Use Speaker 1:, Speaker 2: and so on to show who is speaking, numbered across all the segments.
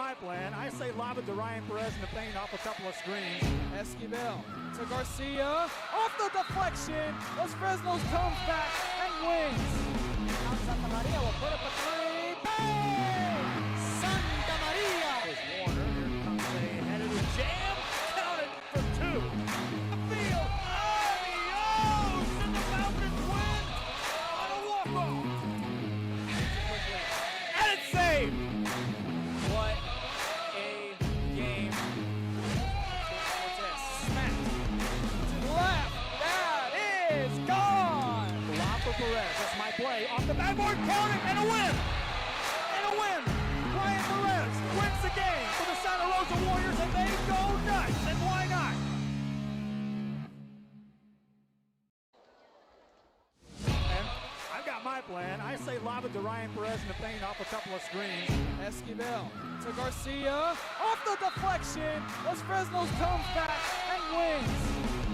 Speaker 1: my plan. I say lob it to Ryan Perez in the paint off a couple of screens.
Speaker 2: Esquivel to Garcia, off the deflection. Los Fresnos comes back and wins. Now Santa Maria will put up a three. Bang! Santa Maria!
Speaker 1: There's Warner. Here comes a headed jam. Count it for two.
Speaker 2: Field. Adios! And the Falcons win on a walk-off.
Speaker 1: And it's saved.
Speaker 2: What a game. Smacked to the left. That is gone.
Speaker 1: Lob for Perez. That's my play. Off the backboard, count it, and a win.
Speaker 2: And a win.
Speaker 1: Ryan Perez wins the game for the Santa Rosa Warriors, and they go nuts. And why not? And I've got my plan. I say lob it to Ryan Perez in the paint off a couple of screens.
Speaker 2: Esquivel to Garcia, off the deflection. Los Fresnos comes back and wins.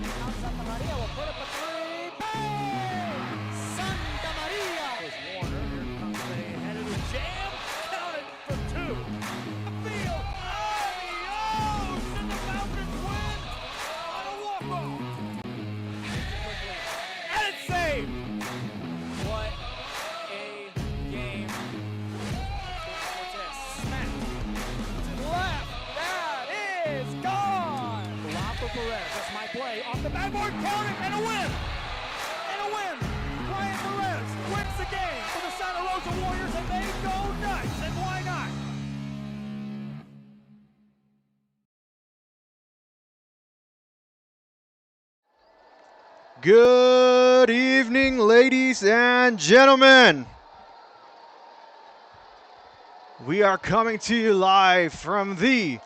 Speaker 2: Now Santa Maria will put up a three. Bang! Santa Maria!
Speaker 1: There's Warner. Here comes a headed jam. Count it for two.
Speaker 2: Field. Adios! And the Falcons win on a walk-off.
Speaker 1: And it's saved.
Speaker 2: What a game. Smacked to the left. That is gone.
Speaker 1: Lob for Perez. That's my play. Off the backboard, count it, and a win.
Speaker 2: And a win.
Speaker 1: Ryan Perez wins the game for the Santa Rosa Warriors, and they go nuts. And why not?
Speaker 3: Good evening, ladies and gentlemen. We are coming to you live from the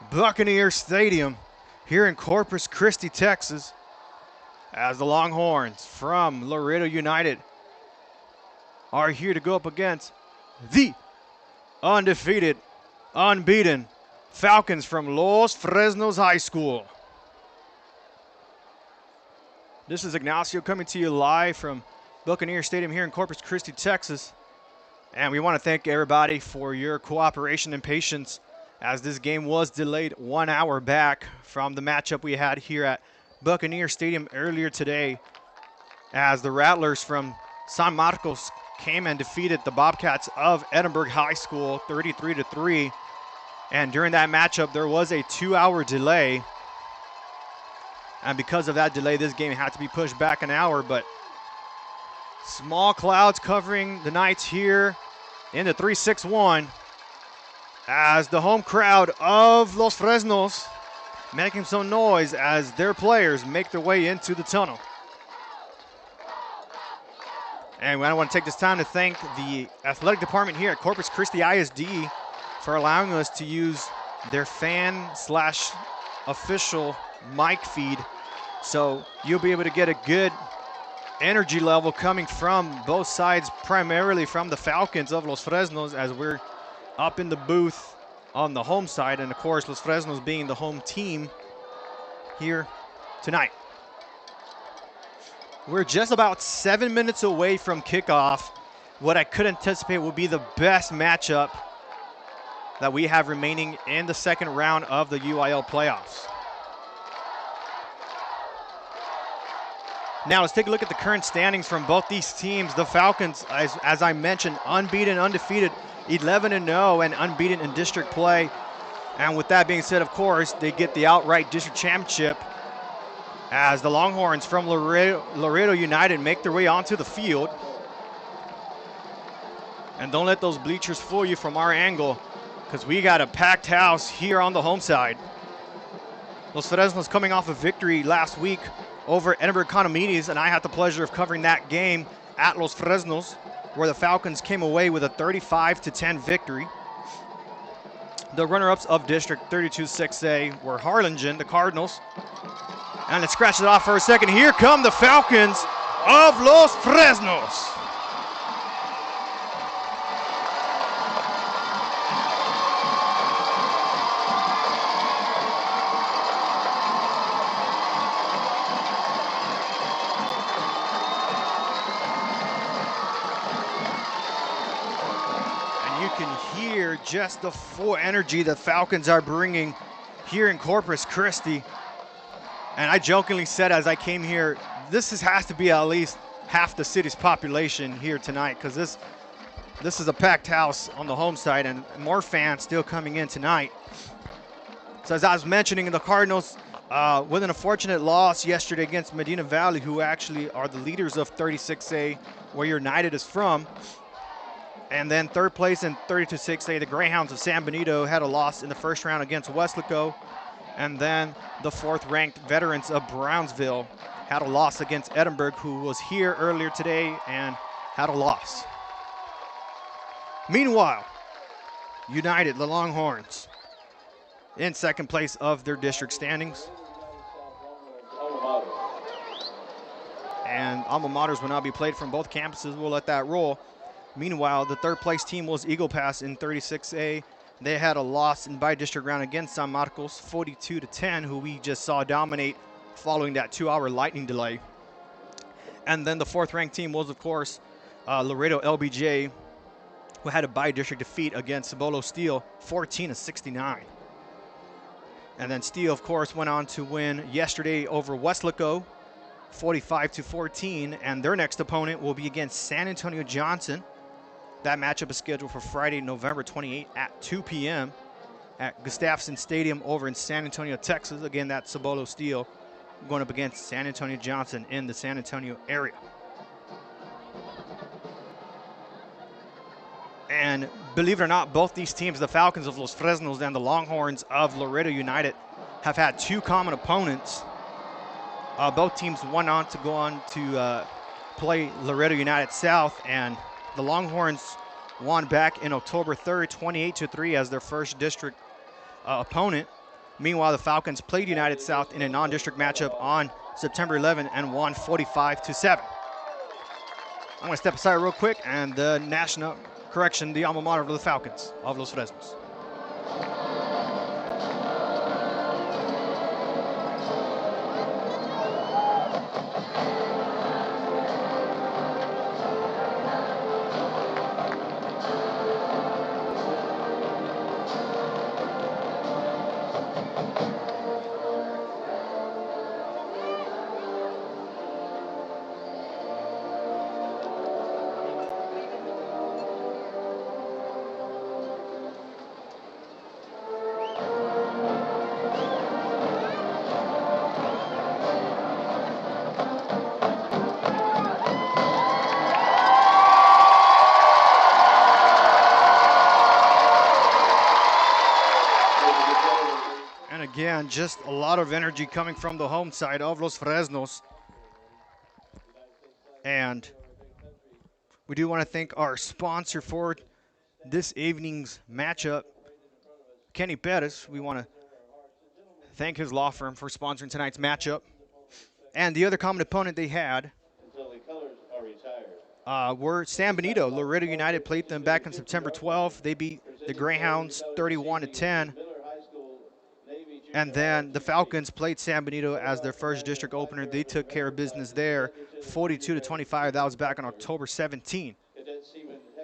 Speaker 3: Buccaneer Stadium here in Corpus Christi, Texas, as the Longhorns from Laredo United are here to go up against the undefeated, unbeaten Falcons from Los Fresnos High School. This is Ignacio coming to you live from Buccaneer Stadium here in Corpus Christi, Texas. And we want to thank everybody for your cooperation and patience as this game was delayed 1 hour back from the matchup we had here at Buccaneer Stadium earlier today, as the Rattlers from San Marcos came and defeated the Bobcats of Edinburgh High School 33-3. And during that matchup, there was a 2-hour delay. And because of that delay, this game had to be pushed back an hour. But small clouds covering the Knights here in the 3-6-1 as the home crowd of Los Fresnos making some noise as their players make their way into the tunnel. And I want to take this time to thank the athletic department here at Corpus Christi ISD for allowing us to use their fan/official mic feed, so you'll be able to get a good energy level coming from both sides, primarily from the Falcons of Los Fresnos, as we're up in the booth on the home side, and of course Los Fresnos being the home team here tonight. We're just about 7 minutes away from kickoff. What I could anticipate will be the best matchup that we have remaining in the second round of the UIL playoffs. Now let's take a look at the current standings from both these teams. The Falcons, as I mentioned, unbeaten, undefeated, 11-0 and unbeaten in district play. And with that being said, of course, they get the outright district championship as the Longhorns from Laredo United make their way onto the field. And don't let those bleachers fool you from our angle, because we got a packed house here on the home side. Los Fresnos coming off a victory last week over Edinburgh Condominiums, and I had the pleasure of covering that game at Los Fresnos, where the Falcons came away with a 35-10 victory. The runner-ups of District 32-6A were Harlingen, the Cardinals. And let's scratch it off for a second. Here come the Falcons of Los Fresnos. can hear just the full energy the Falcons are bringing here in Corpus Christi. And I jokingly said as I came here, has to be at least half the city's population here tonight, because this is a packed house on the home side and more fans still coming in tonight. So as I was mentioning, the Cardinals with an unfortunate loss yesterday against Medina Valley, who actually are the leaders of 36A, where United is from. And then third place in 32-6A, the Greyhounds of San Benito had a loss in the first round against Weslaco. And then the fourth-ranked Veterans of Brownsville had a loss against Edinburgh, who was here earlier today and had a loss. Meanwhile, United, the Longhorns, in second place of their district standings. And alma maters will now be played from both campuses. We'll let that roll. Meanwhile, the third place team was Eagle Pass in 36A. They had a loss in by-district round against San Marcos, 42-10, who we just saw dominate following that 2-hour lightning delay. And then the fourth-ranked team was, of course, Laredo LBJ, who had a by-district defeat against Cibolo Steel, 14-69. And then Steel, of course, went on to win yesterday over Weslaco, 45-14, and their next opponent will be against San Antonio Johnson. That matchup is scheduled for Friday, November 28 at 2 p.m. at Gustafson Stadium over in San Antonio, Texas. Again, that's Cibolo Steel going up against San Antonio Johnson in the San Antonio area. And believe it or not, both these teams, the Falcons of Los Fresnos and the Longhorns of Laredo United, have had two common opponents. Both teams went on to play Laredo United South, and the Longhorns won back in October 3rd, 28-3 as their first district opponent. Meanwhile, the Falcons played United South in a non-district matchup on September 11 and won 45-7. I'm going to step aside real quick, and the the alma mater of the Falcons of Los Fresnos. Again, just a lot of energy coming from the home side of Los Fresnos. And we do want to thank our sponsor for this evening's matchup, Kenny Perez. We want to thank his law firm for sponsoring tonight's matchup. And the other common opponent they had were San Benito. Laredo United played them back on September 12th. They beat the Greyhounds 31-10. And then the Falcons played San Benito as their first district opener. They took care of business there, 42-25. That was back on October 17.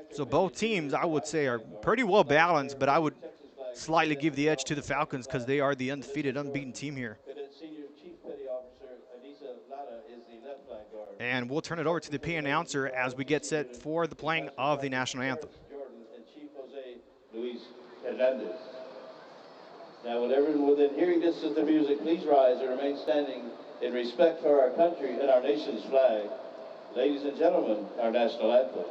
Speaker 3: So both teams, I would say, are pretty well balanced, but I would slightly give the edge to the Falcons because they are the undefeated, unbeaten team here. And we'll turn it over to the PA announcer as we get set for the playing of the national anthem.
Speaker 4: Now, will everyone within hearing distance of the music please rise and remain standing in respect for our country and our nation's flag. Ladies and gentlemen, our national anthem.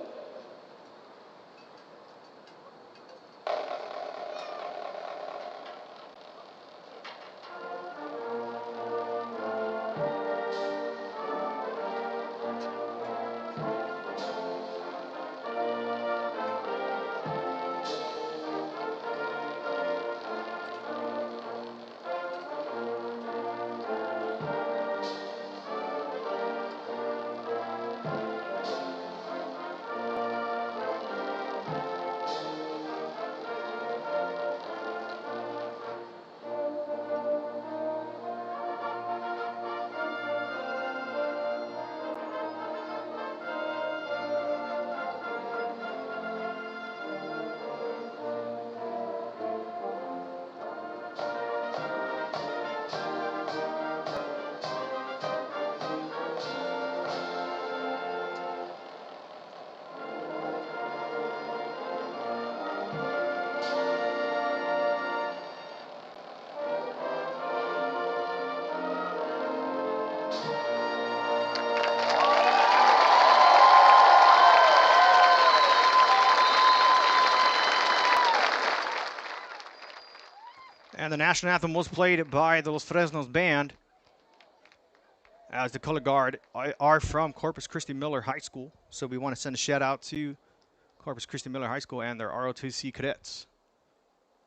Speaker 3: And the national anthem was played by the Los Fresnos band, as the color guard are from Corpus Christi Miller High School. So we want to send a shout out to Corpus Christi Miller High School and their ROTC cadets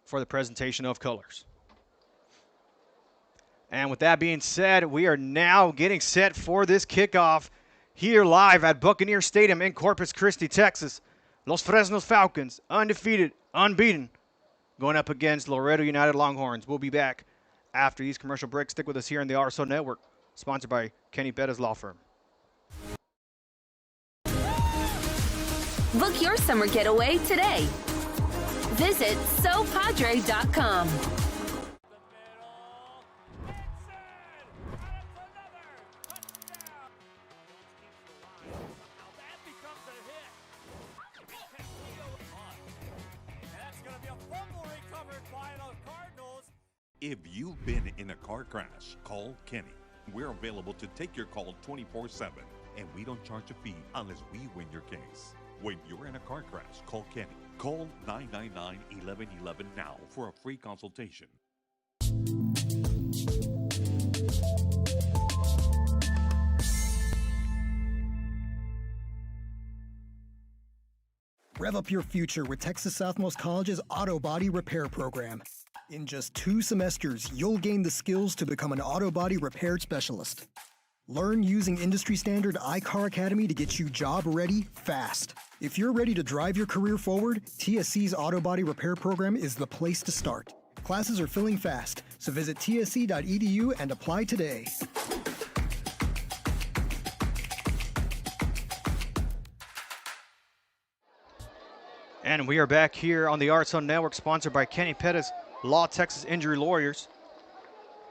Speaker 3: for the presentation of colors. And with that being said, we are now getting set for this kickoff here live at Buccaneer Stadium in Corpus Christi, Texas. Los Fresnos Falcons, undefeated, unbeaten, going up against Laredo United Longhorns. We'll be back after these commercial breaks. Stick with us here on the RSO Network, sponsored by Kenny Pettis Law Firm.
Speaker 5: Book your summer getaway today. Visit SoPadre.com.
Speaker 6: If you've been in a car crash, call Kenny. We're available to take your call 24/7, and we don't charge a fee unless we win your case. When you're in a car crash, call Kenny. Call 999-1111 now for a free consultation.
Speaker 7: Rev up your future with Texas Southmost College's Auto Body Repair Program. In just 2 semesters, you'll gain the skills to become an auto body repair specialist. Learn using industry-standard iCar Academy to get you job-ready fast. If you're ready to drive your career forward, TSC's Auto Body Repair Program is the place to start. Classes are filling fast, so visit tsc.edu and apply today.
Speaker 3: And we are back here on the RSO Network, sponsored by Kenny Pettis Law Texas Injury Lawyers,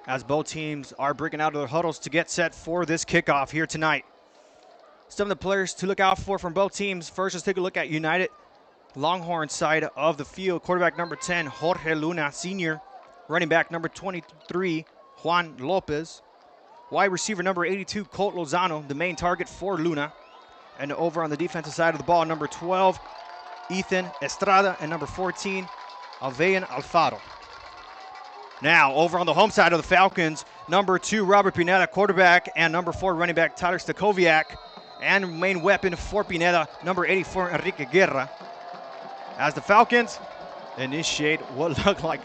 Speaker 3: as both teams are breaking out of their huddles to get set for this kickoff here tonight. Some of the players to look out for from both teams. First, let's take a look at United Longhorn side of the field. Quarterback number 10, Jorge Luna Sr. Running back number 23, Juan Lopez. Wide receiver number 82, Colt Lozano, the main target for Luna. And over on the defensive side of the ball, number 12, Ethan Estrada, and number 14, Aveyan Alfaro. Now, over on the home side of the Falcons, number 2, Robert Pineda, quarterback, and number 4, running back Tyler Stakoviak, and main weapon for Pineda, number 84, Enrique Guerra. As the Falcons initiate what looked like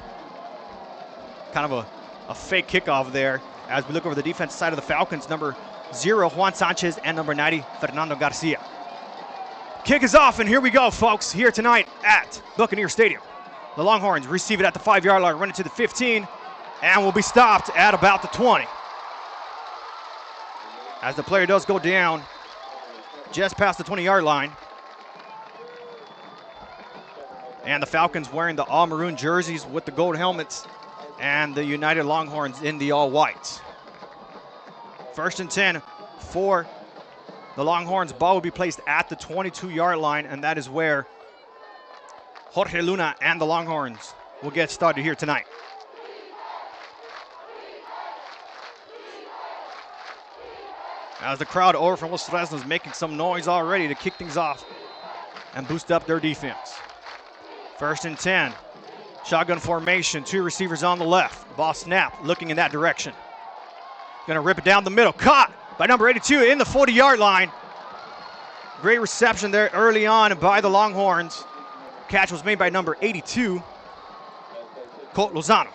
Speaker 3: kind of a fake kickoff there, as we look over the defensive side of the Falcons, number 0, Juan Sanchez, and number 90, Fernando Garcia. Kick is off, and here we go, folks, here tonight at Buccaneer Stadium. The Longhorns receive it at the 5-yard line, run it to the 15, and will be stopped at about the 20. As the player does go down just past the 20-yard line. And the Falcons wearing the all-maroon jerseys with the gold helmets, and the United Longhorns in the all-whites. 1st and 10 for the Longhorns. Ball will be placed at the 22-yard line, and that is where Jorge Luna and the Longhorns will get started here tonight. As the crowd over from Los Fresnos is making some noise already to kick things off and boost up their defense. 1st and 10. Shotgun formation, 2 receivers on the left. Ball snap, looking in that direction. Gonna rip it down the middle. Caught by number 82 in the 40-yard line. Great reception there early on by the Longhorns. Catch was made by number 82, Colt Lozano.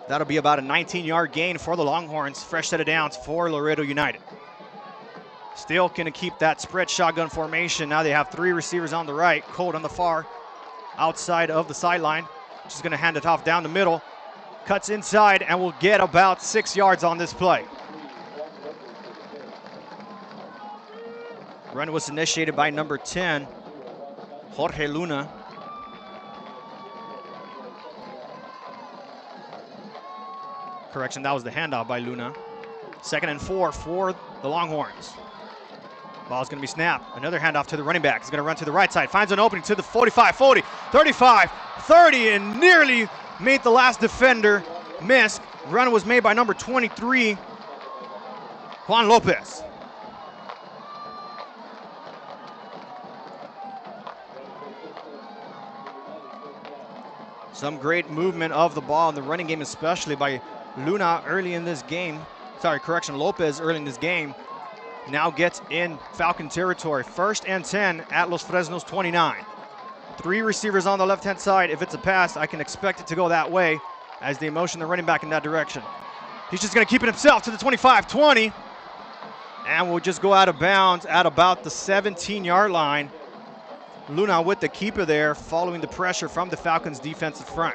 Speaker 3: That'll be about a 19-yard gain for the Longhorns. Fresh set of downs for Laredo United. Still going to keep that spread shotgun formation. Now they have 3 receivers on the right. Colt on the far outside of the sideline. Just going to hand it off down the middle. Cuts inside and will get about 6 yards on this play. Run was initiated by number 10, Jorge Luna. Correction, that was the handoff by Luna. 2nd and 4 for the Longhorns. Ball's going to be snapped. Another handoff to the running back. He's going to run to the right side. Finds an opening to the 45, 40, 35, 30, and nearly made the last defender miss. Run was made by number 23, Juan Lopez. Some great movement of the ball in the running game, especially by Luna early in this game. Lopez early in this game. Now gets in Falcon territory. 1st and 10 at Los Fresnos 29. 3 receivers on the left-hand side. If it's a pass, I can expect it to go that way as they motion the running back in that direction. He's just going to keep it himself to the 25, 20. And we'll just go out of bounds at about the 17-yard line. Luna with the keeper there, following the pressure from the Falcons' defensive front.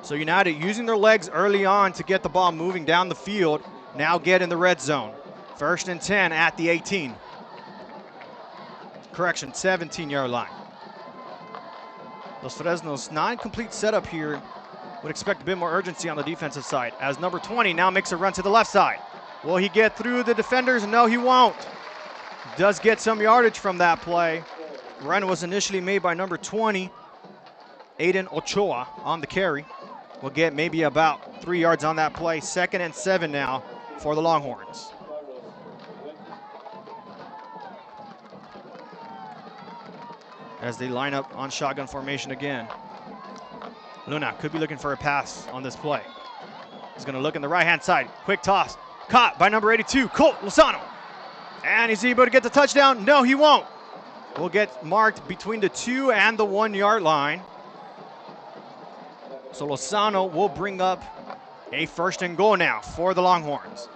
Speaker 3: So United using their legs early on to get the ball moving down the field. Now get in the red zone. 1st and 10 at the 18. 17-yard line. Los Fresnos, non-complete setup here. Would expect a bit more urgency on the defensive side as number 20 now makes a run to the left side. Will he get through the defenders? No, he won't. Does get some yardage from that play. Run was initially made by number 20, Aiden Ochoa, on the carry. Will get maybe about 3 yards on that play. 2nd and 7 now for the Longhorns. As they line up on shotgun formation again. Luna could be looking for a pass on this play. He's going to look in the right-hand side. Quick toss. Caught by number 82, Colt Lozano. And is he able to get the touchdown? No, he won't. Will get marked between the 2 and the 1 yard line. So Lozano will bring up a 1st and goal now for the Longhorns.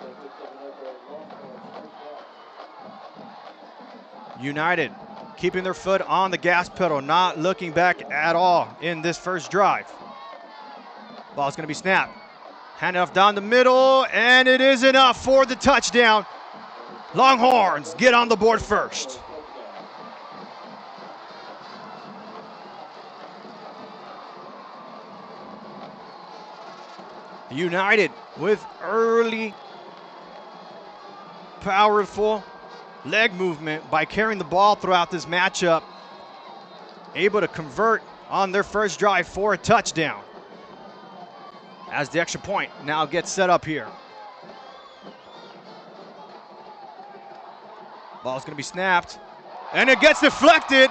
Speaker 3: United keeping their foot on the gas pedal, not looking back at all in this first drive. Ball's going to be snapped. Hand it off down the middle, and it is enough for the touchdown. Longhorns get on the board first. United with early, powerful leg movement by carrying the ball throughout this matchup. Able to convert on their first drive for a touchdown. As the extra point now gets set up here. Ball's going to be snapped. And it gets deflected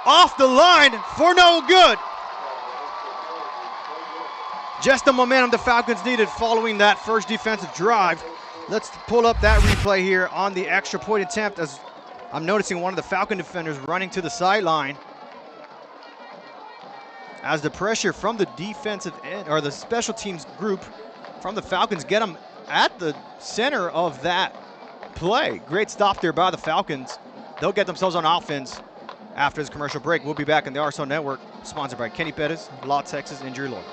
Speaker 3: off the line for no good. Just the momentum the Falcons needed following that first defensive drive. Let's pull up that replay here on the extra point attempt, as I'm noticing one of the Falcon defenders running to the sideline. As the pressure from the defensive end, or the special teams group from the Falcons, get them at the center of that play. Great stop there by the Falcons. They'll get themselves on offense after this commercial break. We'll be back in the RSO Network, sponsored by Kenny Pettis, Law Texas Injury Lawyers.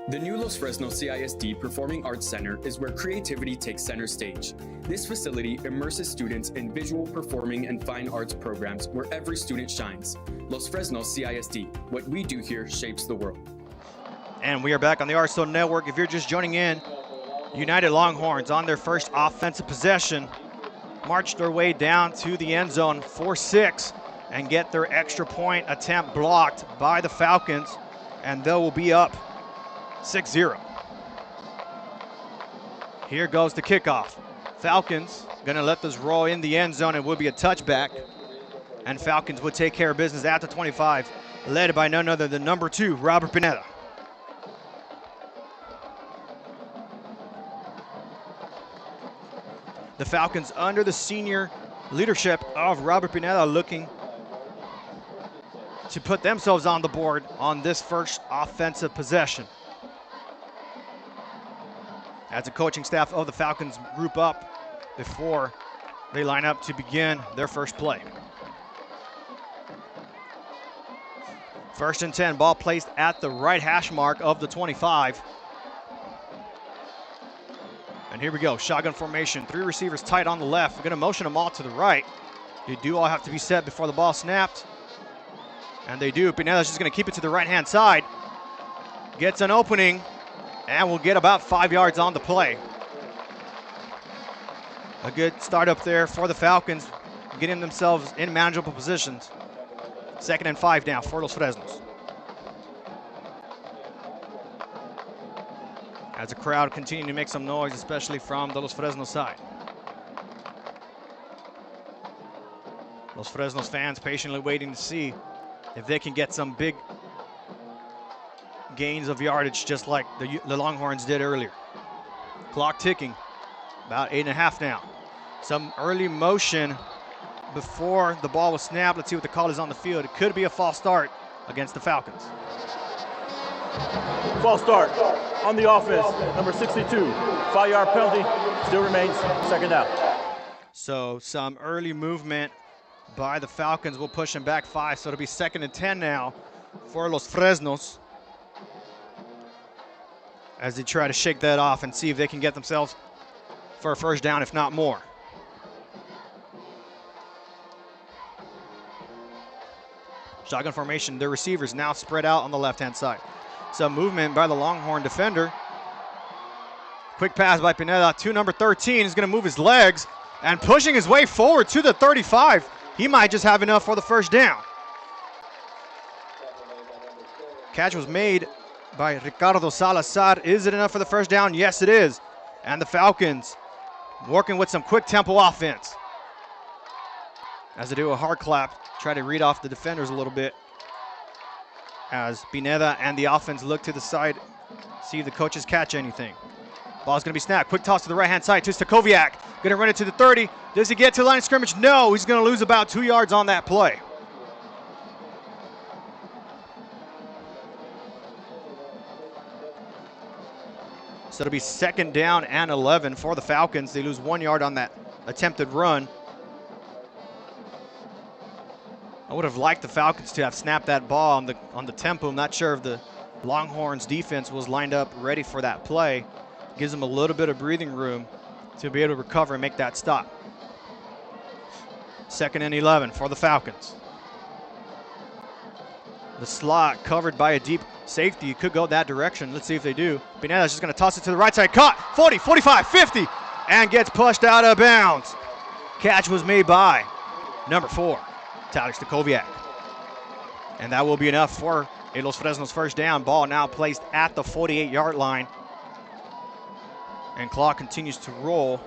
Speaker 8: The new Los Fresnos CISD Performing Arts Center is where creativity takes center stage. This facility immerses students in visual, performing, and fine arts programs where every student shines. Los Fresnos CISD, what we do here shapes the world.
Speaker 3: And we are back on the RSO Network. If you're just joining in, United Longhorns on their first offensive possession march their way down to the end zone 4-6 and get their extra point attempt blocked by the Falcons, and they will be up 6-0. Here goes the kickoff. Falcons gonna let this roll in the end zone. It will be a touchback, and Falcons would take care of business at the 25, led by none other than number 2, Robert Pineda. The Falcons, under the senior leadership of Robert Pineda, looking to put themselves on the board on this first offensive possession. As the coaching staff of the Falcons group up before they line up to begin their first play. 1st and 10, ball placed at the right hash mark of the 25. And here we go, shotgun formation. 3 receivers tight on the left. We're gonna motion them all to the right. They do all have to be set before the ball snapped. And they do. Pineda's just gonna keep it to the right-hand side. Gets an opening, and will get about 5 yards on the play. A good start up there for the Falcons, getting themselves in manageable positions. 2nd and 5 now for Los Fresnos. as the crowd continuing to make some noise, especially from the Los Fresnos side. Los Fresnos fans patiently waiting to see if they can get some big gains of yardage just like the Longhorns did earlier. Clock ticking, about 8.5 now. Some early motion before the ball was snapped. Let's see what the call is on the field. It could be a false start against the Falcons.
Speaker 9: False start on the offense, number 62. 5-yard penalty, still remains second down.
Speaker 3: So some early movement by the Falcons will push them back 5, so it'll be 2nd and 10 now for Los Fresnos as they try to shake that off and see if they can get themselves for a first down, if not more. Shotgun formation, the receivers now spread out on the left-hand side. Some movement by the Longhorn defender. Quick pass by Pineda to number 13. He's going to move his legs and pushing his way forward to the 35. He might just have enough for the first down. Catch was made by Ricardo Salazar. Is it enough for the first down? Yes, it is. And the Falcons working with some quick tempo offense as they do a hard clap, try to read off the defenders a little bit as Pineda and the offense look to the side, see if the coaches catch anything. Ball's gonna be snapped. Quick toss to the right-hand side to Stakoviak. Gonna run it to the 30. Does he get to the line of scrimmage? No, he's gonna lose about 2 yards on that play. So it'll be 2nd down and 11 for the Falcons. They lose 1 yard on that attempted run. I would have liked the Falcons to have snapped that ball on the tempo. I'm not sure if the Longhorns defense was lined up ready for that play. Gives them a little bit of breathing room to be able to recover and make that stop. 2nd and 11 for the Falcons. The slot covered by a deep safety. You could go that direction. Let's see if they do. Pineda's just going to toss it to the right side. Caught. 40, 45, 50. And gets pushed out of bounds. Catch was made by number 4, Tyler Stakoviak. And that will be enough for a Los Fresnos first down. Ball now placed at the 48-yard line. And clock continues to roll.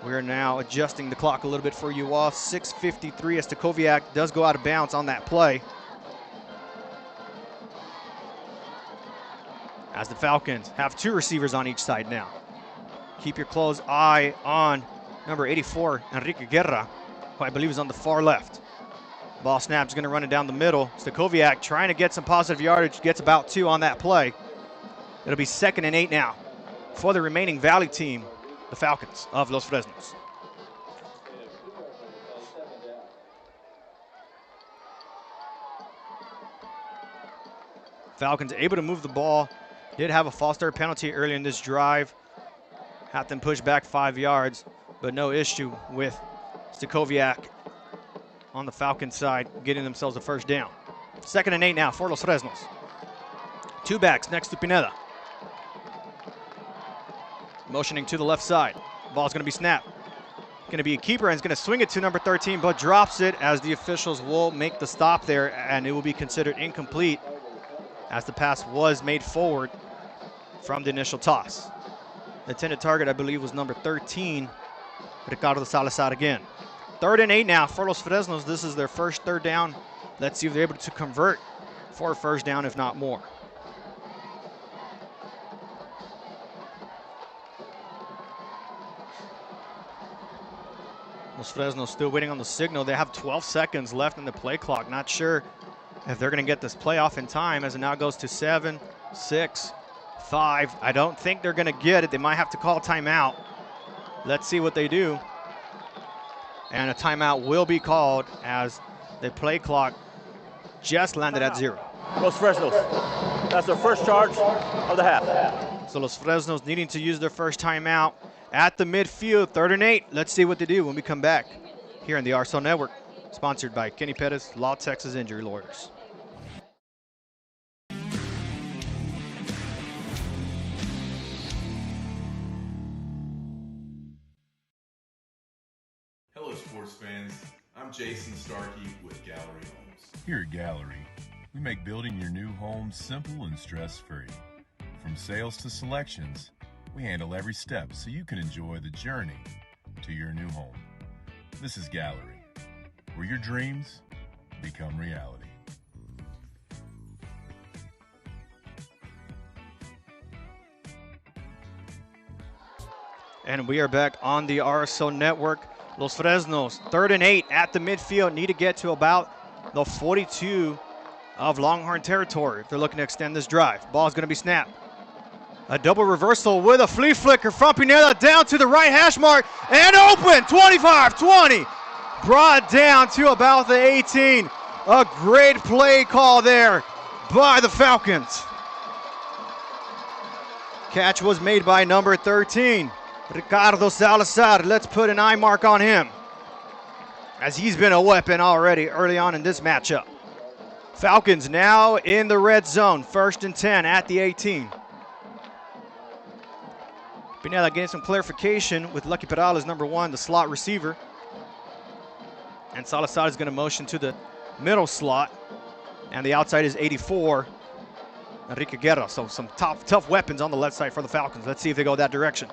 Speaker 3: We're now adjusting the clock a little bit for you all. 6:53 as Stakoviak does go out of bounds on that play. As the Falcons have 2 receivers on each side now. Keep your close eye on number 84, Enrique Guerra, who I believe is on the far left. Ball snap's going to run it down the middle. Stakoviak trying to get some positive yardage, gets about 2 on that play. It'll be 2nd and 8 now for the remaining Valley team, the Falcons of Los Fresnos. Falcons able to move the ball. Did have a false start penalty early in this drive. Had them push back 5 yards, but no issue with Stakoviak on the Falcons side getting themselves a first down. 2nd and 8 now for Los Fresnos. 2 backs next to Pineda. Motioning to the left side. Ball's going to be snapped. Going to be a keeper and is going to swing it to number 13, but drops it as the officials will make the stop there, and it will be considered incomplete as the pass was made forward from the initial toss. The intended target, I believe, was number 13, Ricardo Salazar again. 3rd and 8 now for Los Fresnos. This is their first 3rd down. Let's see if they're able to convert for a first down, if not more. Los Fresnos still waiting on the signal. They have 12 seconds left in the play clock. Not sure if they're going to get this play off in time as it now goes to 7, 6, 5. I don't think they're going to get it. They might have to call a timeout. Let's see what they do. And a timeout will be called as the play clock just landed at 0.
Speaker 9: Los Fresnos, that's their first charge of the half.
Speaker 3: So Los Fresnos needing to use their first timeout at the midfield, 3rd and 8. Let's see what they do when we come back here on the RSL Network, sponsored by Kenny Pettis, Law Texas Injury Lawyers.
Speaker 10: Hello, sports fans. I'm Jason Starkey with Gallery Homes.
Speaker 11: Here at Gallery, we make building your new home simple and stress-free. From sales to selections, we handle every step so you can enjoy the journey to your new home. This is Gallery, where your dreams become reality.
Speaker 3: And we are back on the RSO network. Los Fresnos, 3rd and 8 at the midfield. Need to get to about the 42 of Longhorn territory if they're looking to extend this drive. Ball's going to be snapped. A double reversal with a flea flicker from Pineda down to the right hash mark and open, 25-20. Brought down to about the 18. A great play call there by the Falcons. Catch was made by number 13. Ricardo Salazar, let's put an eye mark on him, as he's been a weapon already early on in this matchup. Falcons now in the red zone, 1st and 10 at the 18. Pineda getting some clarification with Lucky Perales, number 1, the slot receiver. And Salazar is going to motion to the middle slot, and the outside is 84, Enrique Guerra. So some tough weapons on the left side for the Falcons. Let's see if they go that direction.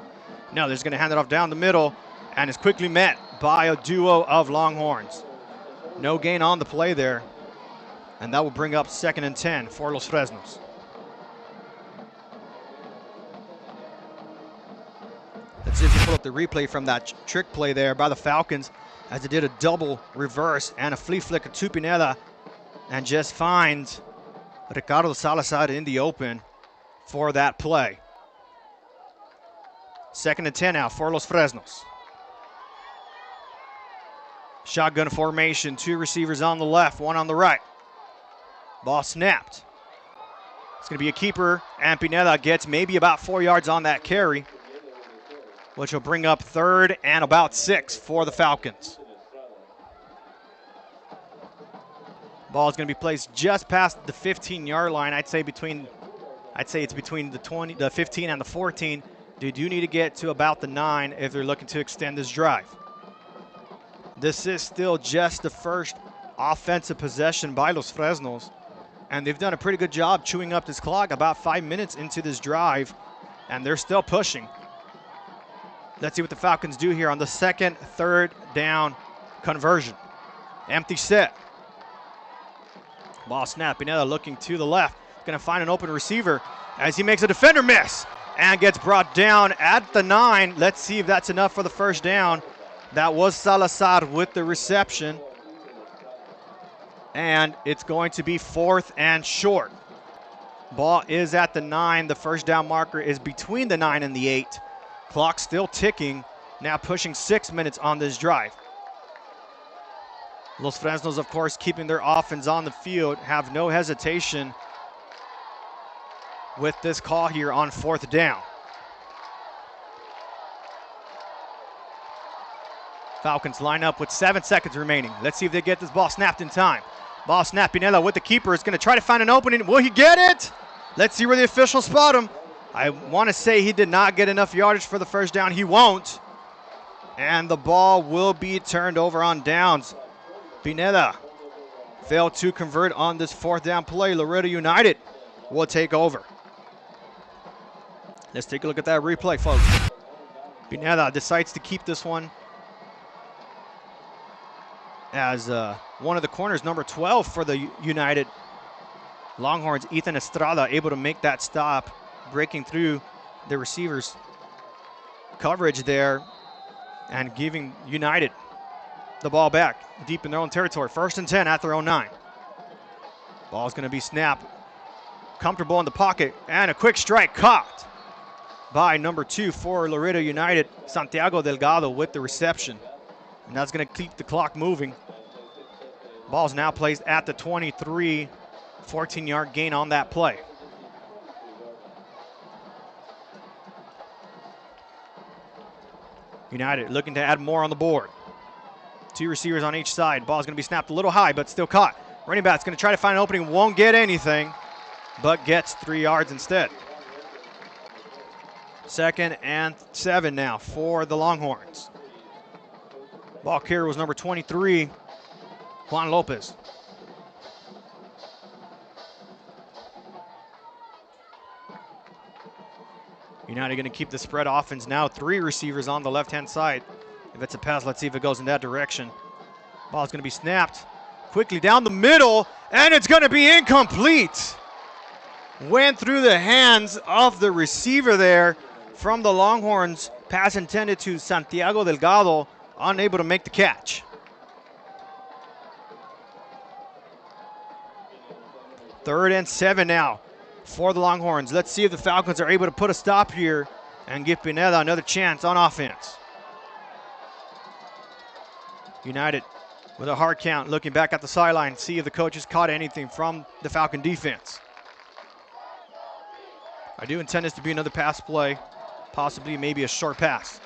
Speaker 3: No, they're just going to hand it off down the middle, and is quickly met by a duo of Longhorns. No gain on the play there, and that will bring up 2nd and 10 for Los Fresnos. Let's see if we pull up the replay from that trick play there by the Falcons, as they did a double reverse and a flea flicker to Pineda, and just finds Ricardo Salazar in the open for that play. 2nd and 10 now for Los Fresnos. Shotgun formation, 2 receivers on the left, 1 on the right. Ball snapped. It's going to be a keeper, and Pineda gets maybe about 4 yards on that carry, which will bring up 3rd and about 6 for the Falcons. Ball is going to be placed just past the 15-yard line. I'd say it's between the 15 and the 14. They do need to get to about the 9 if they're looking to extend this drive. This is still just the first offensive possession by Los Fresnos, and they've done a pretty good job chewing up this clock about 5 minutes into this drive, and they're still pushing. Let's see what the Falcons do here on the 2nd, 3rd down conversion. Empty set. Ball snap. Pineda looking to the left. Going to find an open receiver as he makes a defender miss and gets brought down at the 9. Let's see if that's enough for the first down. That was Salazar with the reception. And it's going to be 4th and short. Ball is at the 9. The first down marker is between the 9 and the 8. Clock still ticking. Now pushing 6 minutes on this drive. Los Fresnos, of course, keeping their offense on the field, have no hesitation with this call here on 4th down. Falcons line up with 7 seconds remaining. Let's see if they get this ball snapped in time. Ball snap. Pineda with the keeper is going to try to find an opening. Will he get it? Let's see where the officials spot him. I want to say he did not get enough yardage for the first down. He won't. And the ball will be turned over on downs. Pineda failed to convert on this 4th down play. Laredo United will take over. Let's take a look at that replay, folks. Pineda decides to keep this one as one of the corners, number 12 for the United Longhorns, Ethan Estrada, able to make that stop, breaking through the receivers' coverage there and giving United the ball back deep in their own territory. 1st and 10 at their own 9. Ball's going to be snapped. Comfortable in the pocket, and a quick strike caught by number 2 for Laredo United, Santiago Delgado, with the reception. And that's going to keep the clock moving. Ball's now placed at the 23, 14-yard gain on that play. United looking to add more on the board. 2 receivers on each side. Ball's going to be snapped a little high, but still caught. Running back's going to try to find an opening. Won't get anything, but gets 3 yards instead. 2nd and 7 now for the Longhorns. Ball carrier was number 23, Juan Lopez. United going to keep the spread offense now. 3 receivers on the left-hand side. If it's a pass, let's see if it goes in that direction. Ball's going to be snapped quickly down the middle, and it's going to be incomplete. Went through the hands of the receiver there from the Longhorns. Pass intended to Santiago Delgado, unable to make the catch. Third and 7 now for the Longhorns. Let's see if the Falcons are able to put a stop here and give Pineda another chance on offense. United with a hard count, looking back at the sideline, see if the coaches caught anything from the Falcon defense. I do intend this to be another pass play, possibly maybe a short pass.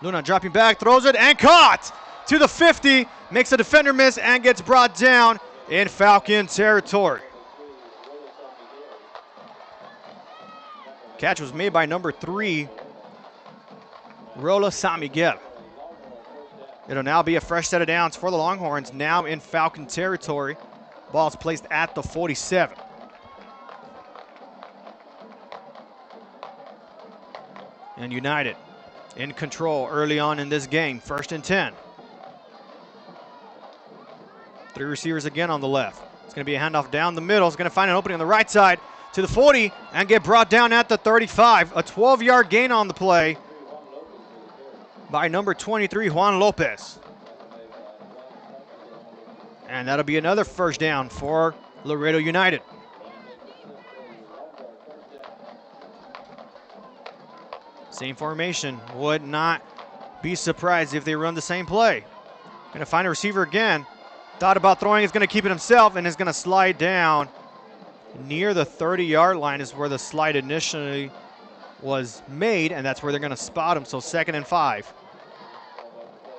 Speaker 3: Luna dropping back, throws it, and caught to the 50, makes a defender miss and gets brought down in Falcon territory. Catch was made by number 3, Rola San Miguel. It'll now be a fresh set of downs for the Longhorns, now in Falcon territory. Ball's placed at the 47. And United in control early on in this game, 1st and 10. 3 receivers again on the left. It's going to be a handoff down the middle. It's going to find an opening on the right side to the 40 and get brought down at the 35. A 12-yard gain on the play by number 23, Juan Lopez. And that'll be another first down for Laredo United. Same formation. Would not be surprised if they run the same play. Going to find a receiver again. Thought about throwing, is going to keep it himself and is going to slide down near the 30-yard line is where the slide initially was made, and that's where they're going to spot him. So 2nd and 5.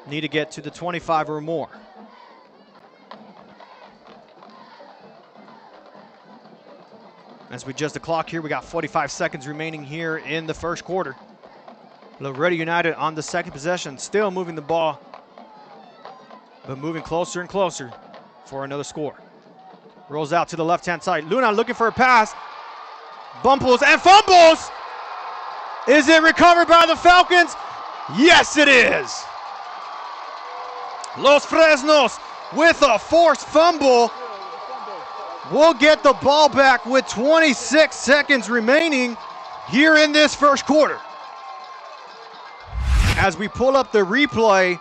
Speaker 3: Need to get to the 25 or more. As we adjust the clock here, we got 45 seconds remaining here in the first quarter. Laredo United on the second possession, still moving the ball, but moving closer and closer for another score. Rolls out to the left-hand side. Luna looking for a pass. Bumbles and fumbles. Is it recovered by the Falcons? Yes, it is. Los Fresnos with a forced fumble. We'll get the ball back with 26 seconds remaining here in this first quarter. As we pull up the replay,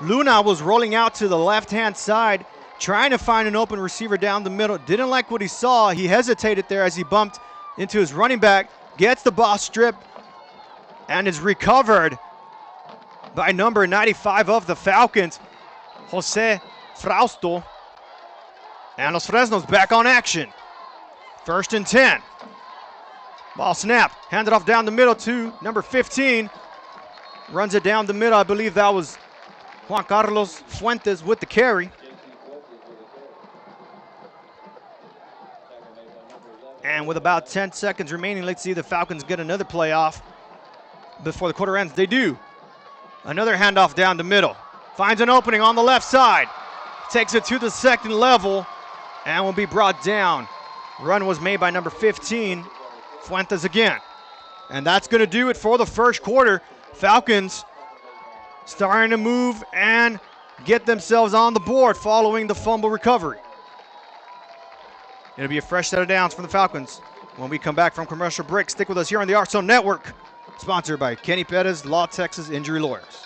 Speaker 3: Luna was rolling out to the left-hand side, trying to find an open receiver down the middle. Didn't like what he saw. He hesitated there as he bumped into his running back, gets the ball stripped, and is recovered by number 95 of the Falcons, Jose Frausto. And Los Fresnos back on action. 1st and 10. Ball snapped, handed off down the middle to number 15. Runs it down the middle. I believe that was Juan Carlos Fuentes with the carry. And with about 10 seconds remaining, let's see the Falcons get another play off before the quarter ends. They do. Another handoff down the middle. Finds an opening on the left side. Takes it to the second level and will be brought down. Run was made by number 15, Fuentes again. And that's going to do it for the first quarter. Falcons starting to move and get themselves on the board following the fumble recovery. It'll be a fresh set of downs from the Falcons. When we come back from commercial break, stick with us here on the RSO Network, sponsored by Kenny Perez, Law Texas Injury Lawyers.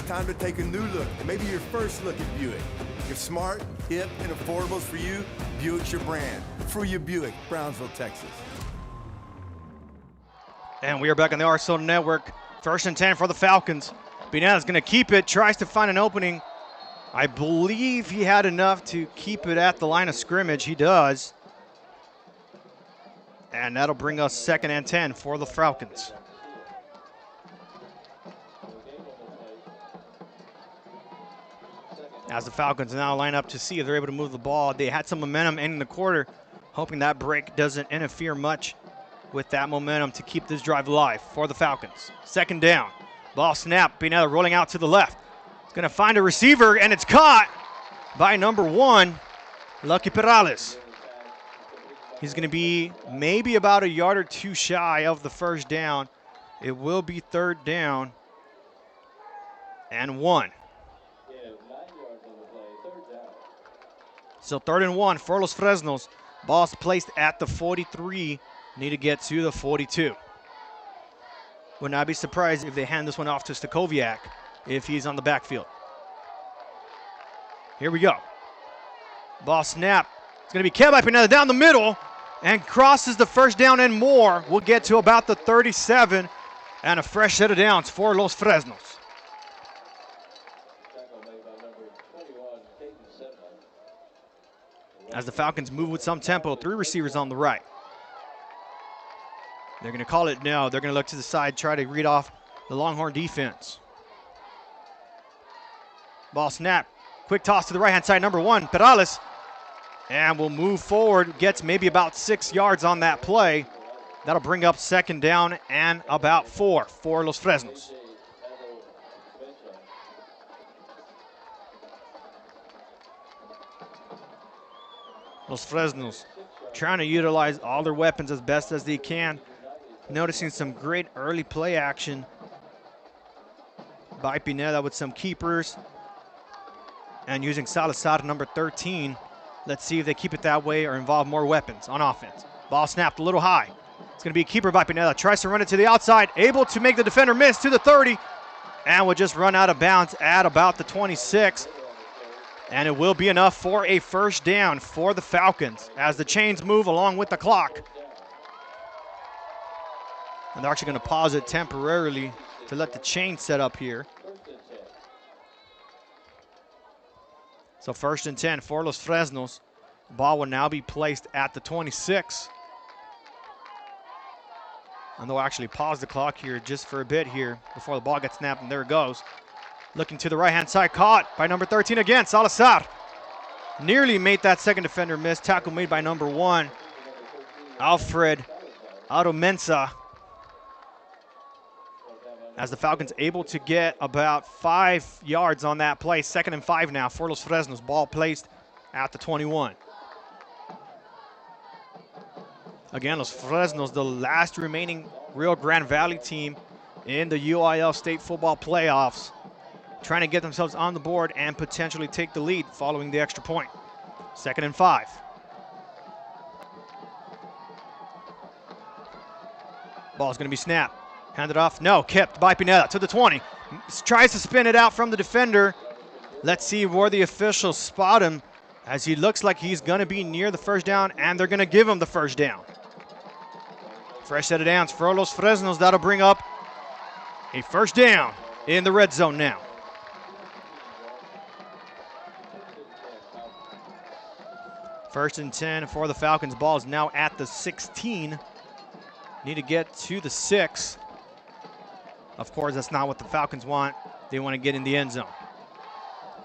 Speaker 12: Time to take a new look, maybe your first look at Buick. If smart, hip, and affordable is for you, Buick's your brand. Fruya Buick, Brownsville, Texas.
Speaker 3: And we are back on the RSO Network. 1st and 10 for the Falcons. Pinada's going to keep it, tries to find an opening. I believe he had enough to keep it at the line of scrimmage. He does. And that'll bring us 2nd and 10 for the Falcons. as the Falcons now line up to see if they're able to move the ball. They had some momentum ending the quarter, hoping that break doesn't interfere much with that momentum to keep this drive alive for the Falcons. Second down. Ball snap. Pineda rolling out to the left. It's going to find a receiver, and it's caught by number 1, Lucky Perales. He's going to be maybe about a yard or two shy of the first down. It will be third down and 1. So 3rd and 1 for Los Fresnos. Ball's placed at the 43. Need to get to the 42. Would not be surprised if they hand this one off to Stakoviak if he's on the backfield. Here we go. Ball snap. It's going to be kept by Pineda down the middle and crosses the first down and more. We'll get to about the 37 and a fresh set of downs for Los Fresnos. As the Falcons move with some tempo, 3 receivers on the right. They're going to call it now. They're going to look to the side, try to read off the Longhorn defense. Ball snap. Quick toss to the right-hand side, number 1, Perales. And we'll move forward. Gets maybe about 6 yards on that play. That'll bring up second down and about 4 for Los Fresnos. Los Fresnos trying to utilize all their weapons as best as they can. Noticing some great early play action by Pineda with some keepers and using Salazar, number 13. Let's see if they keep it that way or involve more weapons on offense. Ball snapped a little high. It's going to be a keeper by Pineda. Tries to run it to the outside, able to make the defender miss to the 30, and will just run out of bounds at about the 26. And it will be enough for a first down for the Falcons as the chains move along with the clock. And they're actually going to pause it temporarily to let the chain set up here. So 1st and 10 for Los Fresnos. Ball will now be placed at the 26. And they'll actually pause the clock here just for a bit here before the ball gets snapped, and there it goes. Looking to the right-hand side, caught by number 13 again, Salazar. Nearly made that second defender miss. Tackle made by number 1, Alfred Aromensa. As the Falcons able to get about 5 yards on that play. 2nd and 5 now for Los Fresnos. Ball placed at the 21. Again, Los Fresnos, the last remaining Rio Grande Valley team in the UIL State Football Playoffs, trying to get themselves on the board and potentially take the lead following the extra point. 2nd and 5. Ball's going to be snapped. Handed off. No, kept by Pineda to the 20. Tries to spin it out from the defender. Let's see where the officials spot him, as he looks like he's going to be near the first down, and they're going to give him the first down. Fresh set of downs for Los Fresnos. That'll bring up a first down in the red zone now. First and 10 for the Falcons. Ball is now at the 16. Need to get to the 6. Of course, that's not what the Falcons want. They want to get in the end zone.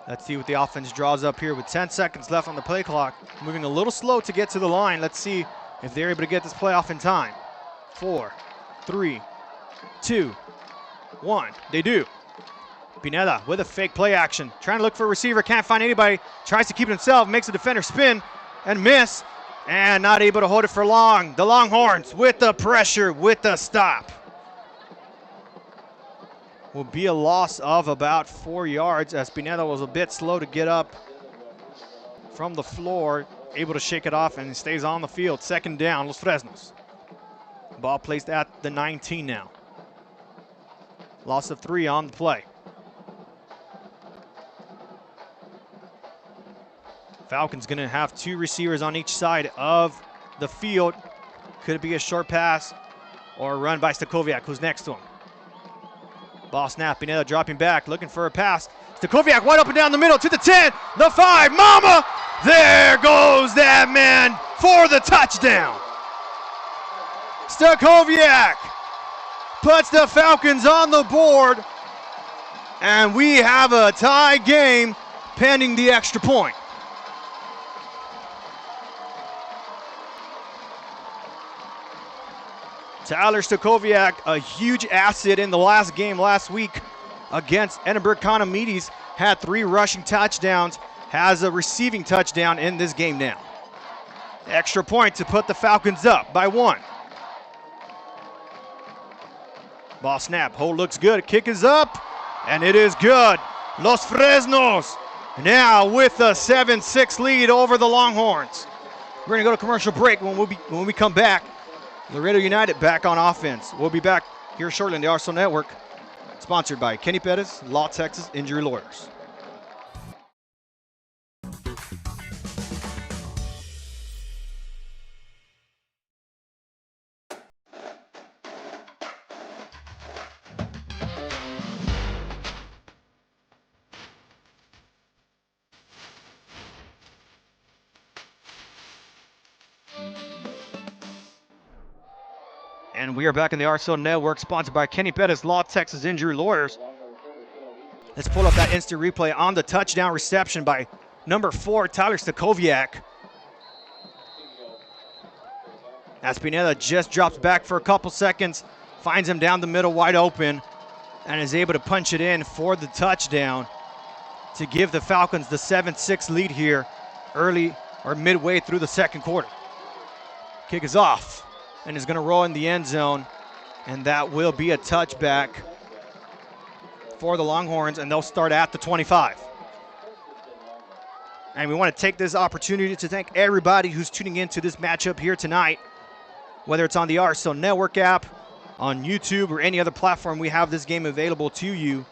Speaker 3: Let's see what the offense draws up here with 10 seconds left on the play clock. Moving a little slow to get to the line. Let's see if they're able to get this play off in time. 4, 3, 2, 1. They do. Pineda with a fake play action. Trying to look for a receiver. Can't find anybody. Tries to keep it himself. Makes the defender spin and miss. And not able to hold it for long. The Longhorns with the pressure, with the stop. Will be a loss of about 4 yards, as Pineda was a bit slow to get up from the floor, able to shake it off, and he stays on the field. 2nd down, Los Fresnos. Ball placed at the 19 now. Loss of 3 on the play. Falcons going to have 2 receivers on each side of the field. Could it be a short pass or a run by Stakoviak, who's next to him? Ball snap, Pineda dropping back, looking for a pass. Stakoviak wide open down the middle to the 10, the 5, mama! There goes that man for the touchdown. Stakoviak puts the Falcons on the board, and we have a tie game. pending the extra point. Tyler Stakoviak, a huge asset in the last game last week against Edinburgh Conomedes, had 3 rushing touchdowns, has a receiving touchdown in this game now. Extra point to put the Falcons up by 1. Ball snap, hold looks good, kick is up, and it is good. Los Fresnos now with a 7-6 lead over the Longhorns. We're gonna go to commercial break. When we come back, Laredo United back on offense. We'll be back here shortly on the RSL Network, sponsored by Kenny Pettis, Law Texas Injury Lawyers. And we are back in the RSL Network, sponsored by Kenny Pettis, Law Texas Injury Lawyers. Let's pull up that instant replay on the touchdown reception by number 4, Tyler Stakoviak. Espineta just drops back for a couple seconds, finds him down the middle wide open, and is able to punch it in for the touchdown to give the Falcons the 7-6 lead here early or midway through the second quarter. Kick is off and is going to roll in the end zone, and that will be a touchback for the Longhorns, and they'll start at the 25. And we want to take this opportunity to thank everybody who's tuning into this matchup here tonight, whether it's on the RSL Network app, on YouTube, or any other platform we have this game available to you.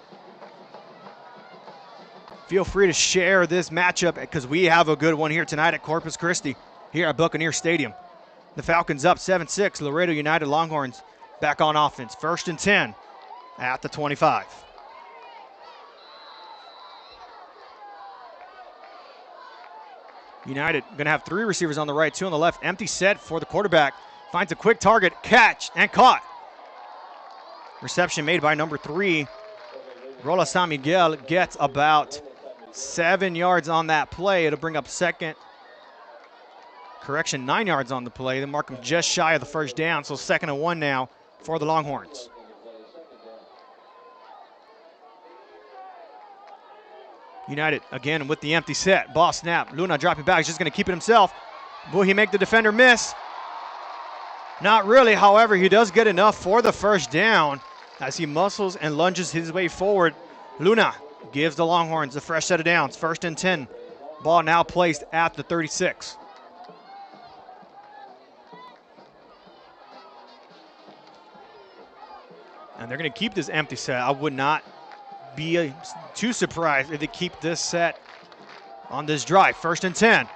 Speaker 3: Feel free to share this matchup because we have a good one here tonight at Corpus Christi, here at Buccaneer Stadium. The Falcons up 7-6. Laredo United Longhorns back on offense. 1st and 10 at the 25. United going to have 3 receivers on the right, 2 on the left. Empty set for the quarterback. Finds a quick target, catch, and caught. Reception made by number 3. Rola San Miguel gets about 7 yards on that play. It'll bring up 9 yards on the play. They mark him just shy of the first down, so 2nd and 1 now for the Longhorns. United again with the empty set. Ball snap. Luna dropping back. He's just going to keep it himself. Will he make the defender miss? Not really. However, he does get enough for the first down as he muscles and lunges his way forward. Luna gives the Longhorns a fresh set of downs. 1st and 10. Ball now placed at the 36. And they're going to keep this empty set. I would not be too surprised if they keep this set on this drive. 1st and 10.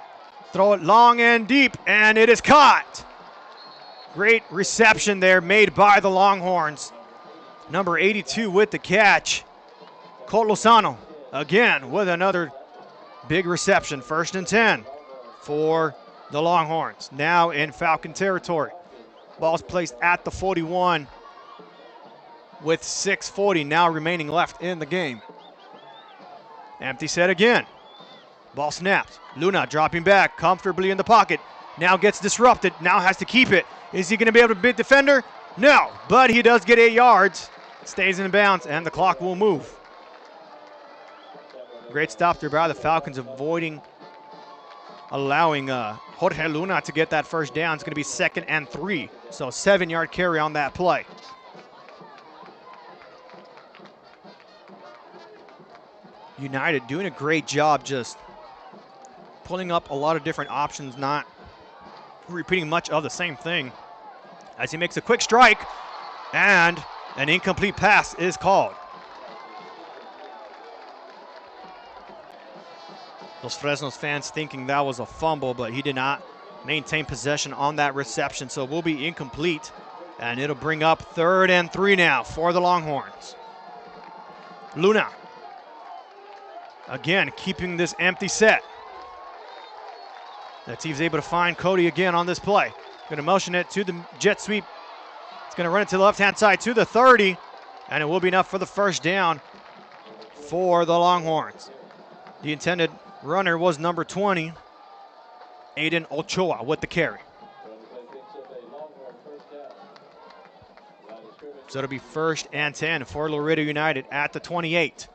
Speaker 3: Throw it long and deep, and it is caught. Great reception there made by the Longhorns. Number 82 with the catch. Colt Lozano again with another big reception. 1st and 10 for the Longhorns. Now in Falcon territory. Ball's placed at the 41 with 6:40 now remaining left in the game. Empty set again. Ball snapped. Luna dropping back comfortably in the pocket. Now gets disrupted. Now has to keep it. Is he going to be able to beat defender? No, but he does get 8 yards. Stays in bounds, and the clock will move. Great stop there by the Falcons, allowing Jorge Luna to get that first down. It's going to be 2nd and 3. So 7-yard carry on that play. United doing a great job just pulling up a lot of different options, not repeating much of the same thing. As he makes a quick strike, and an incomplete pass is called. Those Fresnos fans thinking that was a fumble, but he did not maintain possession on that reception, so it will be incomplete, and it'll bring up 3rd and 3 now for the Longhorns. Luna again keeping this empty set. That team's able to find Cody again on this play. Going to motion it to the jet sweep. It's going to run it to the left-hand side to the 30, and it will be enough for the first down for the Longhorns. The intended runner was number 20, Aiden Ochoa with the carry. So it'll be 1st and 10 for Laredo United at the 28.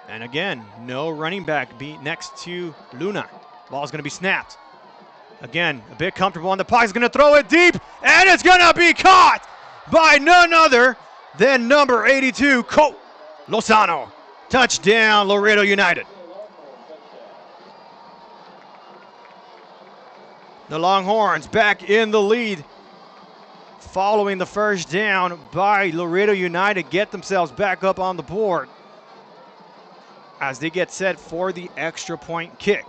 Speaker 3: And again, no running back beat next to Luna. Ball's going to be snapped. Again, a bit comfortable on the pocket. He's going to throw it deep, and it's going to be caught by none other than number 82, Colt Lozano. Touchdown, Laredo United. The Longhorns back in the lead following the first down by Laredo United, get themselves back up on the board as they get set for the extra point kick.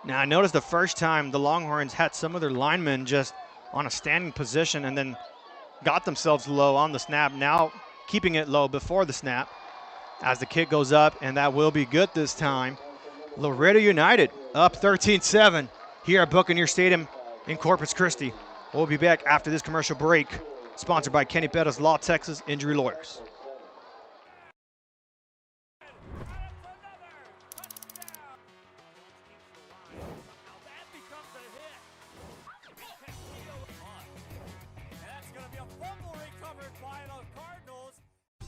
Speaker 3: Now, I noticed the first time the Longhorns had some of their linemen just on a standing position and then got themselves low on the snap. Now keeping it low before the snap as the kick goes up, and that will be good this time. Laredo United up 13-7 here at Buccaneer Stadium in Corpus Christi. We'll be back after this commercial break, sponsored by Kenny Pettis Law Texas Injury Lawyers.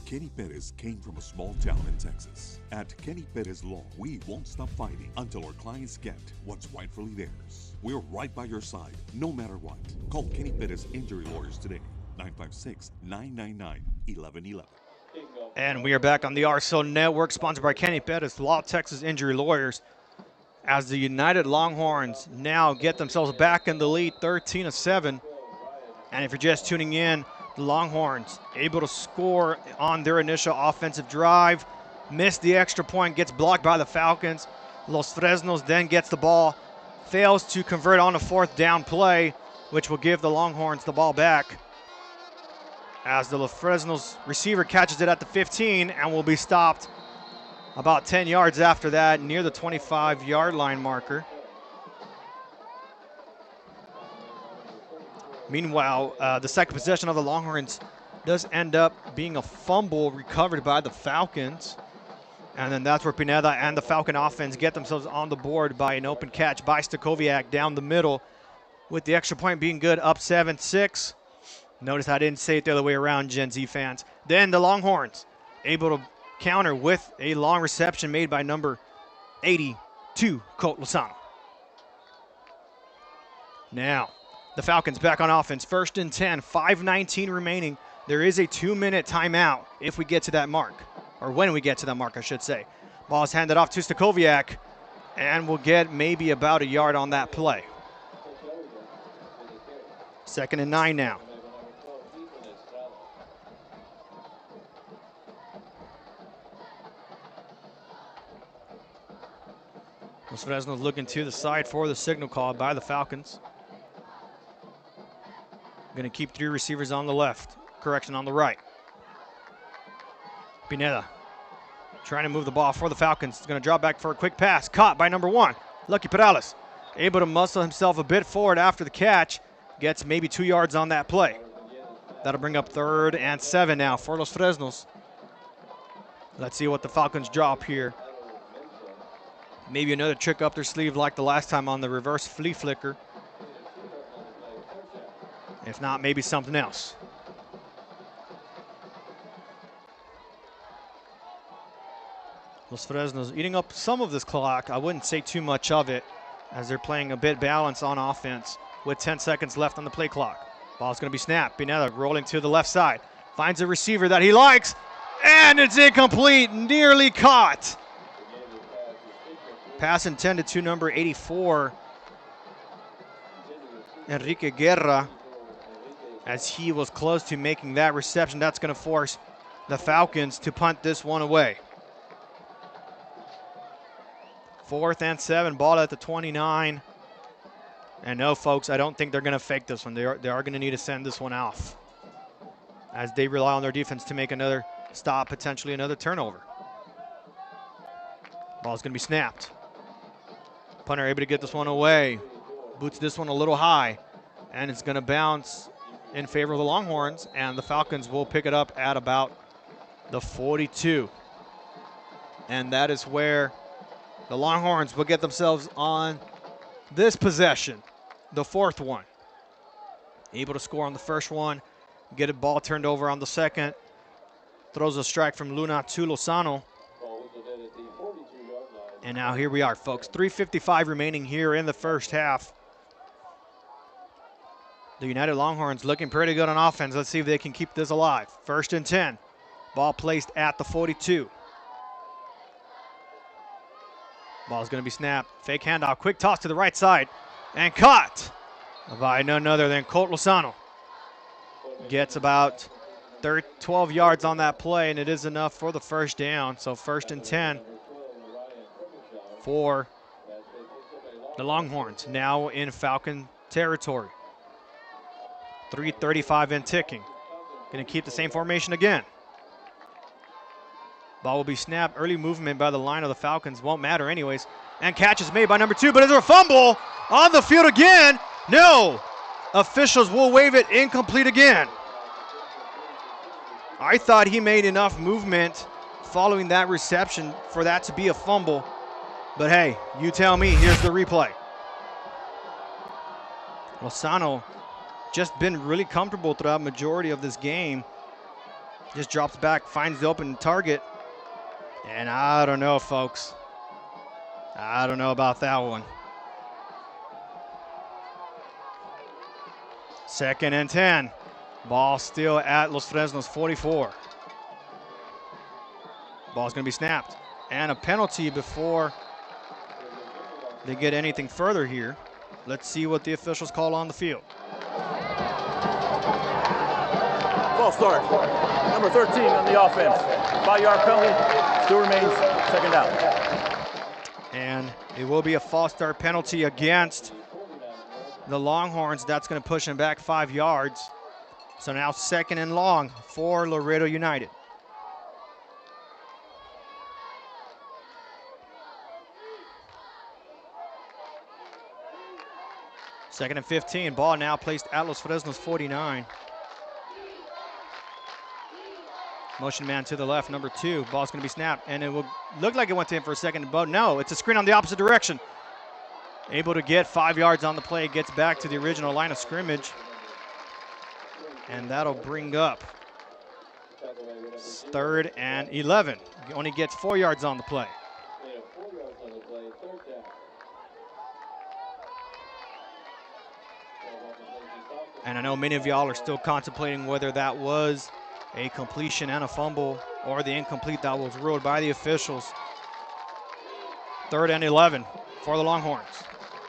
Speaker 6: Kenny Pettis came from a small town in Texas. At Kenny Pettis Law, we won't stop fighting until our clients get what's rightfully theirs. We're right by your side, no matter what. Call Kenny Pettis Injury Lawyers today, 956-999-1111.
Speaker 3: And we are back on the RSO Network, sponsored by Kenny Pettis Law Texas Injury Lawyers, as the United Longhorns now get themselves back in the lead, 13-7. And if you're just tuning in, the Longhorns able to score on their initial offensive drive, missed the extra point, gets blocked by the Falcons. Los Fresnos then gets the ball, fails to convert on a 4th down play, which will give the Longhorns the ball back as the Los Fresnos receiver catches it at the 15 and will be stopped about 10 yards after that near the 25-yard line marker. Meanwhile, the second possession of the Longhorns does end up being a fumble recovered by the Falcons. And then that's where Pineda and the Falcon offense get themselves on the board by an open catch by Stakoviak down the middle, with the extra point being good, up 7-6. Notice I didn't say it the other way around, Gen Z fans. Then the Longhorns able to counter with a long reception made by number 82, Colt Lozano. Now, the Falcons back on offense, 1st and 10, 5:19 remaining. There is a 2-minute timeout if we get to that mark, or when we get to that mark, I should say. Ball is handed off to Stakoviak, and we'll get maybe about a yard on that play. 2nd and 9 now. Los Fresnos looking to the side for the signal call by the Falcons. Going to keep 3 receivers on the left. Correction, on the right. Pineda trying to move the ball for the Falcons. Going to drop back for a quick pass. Caught by number 1, Lucky Perales. Able to muscle himself a bit forward after the catch. Gets maybe 2 yards on that play. That'll bring up 3rd and 7 now for Los Fresnos. Let's see what the Falcons drop here. Maybe another trick up their sleeve like the last time on the reverse flea flicker. If not, maybe something else. Los Fresnos eating up some of this clock. I wouldn't say too much of it, as they're playing a bit balanced on offense with 10 seconds left on the play clock. Ball's going to be snapped. Pineda rolling to the left side. Finds a receiver that he likes, and it's incomplete. Nearly caught. Pass intended to number 84, Enrique Guerra, as he was close to making that reception. That's going to force the Falcons to punt this one away. 4th and 7, ball at the 29. And no, folks, I don't think they're going to fake this one. They are going to need to send this one off, as they rely on their defense to make another stop, potentially another turnover. Ball's going to be snapped. Punter able to get this one away. boots this one a little high, and it's going to bounce in favor of the Longhorns, and the Falcons will pick it up at about the 42. And that is where the Longhorns will get themselves on this possession, the fourth one. Able to score on the first one, get a ball turned over on the second. Throws a strike from Luna to Lozano. And now here we are, folks. 3:55 remaining here in the first half. The United Longhorns looking pretty good on offense. Let's see if they can keep this alive. 1st and 10. Ball placed at the 42. Ball's going to be snapped. Fake handoff. Quick toss to the right side. And caught by none other than Colt Lozano. Gets about 12 yards on that play, and it is enough for the first down. So 1st and 10 for the Longhorns, now in Falcon territory. 3:35 and ticking. Going to keep the same formation again. Ball will be snapped. Early movement by the line of the Falcons. Won't matter anyways. And catch is made by number 2, but is there a fumble on the field again? No. Officials will wave it incomplete again. I thought he made enough movement following that reception for that to be a fumble. But hey, you tell me. Here's the replay. Lozano just been really comfortable throughout the majority of this game. Just drops back, finds the open target. And I don't know, folks. I don't know about that one. 2nd and 10. Ball still at Los Fresnos 44. Ball's going to be snapped. And a penalty before they get anything further here. Let's see what the officials call on the field.
Speaker 9: False start. Number 13 on the offense. 5-yard penalty. Still remains 2nd down.
Speaker 3: And it will be a false start penalty against the Longhorns. That's going to push them back 5 yards. So now 2nd and long for Laredo United. Second and 15. Ball now placed at Los Fresnos 49. Motion man to the left, number 2. Ball's going to be snapped, and it will look like it went to him for a second, but no, it's a screen on the opposite direction. Able to get 5 yards on the play, gets back to the original line of scrimmage. And that'll bring up 3rd and 11. He only gets 4 yards on the play. And I know many of y'all are still contemplating whether that was a completion and a fumble or the incomplete that was ruled by the officials. 3rd and 11 for the Longhorns.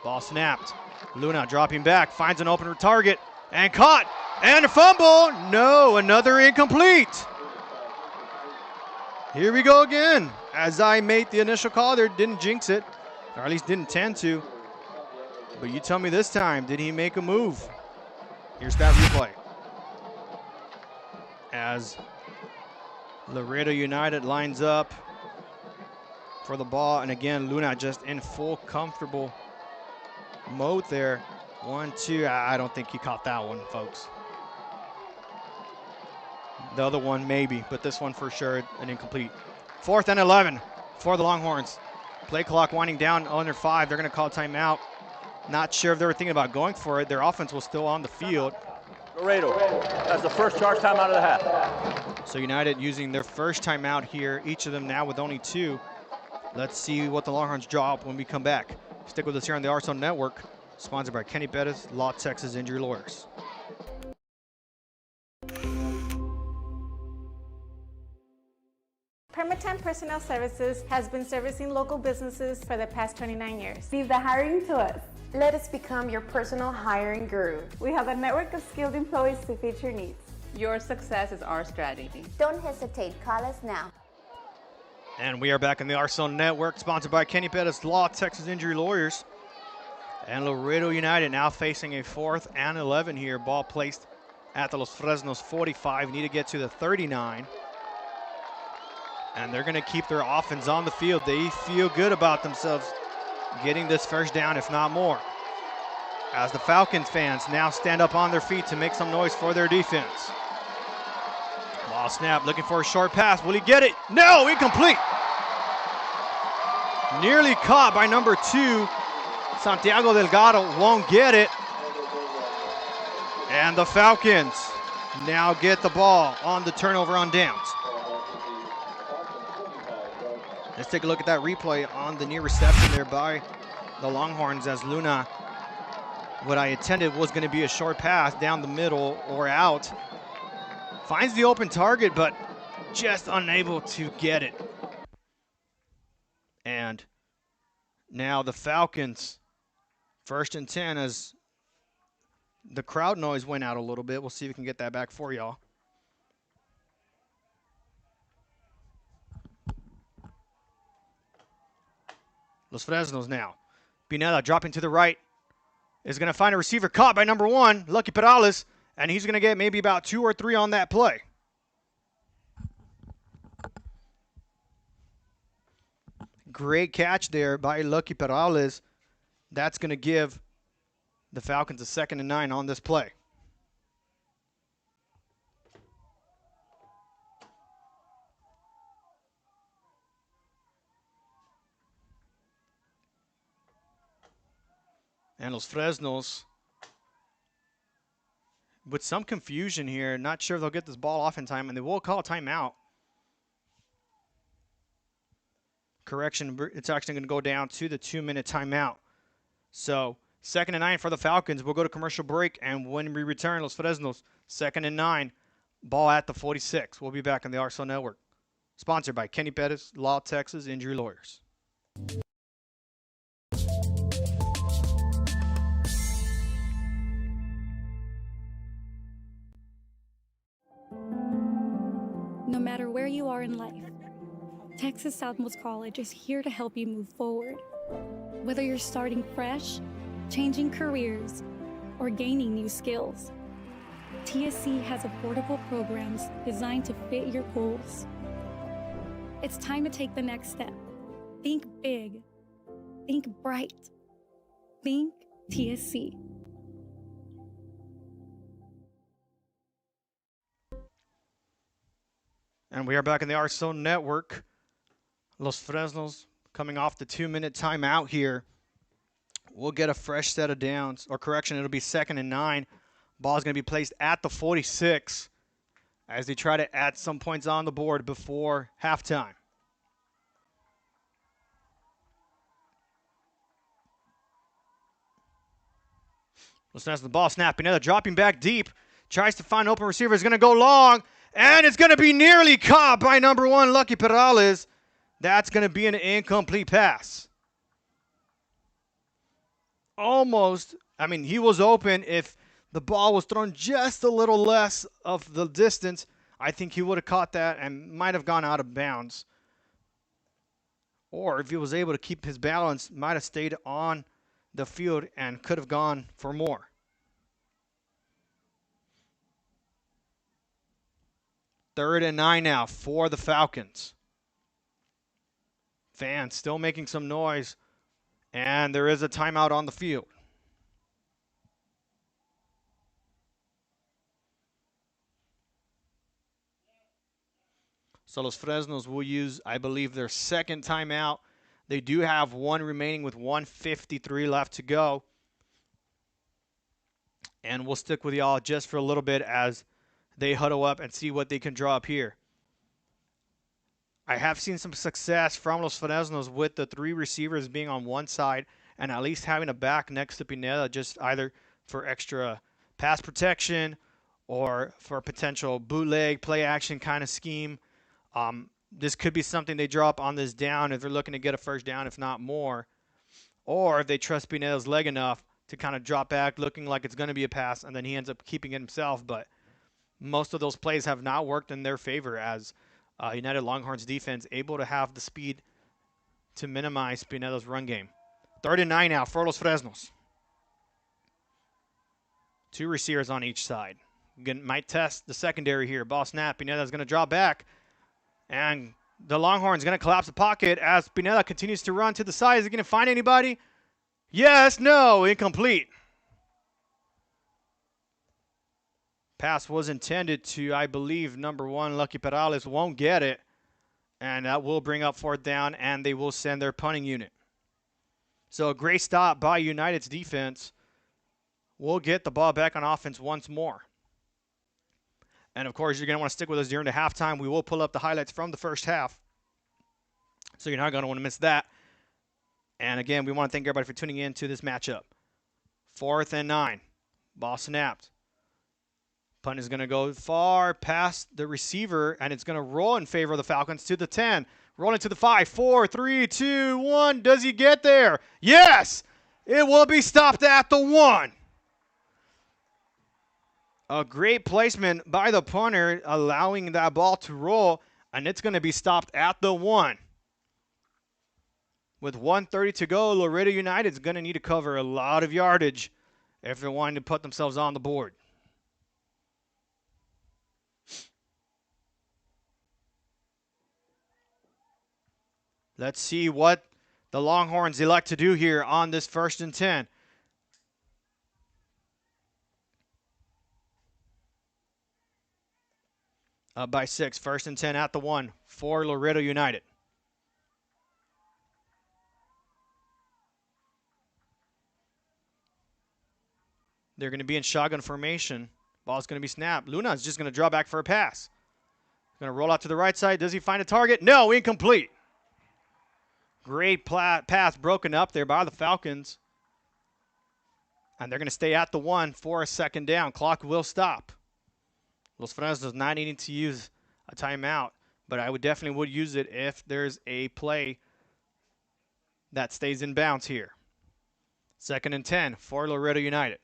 Speaker 3: Ball snapped. Luna dropping back, finds an open target, and caught. And a fumble. No, another incomplete. Here we go again. As I made the initial call there, didn't jinx it, or at least didn't tend to. But you tell me this time, did he make a move? Here's that replay. As Laredo United lines up for the ball. And again, Luna just in full comfortable mode there. 1, 2, I don't think he caught that one, folks. The other one maybe, but this one for sure an incomplete. 4th and 11 for the Longhorns. Play clock winding down under 5. They're going to call timeout. Not sure if they were thinking about going for it. Their offense was still on the field.
Speaker 9: Laredo, that's the first charge timeout of the half.
Speaker 3: So United using their first timeout here, each of them now with only 2. Let's see what the Longhorns draw up when we come back. Stick with us here on the RSO Network, sponsored by Kenny Bettis, Law Texas Injury Lawyers.
Speaker 13: Permatemp Personnel Services has been servicing local businesses for the past 29 years.
Speaker 14: Leave the hiring to us. Let us become your personal hiring guru.
Speaker 13: We have a network of skilled employees to fit your needs.
Speaker 15: Your success is our strategy.
Speaker 14: Don't hesitate, call us now.
Speaker 3: And we are back in the RSO Network, sponsored by Kenny Bettis, Law Texas Injury Lawyers. And Laredo United now facing a 4th and 11 here. Ball placed at the Los Fresnos 45. Need to get to the 39. And they're going to keep their offense on the field. They feel good about themselves getting this first down, if not more. as the Falcons fans now stand up on their feet to make some noise for their defense. Ball snap, looking for a short pass. Will he get it? No, incomplete. Nearly caught by number 2. Santiago Delgado won't get it. And the Falcons now get the ball on the turnover on downs. Let's take a look at that replay on the near reception there by the Longhorns, as Luna, what I intended was going to be a short pass down the middle or out. Finds the open target, but just unable to get it. And now the Falcons, 1st and 10, as the crowd noise went out a little bit. We'll see if we can get that back for y'all. Los Fresnos now. Pineda dropping to the right. Is going to find a receiver caught by number 1, Lucky Perales, and he's going to get maybe about 2 or 3 on that play. Great catch there by Lucky Perales. That's going to give the Falcons a 2nd and 9 on this play. And Los Fresnos, with some confusion here, not sure if they'll get this ball off in time, and they will call a timeout. Correction, it's actually going to go down to the 2-minute timeout. So 2nd and 9 for the Falcons. We'll go to commercial break, and when we return, Los Fresnos, 2nd and 9, ball at the 46. We'll be back on the RSL Network. Sponsored by Kenny Pettis, Law Texas Injury Lawyers.
Speaker 16: No matter where you are in life, Texas Southmost College is here to help you move forward. Whether you're starting fresh, changing careers, or gaining new skills, TSC has affordable programs designed to fit your goals. It's time to take the next step. Think big. Think bright. Think TSC.
Speaker 3: And we are back in the RSL Network. Los Fresnos coming off the 2-minute timeout here. We'll get a fresh set of downs. Or correction, it'll be 2nd and 9. Ball's going to be placed at the 46 as they try to add some points on the board before halftime. Los Fresnos, the ball snapping. Another dropping back deep. Tries to find an open receiver. Is going to go long. And it's going to be nearly caught by number 1, Lucky Perales. That's going to be an incomplete pass. Almost. I mean, he was open. If the ball was thrown just a little less of the distance, I think he would have caught that and might have gone out of bounds. Or if he was able to keep his balance, might have stayed on the field and could have gone for more. 3rd and 9 now for the Falcons. Fans still making some noise, and there is a timeout on the field. So Los Fresnos will use, I believe, their 2nd timeout. They do have one remaining with 1:53 left to go. And we'll stick with y'all just for a little bit as they huddle up and see what they can draw up here. I have seen some success from Los Fresnos with the 3 receivers being on one side and at least having a back next to Pineda, just either for extra pass protection or for a potential bootleg play action kind of scheme. This could be something they draw up on this down if they're looking to get a first down, if not more. Or if they trust Pineda's leg enough to kind of drop back looking like it's going to be a pass, and then he ends up keeping it himself. But most of those plays have not worked in their favor as United Longhorns defense able to have the speed to minimize Pineda's run game. 3rd and 9 now for Los Fresnos. 2 receivers on each side. Again, might test the secondary here. Ball snap. Pineda's going to draw back. And the Longhorns going to collapse the pocket as Pineda continues to run to the side. Is he going to find anybody? Yes, no, incomplete. Pass was intended to, I believe, number 1, Lucky Perales won't get it. And that will bring up 4th down, and they will send their punting unit. So a great stop by United's defense. We'll get the ball back on offense once more. And, of course, you're going to want to stick with us during the halftime. We will pull up the highlights from the first half. So you're not going to want to miss that. And, again, we want to thank everybody for tuning in to this matchup. 4th and 9. Ball snapped. Punt is going to go far past the receiver, and it's going to roll in favor of the Falcons to the 10. Rolling to the 5, 4, 3, 2, 1. Does he get there? Yes! It will be stopped at the 1. A great placement by the punter, allowing that ball to roll, and it's going to be stopped at the 1. With 1:30 to go, Laredo United is going to need to cover a lot of yardage if they're wanting to put themselves on the board. Let's see what the Longhorns elect to do here on this 1st and 10. Up by 6. 1st and 10 at the 1 for Laredo United. They're going to be in shotgun formation. Ball's going to be snapped. Luna's just going to draw back for a pass. Going to roll out to the right side. Does he find a target? No, incomplete. Great pass broken up there by the Falcons. And they're going to stay at the 1 for a 2nd down. Clock will stop. Los Fresnos not needing to use a timeout, but I definitely would use it if there's a play that stays in bounds here. 2nd and 10 for Laredo United.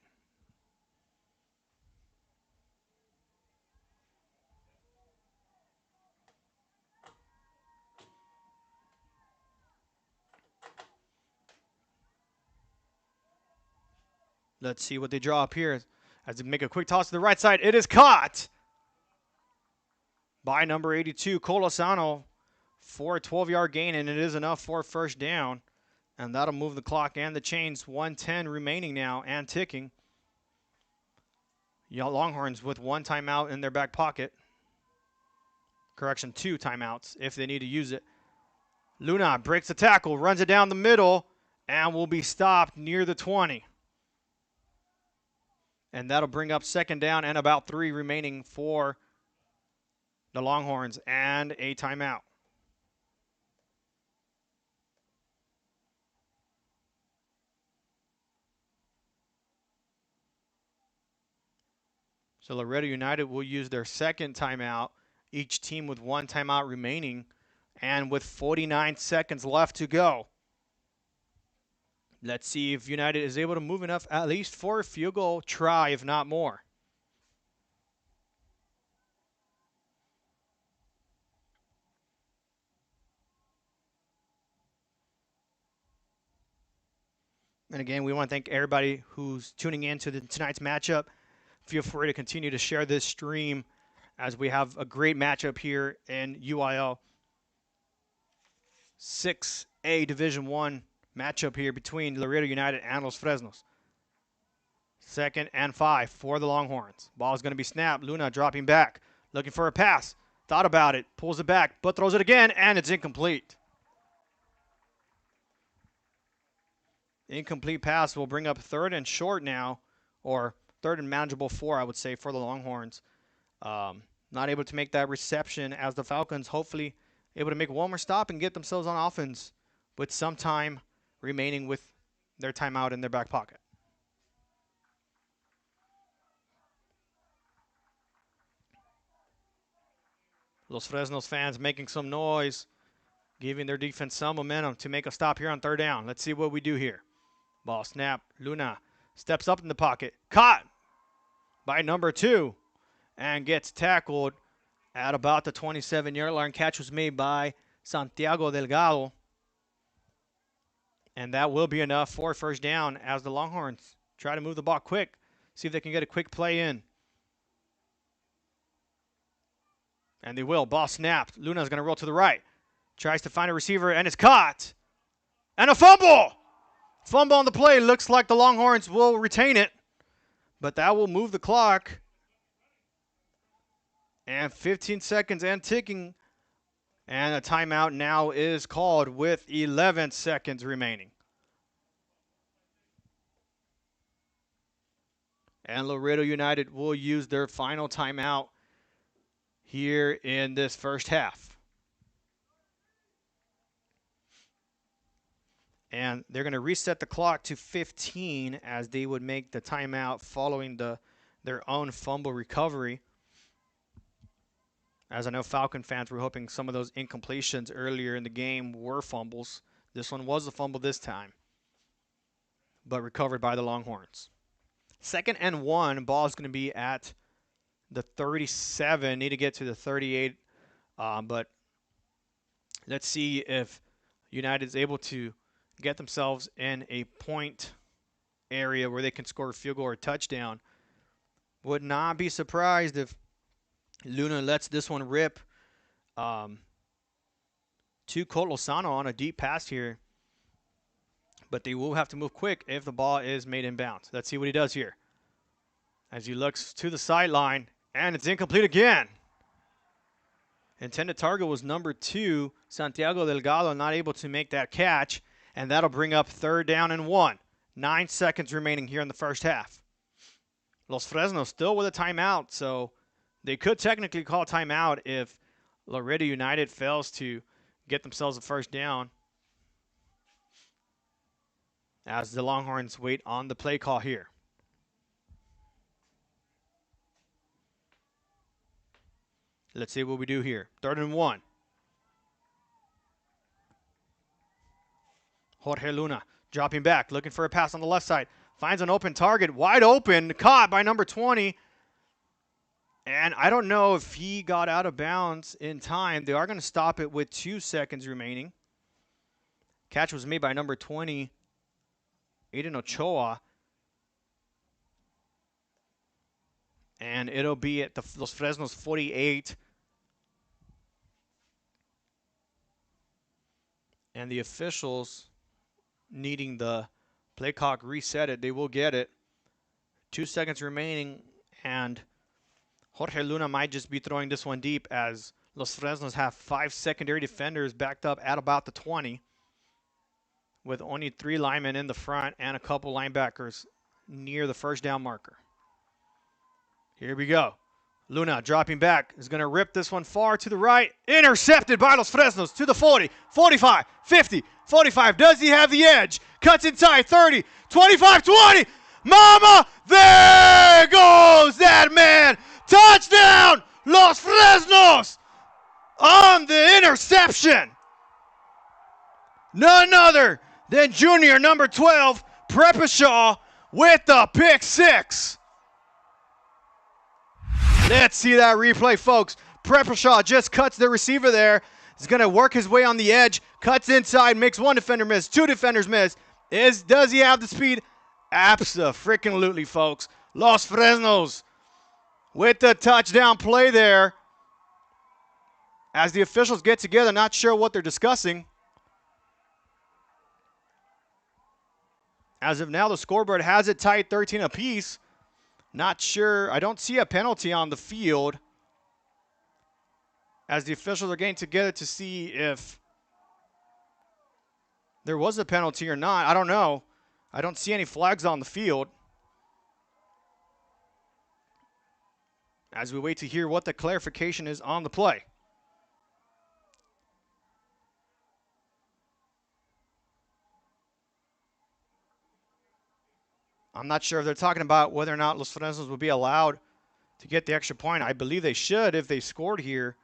Speaker 3: Let's see what they draw up here as they make a quick toss to the right side. It is caught by number 82, Colosano, for a 12-yard gain, and it is enough for a 1st down. And that'll move the clock and the chains. 1:10 remaining now and ticking. Longhorns with 1 timeout in their back pocket. Correction, 2 timeouts if they need to use it. Luna breaks the tackle, runs it down the middle, and will be stopped near the 20. And that'll bring up 2nd down and about 3 remaining for the Longhorns and a timeout. So Laredo United will use their 2nd timeout, each team with 1 timeout remaining, and with 49 seconds left to go. Let's see if United is able to move enough at least for a field goal try, if not more. And again, we want to thank everybody who's tuning in to tonight's matchup. Feel free to continue to share this stream as we have a great matchup here in UIL 6A Division I matchup here between Laredo United and Los Fresnos. 2nd and 5 for the Longhorns. Ball is going to be snapped. Luna dropping back, looking for a pass. Thought about it, pulls it back, but throws it again, and it's incomplete. Incomplete pass will bring up 3rd and short now, or 3rd and manageable 4, I would say, for the Longhorns. Not able to make that reception as the Falcons hopefully able to make one more stop and get themselves on offense with some time remaining with their timeout in their back pocket. Los Fresnos fans making some noise, giving their defense some momentum to make a stop here on 3rd down. Let's see what we do here. Ball snap. Luna steps up in the pocket. Caught by number 2 and gets tackled at about the 27-yard line. Catch was made by Santiago Delgado. And that will be enough for 1st down as the Longhorns try to move the ball quick, see if they can get a quick play in. And they will. Ball snapped. Luna's going to roll to the right. Tries to find a receiver, and it's caught. And a fumble! Fumble on the play. Looks like the Longhorns will retain it. But that will move the clock And 15 seconds and ticking. And a timeout now is called with 11 seconds remaining. And Laredo United will use their final timeout here in this first half. And they're going to reset the clock to 15 as they would make the timeout following their own fumble recovery. As I know Falcon fans were hoping some of those incompletions earlier in the game were fumbles. This one was a fumble this time, but recovered by the Longhorns. 2nd and 1, ball is going to be at the 37. Need to get to the 38, but let's see if United is able to get themselves in a point area where they can score a field goal or a touchdown. Would not be surprised if Luna lets this one rip to Colt Lozano on a deep pass here. But they will have to move quick if the ball is made inbounds. Let's see what he does here. As he looks to the sideline, and it's incomplete again. Intended target was number 2, Santiago Delgado, not able to make that catch. And that'll bring up 3rd down and 1. 9 seconds remaining here in the first half. Los Fresnos still with a timeout, so they could technically call timeout if Laredo United fails to get themselves a first down, as the Longhorns wait on the play call here. Let's see what we do here. 3rd and 1. Jorge Luna dropping back, looking for a pass on the left side. Finds an open target, wide open, caught by number 20. And I don't know if he got out of bounds in time. They are going to stop it with 2 seconds remaining. Catch was made by number 20, Aiden Ochoa. And it'll be at the Los Fresnos 48. And the officials needing the play clock reset it. They will get it. 2 seconds remaining, and Jorge Luna might just be throwing this one deep as Los Fresnos have 5 secondary defenders backed up at about the 20, with only 3 linemen in the front and a couple linebackers near the first down marker. Here we go. Luna dropping back is going to rip this one far to the right. Intercepted by Los Fresnos to the 40, 45, 50, 45. Does he have the edge? Cuts inside, 30, 25, 20. Mama, there goes that man. Touchdown, Los Fresnos on the interception. None other than junior number 12, Prepashaw, with the pick 6. Let's see that replay, folks. Prepashaw just cuts the receiver there. He's going to work his way on the edge. Cuts inside, makes 1 defender miss, 2 defenders miss. Does he have the speed? Abso-freaking-lutely, folks. Los Fresnos with the touchdown play there. As the officials get together, not sure what they're discussing. As of now, the scoreboard has it tied 13 apiece. Not sure. I don't see a penalty on the field, as the officials are getting together to see if there was a penalty or not. I don't know. I don't see any flags on the field. As we wait to hear what the clarification is on the play. I'm not sure if they're talking about whether or not Los Fresnos will be allowed to get the extra point. I believe they should if they scored here.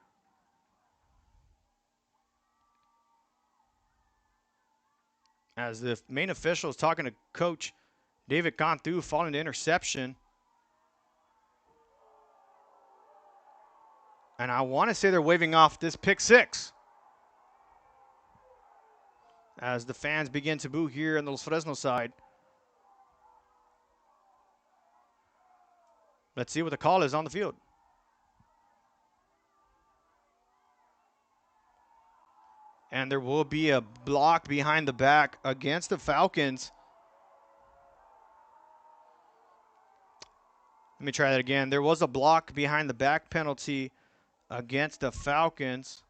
Speaker 3: As the main official is talking to Coach David Cantu following the interception. And I want to say they're waving off this pick 6. As the fans begin to boo here on the Los Fresnos side. Let's see what the call is on the field. And there will be a block behind the back against the Falcons. Let me try that again. There was a block behind the back penalty against the Falcons.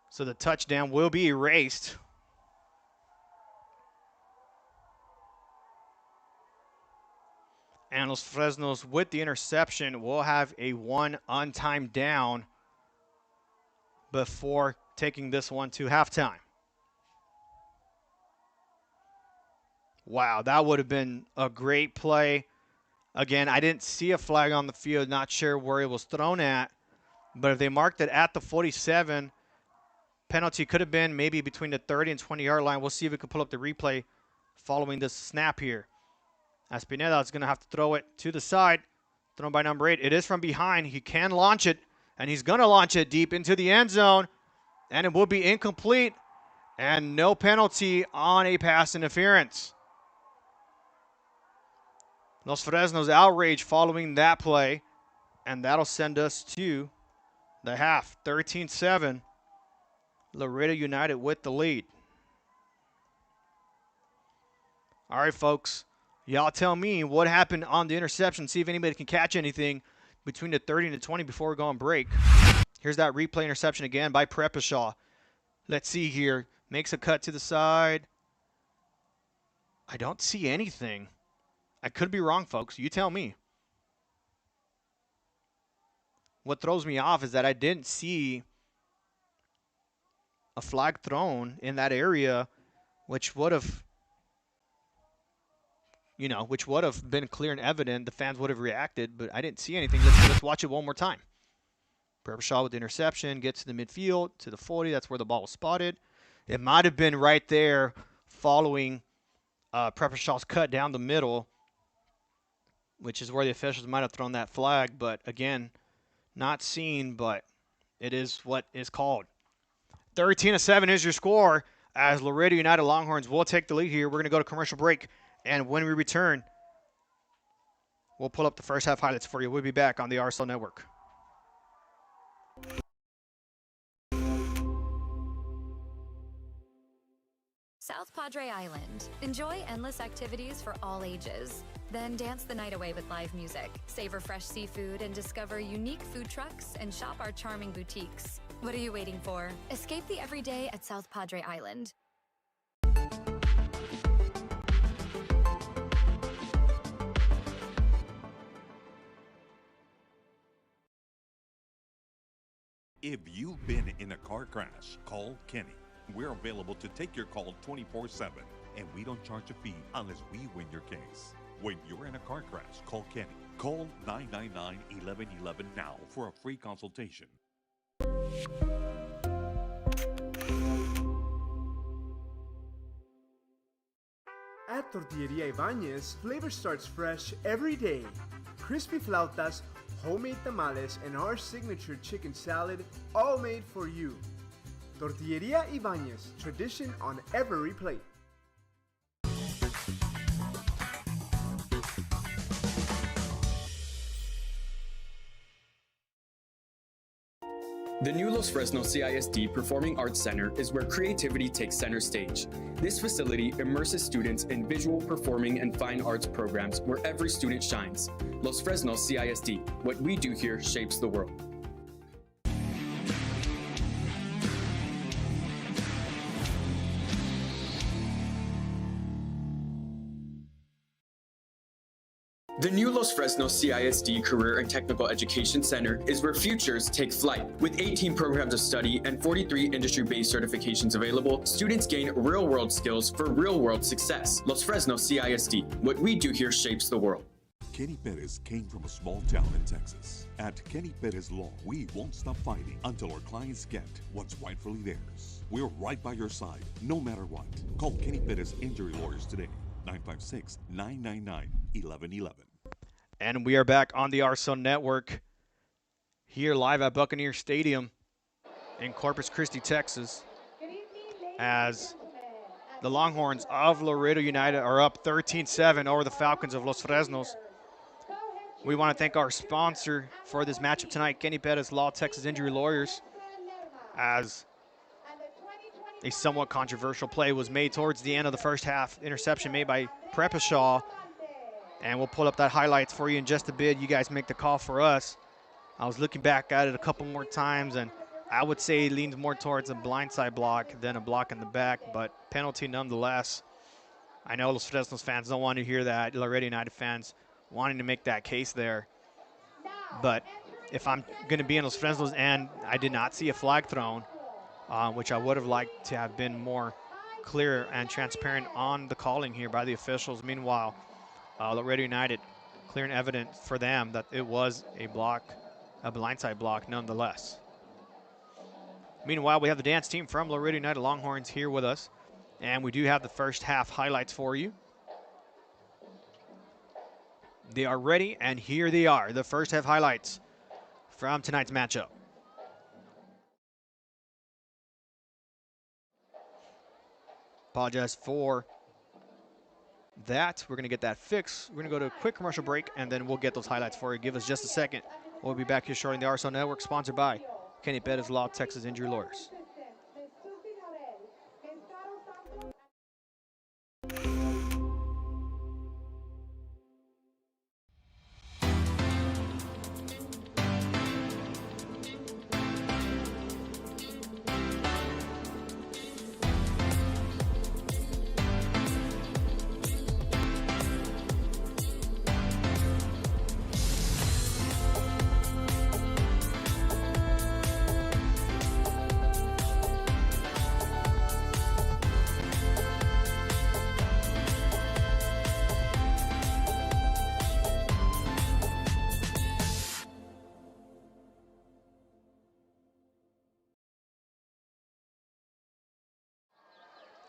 Speaker 3: So the touchdown will be erased. And Los Fresnos with the interception will have a 1 untimed down before taking this one to halftime. Wow, that would have been a great play. Again, I didn't see a flag on the field, not sure where it was thrown at. But if they marked it at the 47, penalty could have been maybe between the 30 and 20-yard line. We'll see if we can pull up the replay following this snap here. As Pineda is going to have to throw it to the side. Thrown by number 8. It is from behind. He can launch it, and he's going to launch it deep into the end zone. And it will be incomplete, and no penalty on a pass interference. Los Fresnos outrage following that play, and that'll send us to the half. 13-7. Laredo United with the lead. All right, folks. Y'all tell me what happened on the interception. See if anybody can catch anything between the 30 and the 20 before we go on break. Here's that replay interception again by Prepashaw. Let's see here. Makes a cut to the side. I don't see anything. I could be wrong, folks. You tell me. What throws me off is that I didn't see a flag thrown in that area, which would have, been clear and evident. The fans would have reacted, but I didn't see anything. Let's watch it one more time. Prepashaw with the interception, gets to the midfield, to the 40. That's where the ball was spotted. It might have been right there following Prepashaw's cut down the middle, which is where the officials might have thrown that flag. But, again, not seen, but it is what is called. 13-7 is your score as Laredo United Longhorns will take the lead here. We're going to go to commercial break, and when we return, we'll pull up the first half highlights for you. We'll be back on the RSL Network.
Speaker 17: South Padre Island. Enjoy endless activities for all ages. Then dance the night away with live music. Savor fresh seafood and discover unique food trucks and shop our charming boutiques. What are you waiting for? Escape the everyday at South Padre Island.
Speaker 6: If you've been in a car crash, call Kenny. We're available to take your call 24/7, and we don't charge a fee unless we win your case. When you're in a car crash, call Kenny. Call 999-1111 now for a free consultation.
Speaker 18: At Tortilleria Ibañez, flavor starts fresh every day. Crispy flautas, homemade tamales, and our signature chicken salad, all made for you. Tortilleria Ibañez, tradition on every plate.
Speaker 8: The new Los Fresnos CISD Performing Arts Center is where creativity takes center stage. This facility immerses students in visual, performing, and fine arts programs where every student shines. Los Fresnos CISD, what we do here shapes the world. The new Los Fresnos CISD Career and Technical Education Center is where futures take flight. With 18 programs of study and 43 industry-based certifications available, students gain real-world skills for real-world success. Los Fresnos CISD, what we do here shapes the world.
Speaker 6: Kenny Perez came from a small town in Texas. At Kenny Perez Law, we won't stop fighting until our clients get what's rightfully theirs. We're right by your side, no matter what. Call Kenny Perez Injury Lawyers today, 956-999-1111.
Speaker 3: And we are back on the RSL Network here live at Buccaneer Stadium in Corpus Christi, Texas, as the Longhorns of Laredo United are up 13-7 over the Falcons of Los Fresnos. We want to thank our sponsor for this matchup tonight, Kenny Perez Law, Texas Injury Lawyers, as a somewhat controversial play was made towards the end of the first half. Interception made by Prepashaw. And we'll pull up that highlights for you in just a bit. You guys make the call for us. I was looking back at it a couple more times, and I would say it leans more towards a blindside block than a block in the back, but penalty nonetheless. I know Los Fresnos fans don't want to hear that. Laredo United fans wanting to make that case there. But if I'm going to be in Los Fresnos and I did not see a flag thrown, which I would have liked to have been more clear and transparent on the calling here by the officials. Meanwhile, Laredo United clear and evident for them that it was a block, a blindside block nonetheless. Meanwhile, we have the dance team from Laredo United Longhorns here with us, and we do have the first half highlights for you. They are ready, and here they are, the first half highlights from tonight's matchup. Apologize for that. We're going to get that fixed. We're going to go to a quick commercial break, and then we'll get those highlights for you. Give us just a second. We'll be back here shortly in the RSL Network, sponsored by Kenny Pettis Law, Texas Injury Lawyers.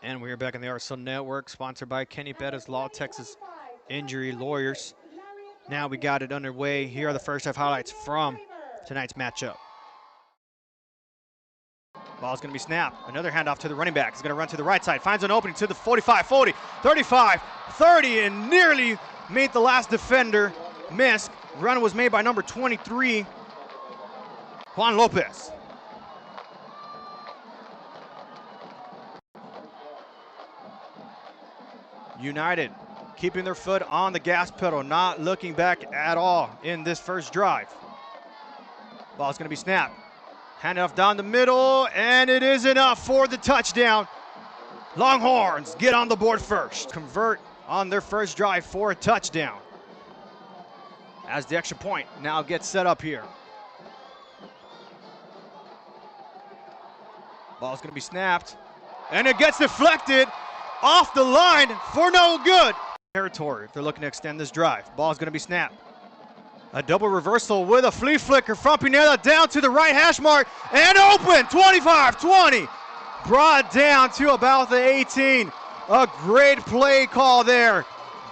Speaker 3: And we're back on the RSL Network, sponsored by Kenny Pettis Law, Texas Injury Lawyers. Now we got it underway. Here are the first half highlights from tonight's matchup. Ball's going to be snapped. Another handoff to the running back. He's going to run to the right side. Finds an opening to the 45, 40, 35, 30, and nearly made the last defender miss. Run was made by number 23, Juan Lopez. United keeping their foot on the gas pedal, not looking back at all in this first drive. Ball's going to be snapped. Hand off down the middle, and it is enough for the touchdown. Longhorns get on the board first. Convert on their first drive for a touchdown. As the extra point now gets set up here. Ball's going to be snapped, and it gets deflected off the line for no good. Territory if they're looking to extend this drive. Ball's going to be snapped. A double reversal with a flea flicker from Pineda down to the right hash mark and open. 25-20. Brought down to about the 18. A great play call there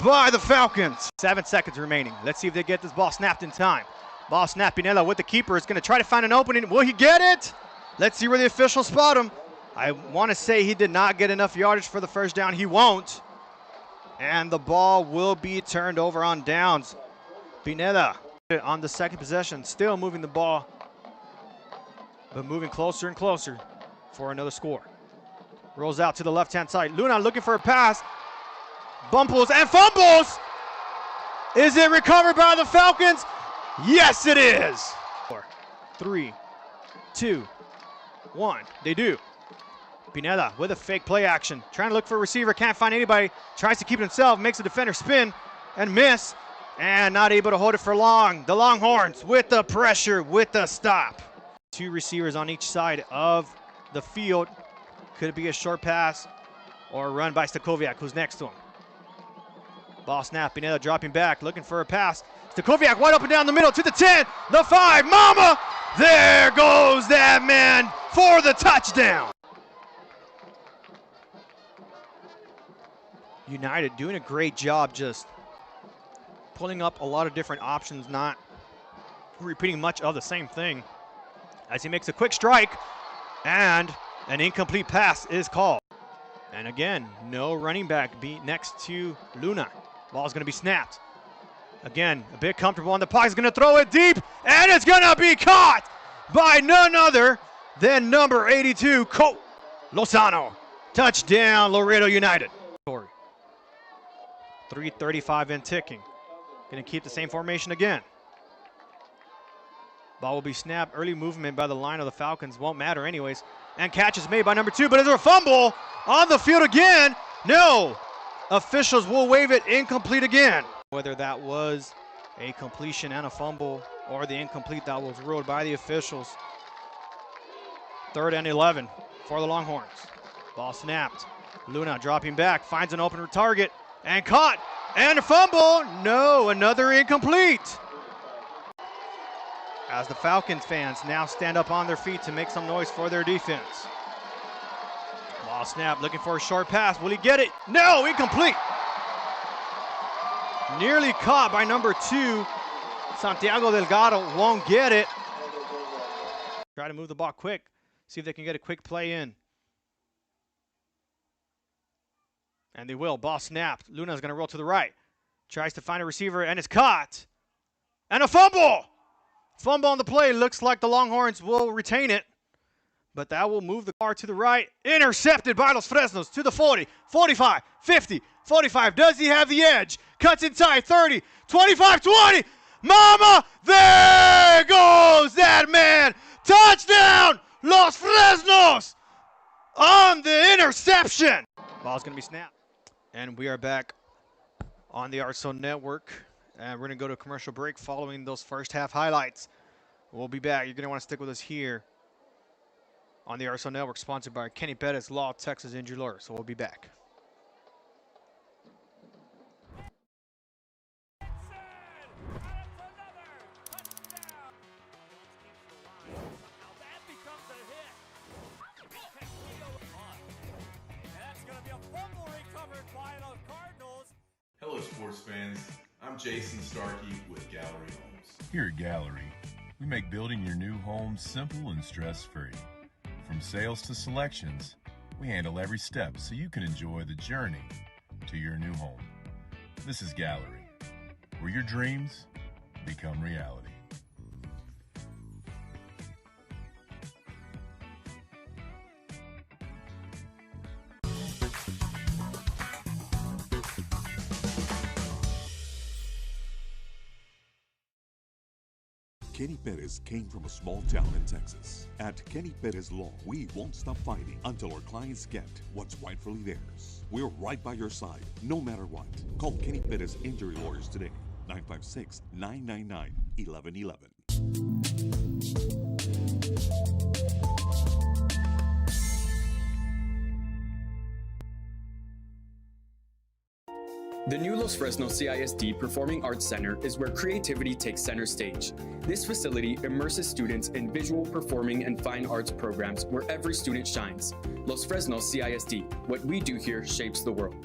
Speaker 3: by the Falcons. 7 seconds remaining. Let's see if they get this ball snapped in time. Ball snapped. Pineda with the keeper is going to try to find an opening. Will he get it? Let's see where the officials spot him. I want to say he did not get enough yardage for the first down. He won't. And the ball will be turned over on downs. Pineda on the second possession, still moving the ball, but moving closer and closer for another score. Rolls out to the left-hand side. Luna looking for a pass. Bumbles and fumbles. Is it recovered by the Falcons? Yes, it is. 4, 3, 2, 1. They do. Pineda with a fake play action. Trying to look for a receiver, can't find anybody. Tries to keep it himself, makes the defender spin and miss. And not able to hold it for long. The Longhorns with the pressure, with the stop. 2 receivers on each side of the field. Could it be a short pass or a run by Stakoviak, who's next to him? Ball snap, Pineda dropping back, looking for a pass. Stakoviak wide open down the middle to the 10, the 5, mama! There goes that man for the touchdown. United doing a great job just pulling up a lot of different options, not repeating much of the same thing. As he makes a quick strike, and an incomplete pass is called. And again, no running back beat next to Luna. Ball's going to be snapped. Again, a bit comfortable on the pocket. He's going to throw it deep, and it's going to be caught by none other than number 82, Colt Lozano. Touchdown, Laredo United. 3:35 in ticking. Going to keep the same formation again. Ball will be snapped. Early movement by the line of the Falcons won't matter anyways. And catch is made by number 2, but is there a fumble on the field again? No. Officials will wave it incomplete again. Whether that was a completion and a fumble or the incomplete that was ruled by the officials. 3rd and 11 for the Longhorns. Ball snapped. Luna dropping back, finds an open target and caught. And a fumble. No, another incomplete. As the Falcons fans now stand up on their feet to make some noise for their defense. Ball snap, looking for a short pass. Will he get it? No, incomplete. Nearly caught by number 2. Santiago Delgado won't get it. Try to move the ball quick. See if they can get a quick play in. And they will. Ball snapped. Luna's going to roll to the right. Tries to find a receiver, and it's caught. And a fumble! Fumble on the play. Looks like the Longhorns will retain it. But that will move the car to the right. Intercepted by Los Fresnos to the 40, 45, 50, 45. Does he have the edge? Cuts inside, 30, 25, 20. Mama, there goes that man. Touchdown, Los Fresnos on the interception. Ball's going to be snapped. And we are back on the RSO Network. And we're going to go to a commercial break following those first half highlights. We'll be back. You're going to want to stick with us here on the RSO Network, sponsored by Kenny Pettis Law, Texas Injury Lawyer. So we'll be back.
Speaker 10: Hello, sports fans. I'm Jason Starkey with Gallery Homes.
Speaker 11: Here at Gallery, we make building your new home simple and stress-free. From sales to selections, we handle every step so you can enjoy the journey to your new home. This is Gallery, where your dreams become reality.
Speaker 6: Kenny Pettis came from a small town in Texas. At Kenny Pettis Law, we won't stop fighting until our clients get what's rightfully theirs. We're right by your side, no matter what. Call Kenny Pettis Injury Lawyers today, 956-999-1111.
Speaker 8: The new Los Fresnos CISD Performing Arts Center is where creativity takes center stage. This facility immerses students in visual, performing, and fine arts programs where every student shines. Los Fresnos CISD, what we do here shapes the world.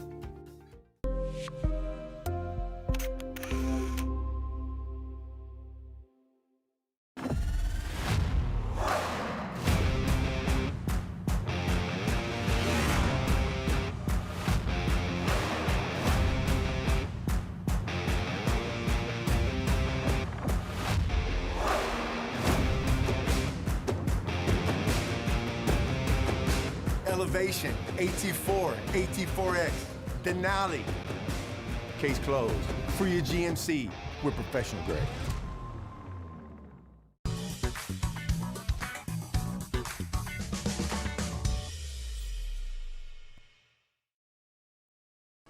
Speaker 12: Elevation, AT4, AT4X, Denali. Case closed. For your GMC, we're professional grade.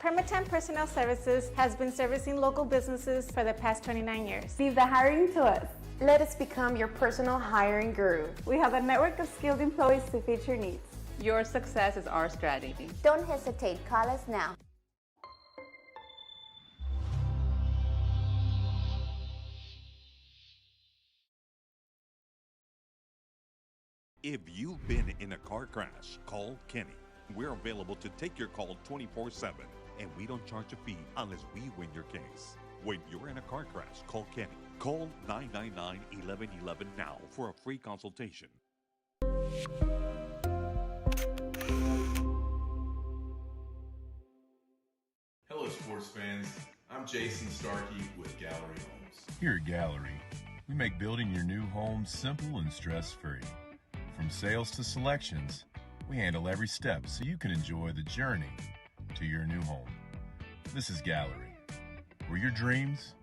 Speaker 13: Permatemp Personnel Services has been servicing local businesses for the past 29 years.
Speaker 14: Leave the hiring to us. Let us become your personal hiring guru.
Speaker 15: We have a network of skilled employees to fit your needs. Your success is our strategy.
Speaker 14: Don't hesitate, call us now.
Speaker 6: If you've been in a car crash, call Kenny. We're available to take your call 24/7, and we don't charge a fee unless we win your case. When you're in a car crash, call Kenny. Call 999-1111 now for a free consultation.
Speaker 10: Hello, sports fans. I'm Jason Starkey with Gallery Homes.
Speaker 11: Here at Gallery, we make building your new home simple and stress-free. From sales to selections, we handle every step so you can enjoy the journey to your new home. This is Gallery, where your dreams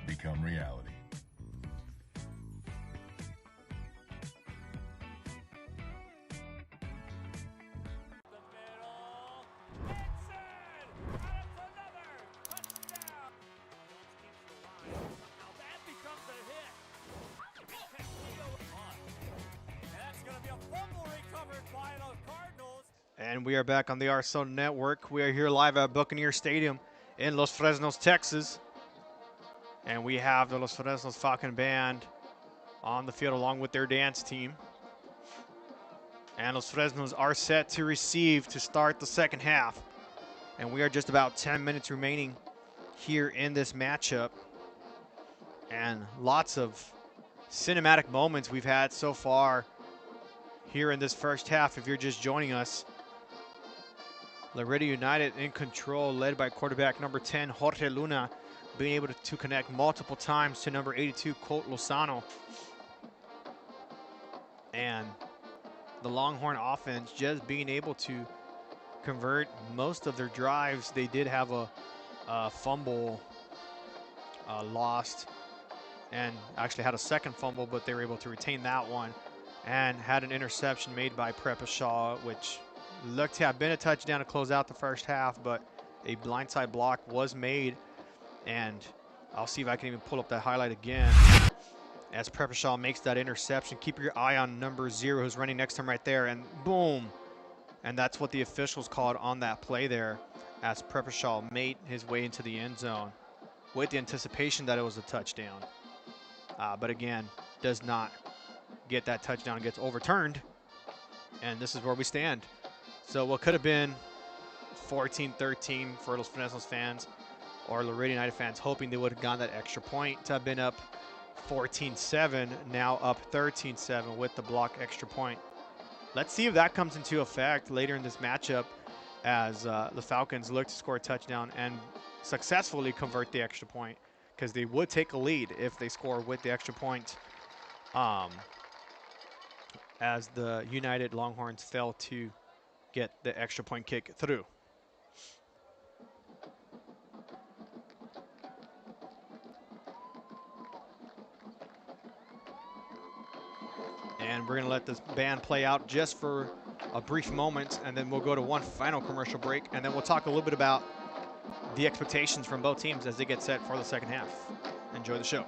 Speaker 11: become reality.
Speaker 3: And we are back on the RSO Network. We are here live at Buccaneer Stadium in Los Fresnos, Texas. And we have the Los Fresnos Falcon Band on the field along with their dance team. And Los Fresnos are set to receive to start the second half. And we are just about 10 minutes remaining here in this matchup. And lots of cinematic moments we've had so far here in this first half. If you're just joining us, Laredo United in control, led by quarterback number 10, Jorge Luna, being able to connect multiple times to number 82, Colt Lozano. And the Longhorn offense just being able to convert most of their drives. They did have a fumble lost, and actually had a second fumble, but they were able to retain that one, and had an interception made by Prepashaw, which looked to have been a touchdown to close out the first half, but a blindside block was made. And I'll see if I can even pull up that highlight again as Prepashaw makes that interception. Keep your eye on number 0 who's running next to him right there, and boom. And that's what the officials called on that play there, as Prepashaw made his way into the end zone with the anticipation that it was a touchdown. But again, does not get that touchdown, gets overturned. And this is where we stand. So what could have been 14-13 for Los Fresnos fans or Laredo United fans, hoping they would have gotten that extra point, to have been up 14-7, now up 13-7 with the block extra point. Let's see if that comes into effect later in this matchup as the Falcons look to score a touchdown and successfully convert the extra point, because they would take a lead if they score with the extra point, as the United Longhorns fail to get the extra point kick through. And we're going to let this band play out just for a brief moment, and then we'll go to one final commercial break, and then we'll talk a little bit about the expectations from both teams as they get set for the second half. Enjoy the show.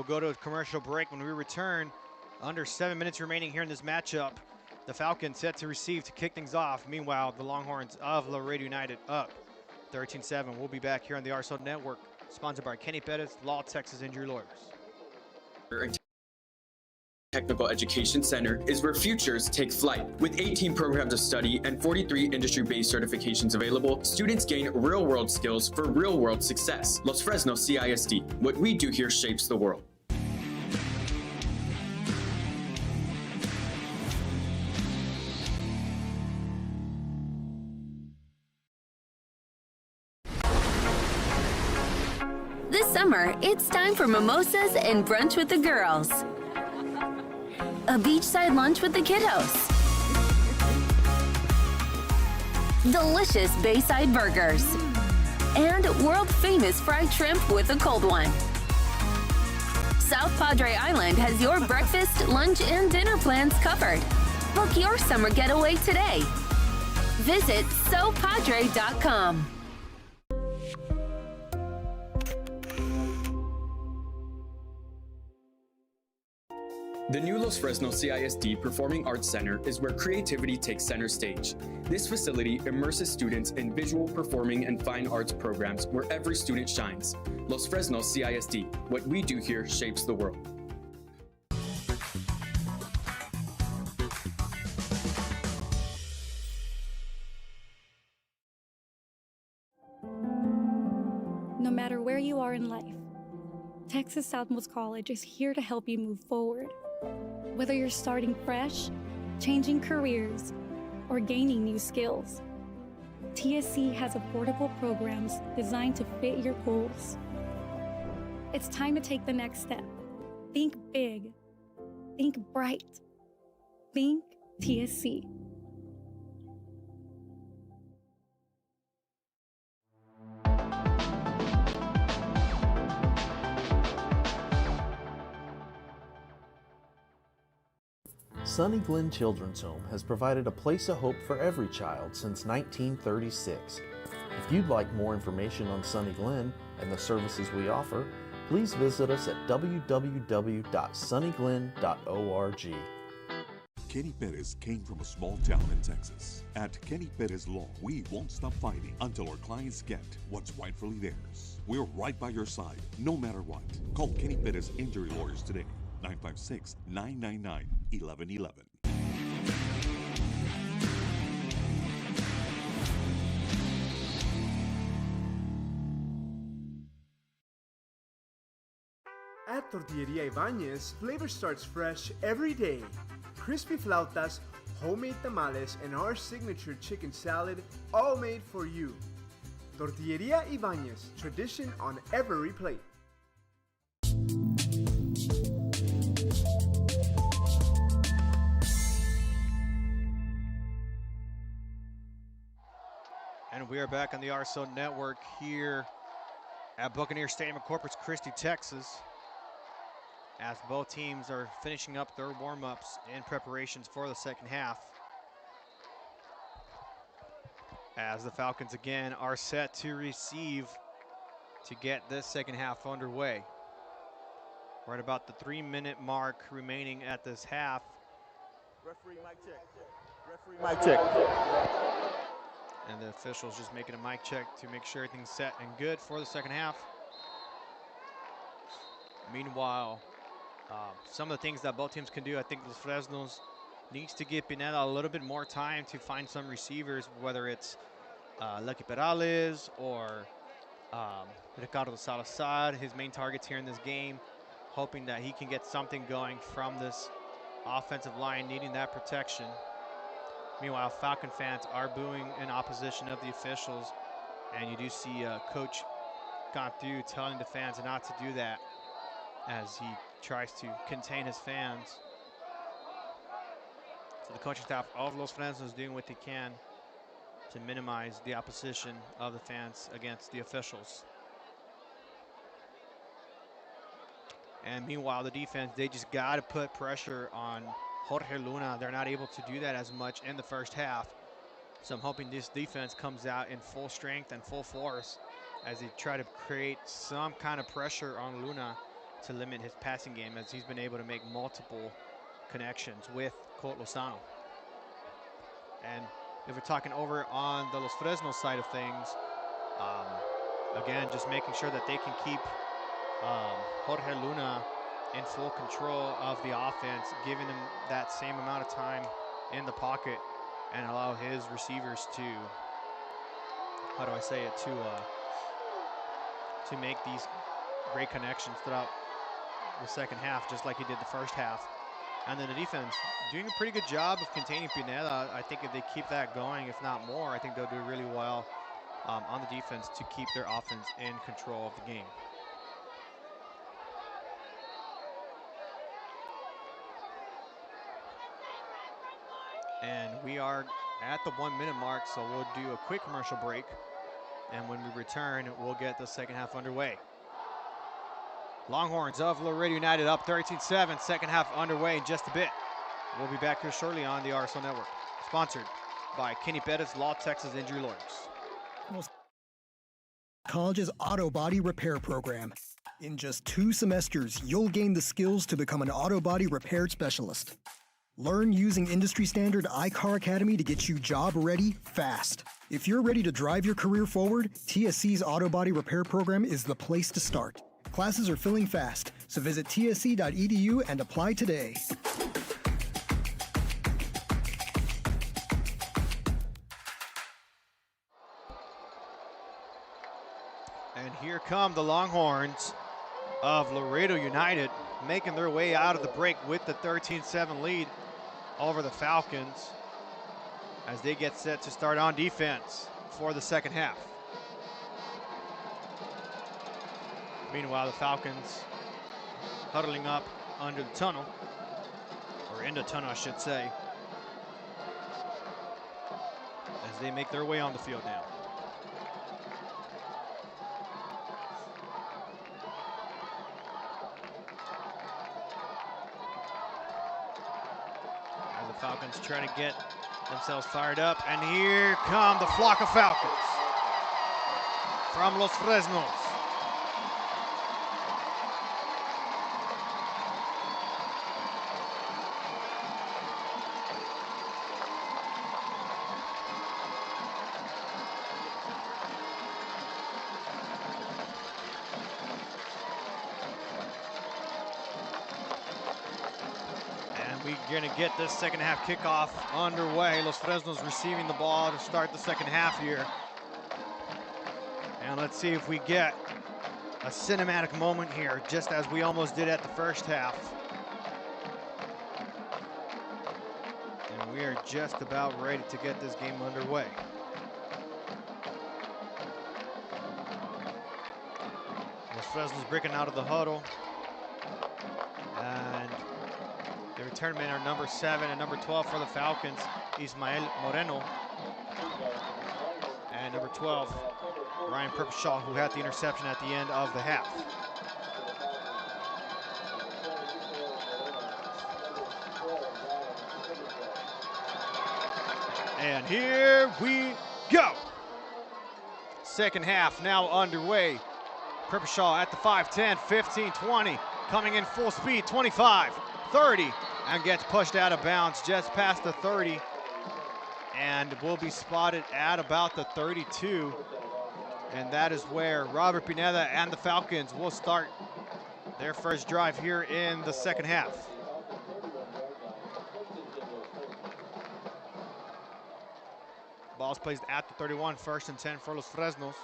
Speaker 3: Go to a commercial break. When we return, under 7 minutes remaining here in this matchup, the Falcons set to receive to kick things off. Meanwhile, the Longhorns of Laredo United up 13-7. We'll be back here on the RSO Network, sponsored by Kenny Pettis, Law Texas Injury Lawyers.
Speaker 8: Technical Education Center is where futures take flight. With 18 programs of study and 43 industry-based certifications available, students gain real-world skills for real-world success. Los Fresnos CISD. What we do here shapes the world.
Speaker 5: This summer, it's time for mimosas and brunch with the girls. A beachside lunch with the kiddos. Delicious Bayside burgers. And world-famous fried shrimp with a cold one. South Padre Island has your breakfast, lunch, and dinner plans covered. Book your summer getaway today. Visit sopadre.com.
Speaker 8: The new Los Fresnos CISD Performing Arts Center is where creativity takes center stage. This facility immerses students in visual, performing, and fine arts programs where every student shines. Los Fresnos CISD, what we do here shapes the world.
Speaker 16: No matter where you are in life, Texas Southmost College is here to help you move forward. Whether you're starting fresh, changing careers, or gaining new skills, TSC has affordable programs designed to fit your goals. It's time to take the next step. Think big. Think bright. Think TSC.
Speaker 19: Sunny Glen Children's Home has provided a place of hope for every child since 1936. If you'd like more information on Sunny Glen and the services we offer, please visit us at www.sunnyglen.org.
Speaker 6: Kenny Perez came from a small town in Texas. At Kenny Perez Law, we won't stop fighting until our clients get what's rightfully theirs. We're right by your side, no matter what. Call Kenny Perez Injury Lawyers today. 956-999-1111.
Speaker 18: At Tortilleria Ibañez, flavor starts fresh every day. Crispy flautas, homemade tamales, and our signature chicken salad, all made for you. Tortilleria Ibañez, tradition on every plate.
Speaker 3: And we are back on the RSO Network here at Buccaneer Stadium in Corpus Christi, Texas, as both teams are finishing up their warm-ups and preparations for the second half. As the Falcons again are set to receive to get this second half underway. Right about the 3-minute mark remaining at this half.
Speaker 9: Referee mic check. Referee mic check.
Speaker 3: And the officials just making a mic check to make sure everything's set and good for the second half. Meanwhile, some of the things that both teams can do, I think Los Fresnos needs to give Pineda a little bit more time to find some receivers, whether it's Lucky Perales or Ricardo Salazar, his main targets here in this game, hoping that he can get something going from this offensive line, needing that protection. Meanwhile, Falcon fans are booing in opposition of the officials, and you do see Coach Cantu telling the fans not to do that as he tries to contain his fans. So the coaching staff of Los Fresnos is doing what they can to minimize the opposition of the fans against the officials. And meanwhile, the defense, they just got to put pressure on Jorge Luna. They're not able to do that as much in the first half. So I'm hoping this defense comes out in full strength and full force as they try to create some kind of pressure on Luna to limit his passing game, as he's been able to make multiple connections with Colt Lozano. And if we're talking over on the Los Fresnos side of things, again, just making sure that they can keep Jorge Luna in full control of the offense, giving him that same amount of time in the pocket and allow his receivers to, how do I say it, to make these great connections throughout the second half, just like he did the first half. And then the defense doing a pretty good job of containing Pineda. I think if they keep that going, if not more, I think they'll do really well on the defense to keep their offense in control of the game. And we are at the 1-minute mark, so we'll do a quick commercial break. And when we return, we'll get the second half underway. Longhorns of Laredo United up 13-7, second half underway in just a bit. We'll be back here shortly on the RSO Network. Sponsored by Kenny Pettis, Law Texas Injury Lawyers.
Speaker 7: College's auto body repair program. In just 2 semesters, you'll gain the skills to become an auto body repair specialist. Learn using industry standard iCar Academy to get you job ready fast. If you're ready to drive your career forward, TSC's auto body repair program is the place to start. Classes are filling fast, so visit tsc.edu and apply today.
Speaker 3: And here come the Longhorns of Laredo United, making their way out of the break with the 13-7 lead over the Falcons as they get set to start on defense for the second half. Meanwhile, the Falcons huddling up under the tunnel, or in the tunnel, I should say, as they make their way on the field now. Falcons trying to get themselves fired up, and here come the flock of Falcons from Los Fresnos. We're going to get this second half kickoff underway. Los Fresnos receiving the ball to start the second half here. And let's see if we get a cinematic moment here, just as we almost did at the first half. And we are just about ready to get this game underway. Los Fresnos breaking out of the huddle. And the return men are number 7 and number 12 for the Falcons, Ismael Moreno. And number 12, Ryan Purposhaw, who had the interception at the end of the half. And here we go. Second half now underway. Purposhaw at the 5-10, 15-20, coming in full speed, 25, 30, and gets pushed out of bounds just past the 30, and will be spotted at about the 32. And that is where Robert Pineda and the Falcons will start their first drive here in the second half. Ball's placed at the 31, 1st and 10 for Los Fresnos.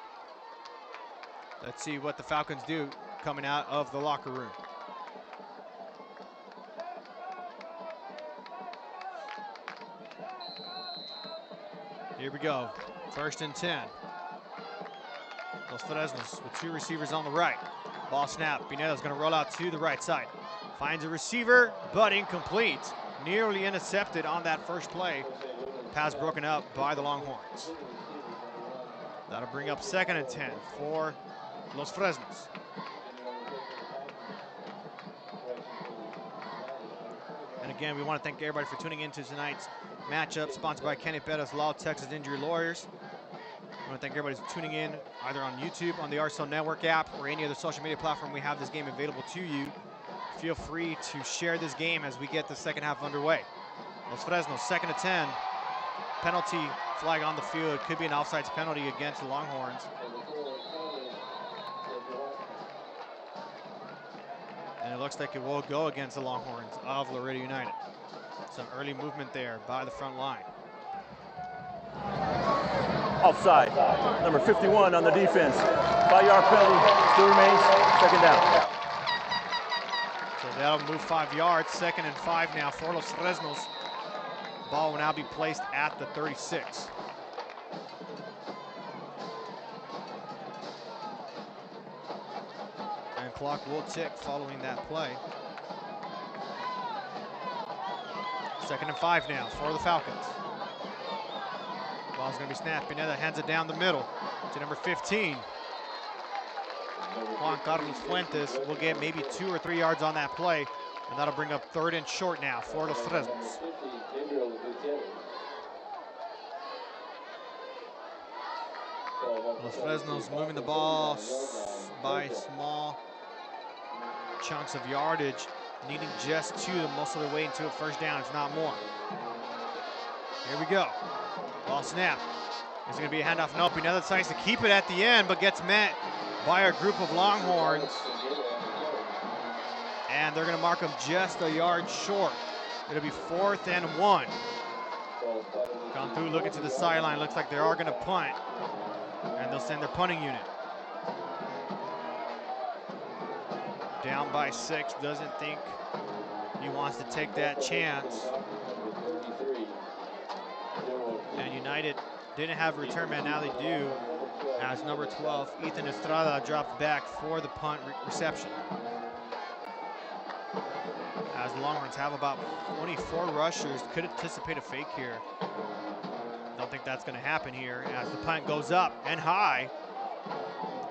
Speaker 3: Let's see what the Falcons do coming out of the locker room. Here we go, 1st and 10. Los Fresnos with 2 receivers on the right. Ball snap, Pineda's gonna roll out to the right side. Finds a receiver, but incomplete. Nearly intercepted on that first play. Pass broken up by the Longhorns. That'll bring up 2nd and 10 for Los Fresnos. And again, we want to thank everybody for tuning in to tonight's matchup, sponsored by Kenny Pettis Law, Texas Injury Lawyers. I want to thank everybody for tuning in, either on YouTube, on the RSL Network app, or any other social media platform we have this game available to you. Feel free to share this game as we get the second half underway. Los Fresnos, 2nd and 10. Penalty flag on the field. Could be an offsides penalty against the Longhorns. And it looks like it will go against the Longhorns of Laredo United. Some early movement there by the front line.
Speaker 9: Offside. Number 51 on the defense. 5-yard penalty. Still remains. 2nd down.
Speaker 3: So that'll move 5 yards. 2nd and 5 now for Los Fresnos. Ball will now be placed at the 36. And clock will tick following that play. 2nd and 5 now for the Falcons. Ball's gonna be snapped. Pineda hands it down the middle to number 15. Juan Carlos Fuentes will get maybe 2 or 3 yards on that play, and that'll bring up 3rd and short now for Los Fresnos. Los Fresnos moving the ball by small chunks of yardage, needing just 2 to muscle their way into a first down, if not more. Here we go. Ball snap. Is it going to be a handoff? Nope. He now decides to keep it at the end, but gets met by a group of Longhorns. And they're going to mark him just a yard short. It'll be 4th and 1. Gone through, looking to the sideline. Looks like they are going to punt. And they'll send their punting unit. Down by 6. Doesn't think he wants to take that chance. And United didn't have a return man. Now they do. As number 12, Ethan Estrada, drops back for the punt reception. As the Longhorns have about 24 rushers, could anticipate a fake here. Don't think that's going to happen here as the punt goes up and high.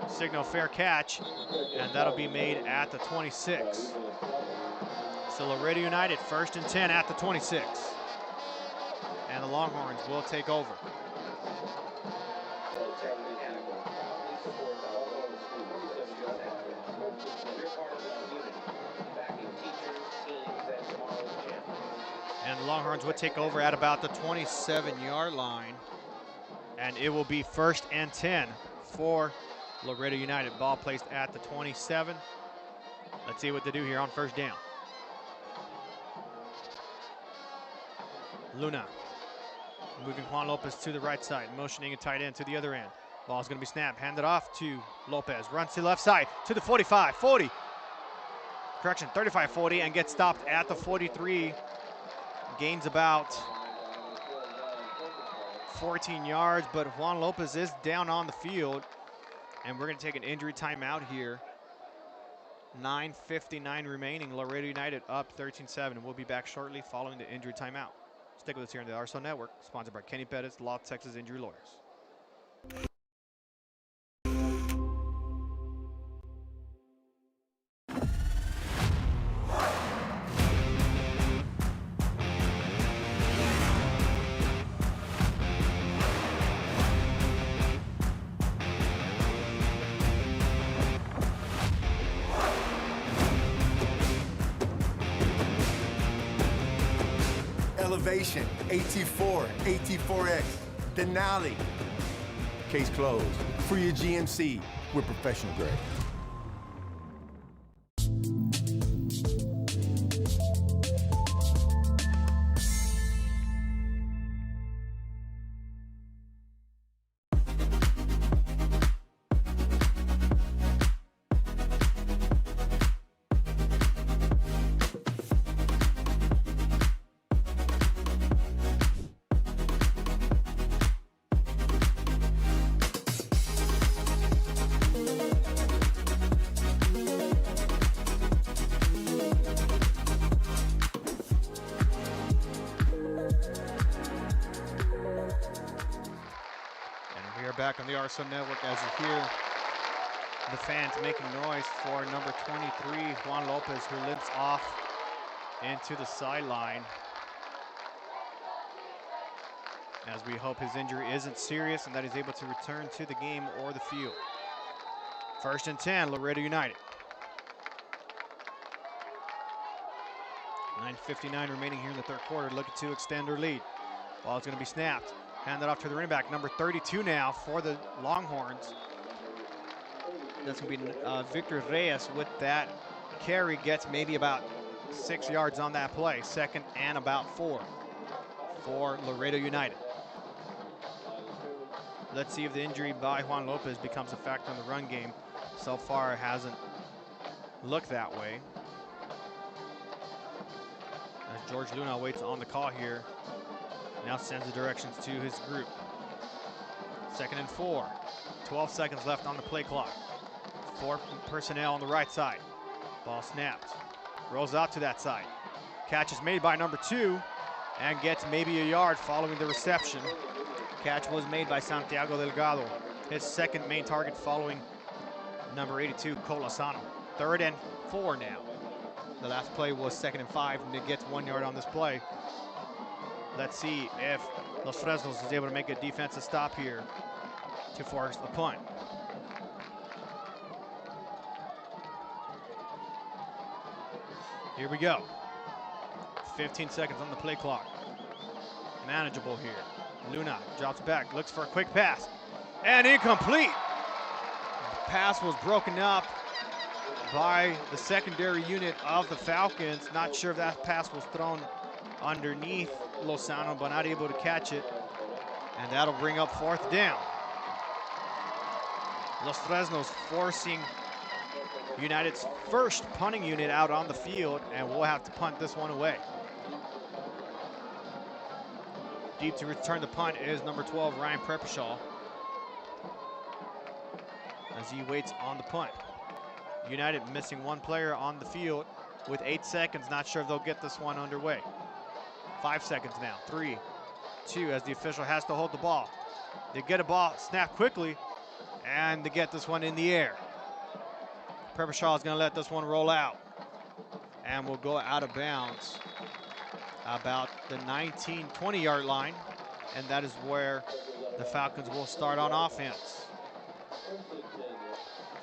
Speaker 3: Signal fair catch, and that'll be made at the 26. So Laredo United 1st and 10 at the 26. And the Longhorns will take over. And the Longhorns would take over at about the 27-yard line. And it will be 1st and 10 for Laredo United. Ball placed at the 27. Let's see what they do here on 1st down. Luna moving Juan Lopez to the right side, motioning a tight end to the other end. Ball's going to be snapped, handed off to Lopez. Runs to the left side to the 45, 40. Correction, 35-40, and gets stopped at the 43. Gains about 14 yards, but Juan Lopez is down on the field. And we're going to take an injury timeout here. 9:59 remaining. Laredo United up 13-7. We'll be back shortly following the injury timeout. Stick with us here on the RSL Network, sponsored by Kenny Pettis, Law Texas Injury Lawyers.
Speaker 12: Elevation, AT4, AT4X, Denali. Case closed. For your GMC, we're professional grade.
Speaker 3: Back on the RSL Network as you hear the fans making noise for number 23, Juan Lopez, who limps off into the sideline. As we hope his injury isn't serious and that he's able to return to the game or the field. 1st and 10, Laredo United. 9:59 remaining here in the 3rd quarter, looking to extend their lead. Ball's going to be snapped. Handed off to the running back, number 32 now for the Longhorns. That's going to be Victor Reyes with that carry. Gets maybe about 6 yards on that play. 2nd and about 4 for Laredo United. Let's see if the injury by Juan Lopez becomes a factor in the run game. So far, it hasn't looked that way. As George Luna waits on the call here. Now sends the directions to his group. 2nd and 4. 12 seconds left on the play clock. 4 personnel on the right side. Ball snapped. Rolls out to that side. Catch is made by number 2 and gets maybe a yard following the reception. Catch was made by Santiago Delgado. His 2nd main target following number 82, Colasano. 3rd and 4 now. The last play was 2nd and 5, and it gets 1 yard on this play. Let's see if Los Fresnos is able to make a defensive stop here to force the punt. Here we go. 15 seconds on the play clock. Manageable here. Luna drops back, looks for a quick pass, and incomplete. The pass was broken up by the secondary unit of the Falcons. Not sure if that pass was thrown underneath Lozano, but not able to catch it. And that'll bring up 4th down. Los Fresnos forcing United's first punting unit out on the field, and we'll have to punt this one away. Deep to return the punt is number 12, Ryan Preppershaw, as he waits on the punt. United missing one player on the field with 8 seconds. Not sure if they'll get this one underway. 5 seconds now. 3, 2, as the official has to hold the ball. They get a ball, snap quickly, and they get this one in the air. Preppershaw is going to let this one roll out, and will go out of bounds about the 19-20 yard line, and that is where the Falcons will start on offense.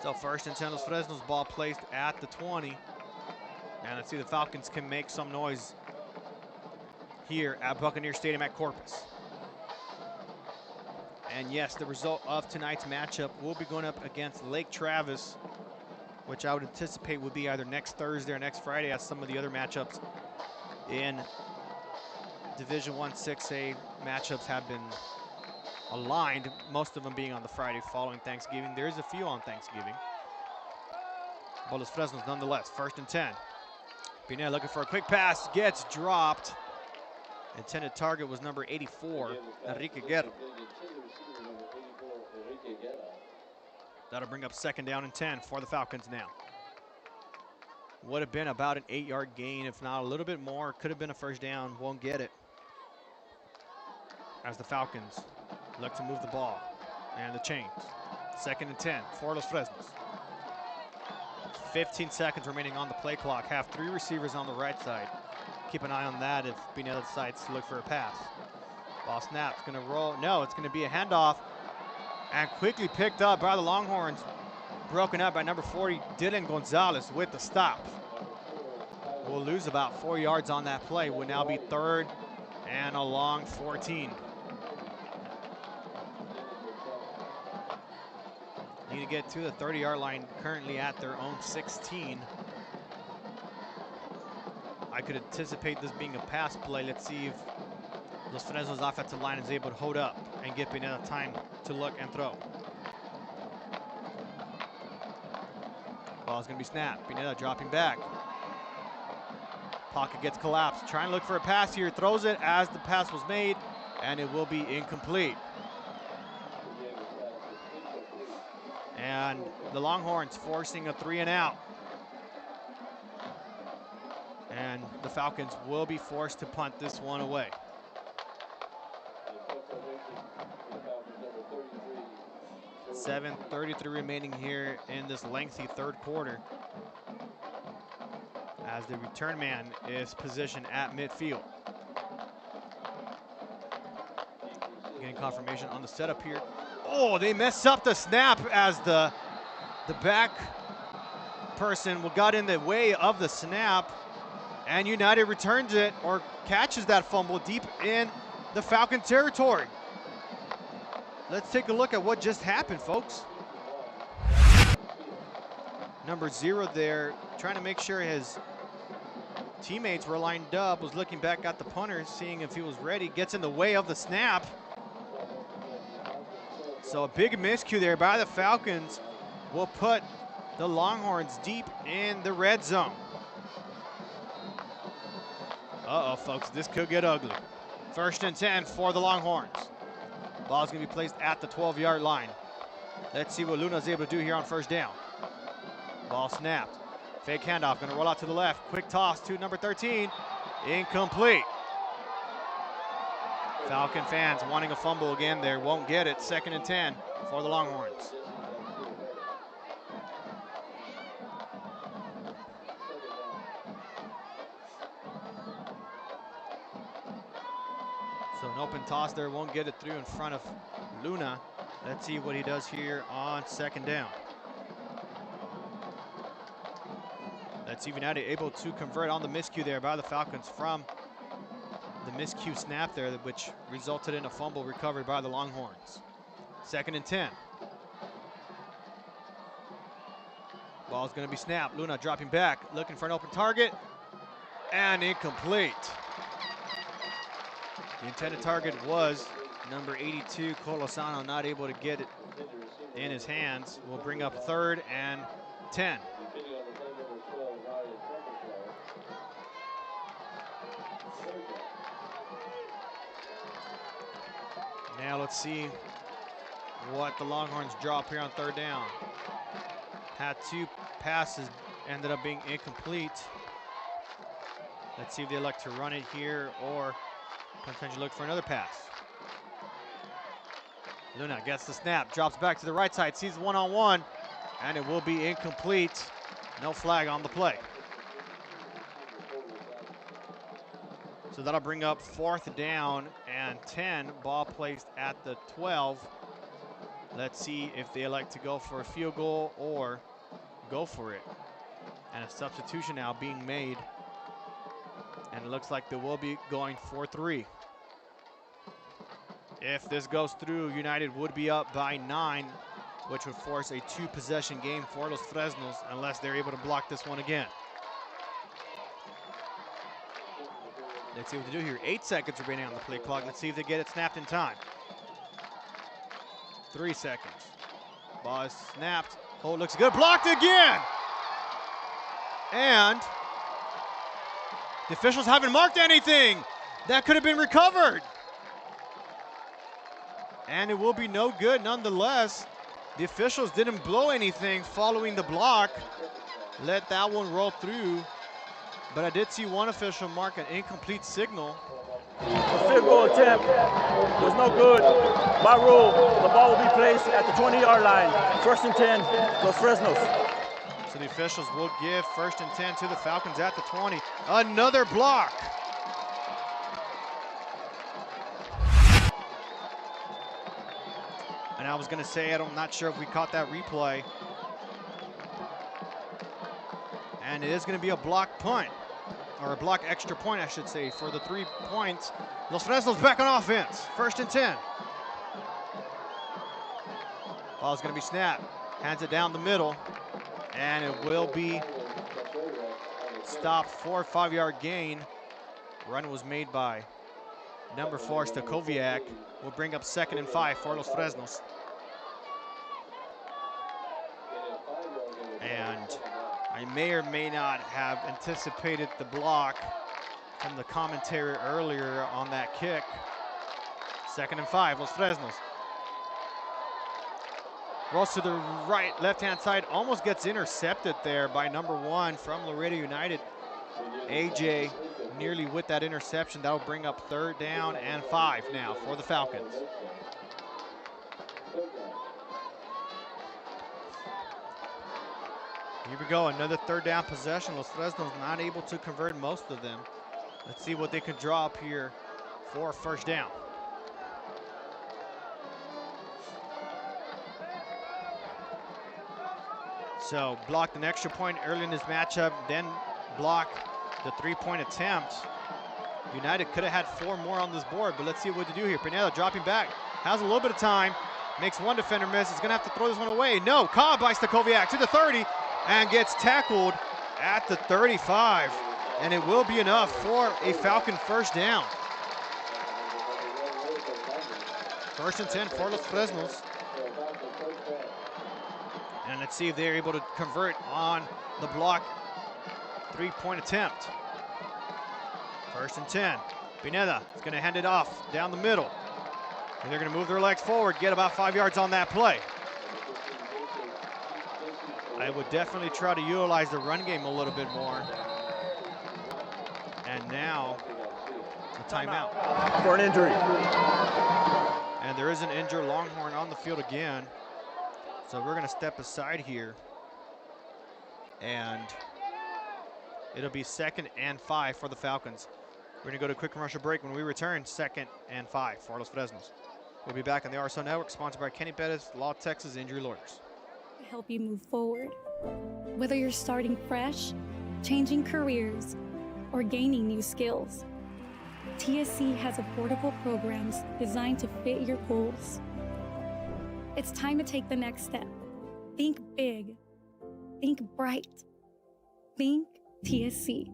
Speaker 3: So 1st and 10, Los Fresnos, ball placed at the 20. And let's see if the Falcons can make some noise here at Buccaneer Stadium at Corpus. And yes, the result of tonight's matchup will be going up against Lake Travis, which I would anticipate would be either next Thursday or next Friday, as some of the other matchups in Division I 6A matchups have been aligned, most of them being on the Friday following Thanksgiving. There is a few on Thanksgiving. But Los Fresnos nonetheless. 1st and 10. Pineda looking for a quick pass, gets dropped. Intended target was number 84, Enrique Guerra. That'll bring up 2nd down and 10 for the Falcons now. Would have been about an 8 yard gain, if not a little bit more. Could have been a 1st down, won't get it. As the Falcons look to move the ball and the chains. 2nd and 10 for Los Fresnos. 15 seconds remaining on the play clock. Have 3 receivers on the right side. Keep an eye on that if Pineda decides to look for a pass. Ball snap, it's gonna roll. No, it's gonna be a handoff, and quickly picked up by the Longhorns. Broken up by number 40, Dylan Gonzalez with the stop. We'll lose about 4 yards on that play. Will now be 3rd and a long 14. Need to get to the 30 yard line, currently at their own 16. I could anticipate this being a pass play. Let's see if Los Fresnos offensive line is able to hold up and give Pineda time to look and throw. Ball's gonna be snapped. Pineda dropping back. Pocket gets collapsed. Trying to look for a pass here. Throws it as the pass was made, and it will be incomplete. And the Longhorns forcing a 3 and out. And the Falcons will be forced to punt this one away. .7:33 remaining here in this lengthy 3rd quarter, as the return man is positioned at midfield. Getting confirmation on the setup here. Oh, they mess up the snap as the back person got in the way of the snap, and United returns it, or catches that fumble deep in the Falcon territory. Let's take a look at what just happened, folks. Number 0 there, trying to make sure his teammates were lined up, was looking back at the punter, seeing if he was ready, gets in the way of the snap. So a big miscue there by the Falcons will put the Longhorns deep in the red zone. Uh-oh, folks, this could get ugly. 1st and 10 for the Longhorns. Ball's gonna be placed at the 12 yard line. Let's see what Luna's able to do here on 1st down. Ball snapped. Fake handoff, gonna roll out to the left. Quick toss to number 13. Incomplete. Falcon fans wanting a fumble again there, won't get it. 2nd and 10 for the Longhorns. So an open toss there, won't get it through in front of Luna. Let's see what he does here on 2nd down. Let's see if United able to convert on the miscue there by the Falcons from the miscue snap there, which resulted in a fumble recovered by the Longhorns. 2nd and 10. Ball's going to be snapped. Luna dropping back, looking for an open target, and incomplete. The intended target was number 82, Colosano, not able to get it in his hands. Will bring up 3rd and 10. Now let's see what the Longhorns drop here on 3rd down. Had 2 passes, ended up being incomplete. Let's see if they elect to run it here or potentially look for another pass. Luna gets the snap, drops back to the right side, sees one-on-one, and it will be incomplete. No flag on the play. So that'll bring up 4th down and 10. Ball placed at the 12. Let's see if they elect to go for a field goal or go for it. And a substitution now being made. And it looks like they will be going for 3. If this goes through, United would be up by 9, which would force a 2-possession game for Los Fresnos unless they're able to block this one again. Let's see what they do here. 8 seconds remaining on the play clock. Let's see if they get it snapped in time. 3 seconds. Ball is snapped. Oh, it looks good. Blocked again! And the officials haven't marked anything. That could have been recovered. And it will be no good nonetheless. The officials didn't blow anything following the block. Let that one roll through. But I did see one official mark an incomplete signal.
Speaker 9: The field goal attempt was no good. By rule, the ball will be placed at the 20-yard line. 1st and 10, Los Fresnos.
Speaker 3: So the officials will give 1st and 10 to the Falcons at the 20. Another block. And I was going to say, I'm not sure if we caught that replay. And it is going to be a block punt, or a block extra point, I should say, for the 3 points. Los Fresnos back on offense. 1st and 10. Ball's going to be snapped. Hands it down the middle. And it will be stopped for a 5-yard gain. Run was made by number 4, Stakoviak. Will bring up 2nd and 5 for Los Fresnos. And I may or may not have anticipated the block from the commentary earlier on that kick. 2nd and 5, Los Fresnos. Rolls to the right, left-hand side, almost gets intercepted there by number 1 from Laredo United. AJ nearly with that interception. That'll bring up 3rd down and 5 now for the Falcons. Here we go, another 3rd down possession. Los Fresnos not able to convert most of them. Let's see what they can draw up here for 1st down. So blocked an extra point early in this matchup, then block the 3-point attempt. United could have had 4 more on this board, but let's see what to do here. Pineda dropping back, has a little bit of time, makes one defender miss. Is going to have to throw this one away. No, caught by Stakoviak to the 30 and gets tackled at the 35. And it will be enough for a Falcon 1st down. 1st and 10 for Los Fresnos. And let's see if they're able to convert on the block 3-point attempt. 1st and 10. Pineda is going to hand it off down the middle. And they're going to move their legs forward, get about 5 yards on that play. I would definitely try to utilize the run game a little bit more. And now, a timeout.
Speaker 9: For an injury.
Speaker 3: And there is an injured Longhorn on the field again. So we're going to step aside here. And it'll be 2nd and 5 for the Falcons. We're going to go to a quick commercial break. When we return, 2nd and 5 for Los Fresnos. We'll be back on the RSO Network, sponsored by Kenny Pettis, Law Texas Injury Lawyers.
Speaker 16: Help you move forward. Whether you're starting fresh, changing careers, or gaining new skills. TSC has affordable programs designed to fit your goals. It's time to take the next step. Think big. Think bright. Think TSC.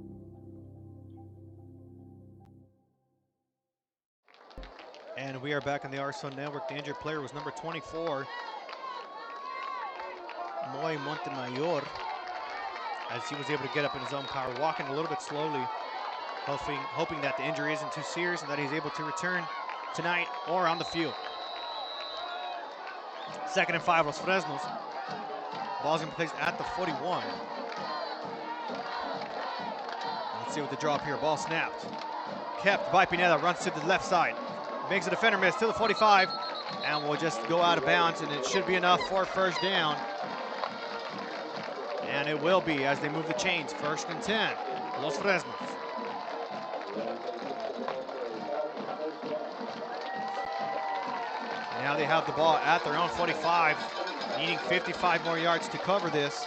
Speaker 3: And we are back on the RSO Network. The injured player was number 24, Moy Montemayor, as he was able to get up in his own power, walking a little bit slowly, hoping that the injury isn't too serious and that he's able to return tonight or on the field. 2nd and 5, Los Fresnos. Ball's gonna be placed at the 41. Let's see what the drop here. Ball snapped. Kept by Pineda, runs to the left side. Makes a defender miss to the 45, and will just go out of bounds, and it should be enough for first down. And it will be as they move the chains. 1st and 10, Los Fresnos. Now they have the ball at their own 45, needing 55 more yards to cover this.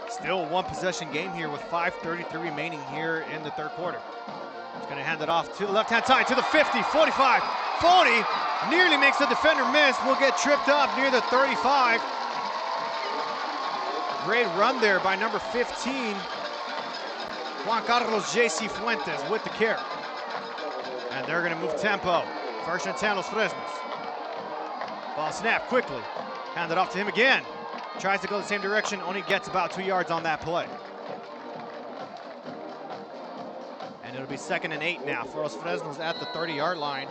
Speaker 3: Still one possession game here with 5:33 remaining here in the 3rd quarter. It's going to hand it off to the left-hand side, to the 50, 45, 40. Nearly makes the defender miss. Will get tripped up near the 35. Great run there by number 15, Juan Carlos J.C. Fuentes with the carry. And they're going to move tempo. 1st and 10, Los Fresnos. Ball snap quickly. Hand it off to him again. Tries to go the same direction, only gets about 2 yards on that play. And it'll be 2nd and 8 now for Los Fresnos at the 30-yard line.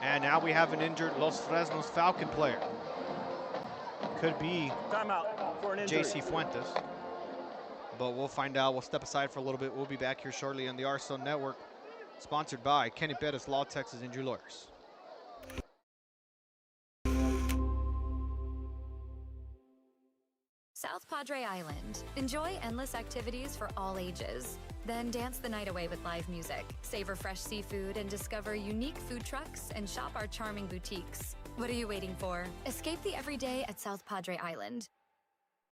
Speaker 3: And now we have an injured Los Fresnos Falcon player. Could be J.C. Fuentes, but we'll find out. We'll step aside for a little bit. We'll be back here shortly on the RSO Network, sponsored by Kenny Pettis Law, Texas Injury Lawyers.
Speaker 17: South Padre Island. Enjoy endless activities for all ages. Then dance the night away with live music. Savor fresh seafood and discover unique food trucks and shop our charming boutiques. What are you waiting for? Escape the everyday at South Padre Island.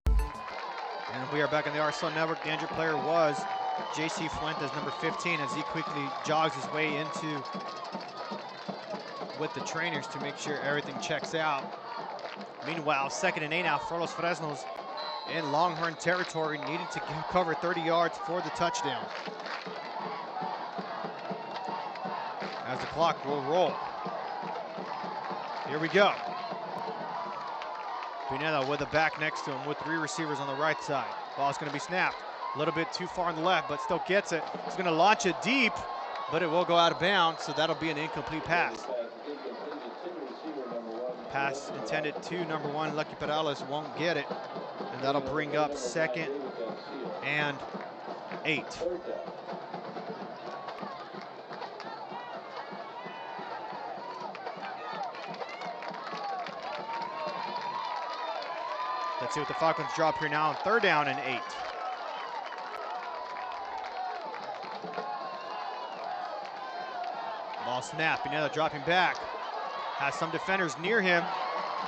Speaker 3: And we are back on the RSO Network. The injured player was J.C. Fuentes, number 15, as he quickly jogs his way into with the trainers to make sure everything checks out. Meanwhile, 2nd and 8 now for Los Fresnos in Longhorn territory, needing to cover 30 yards for the touchdown. As the clock will roll. Here we go. Pineda with a back next to him with 3 receivers on the right side. Ball's going to be snapped. A little bit too far on the left, but still gets it. He's going to launch it deep, but it will go out of bounds, so that'll be an incomplete pass. Pass intended to number 1, Lucky Perales, won't get it, and that'll bring up 2nd and 8. Let's see what the Falcons drop here now on 3rd down and 8. Ball snap, Pineda dropping back. Has some defenders near him,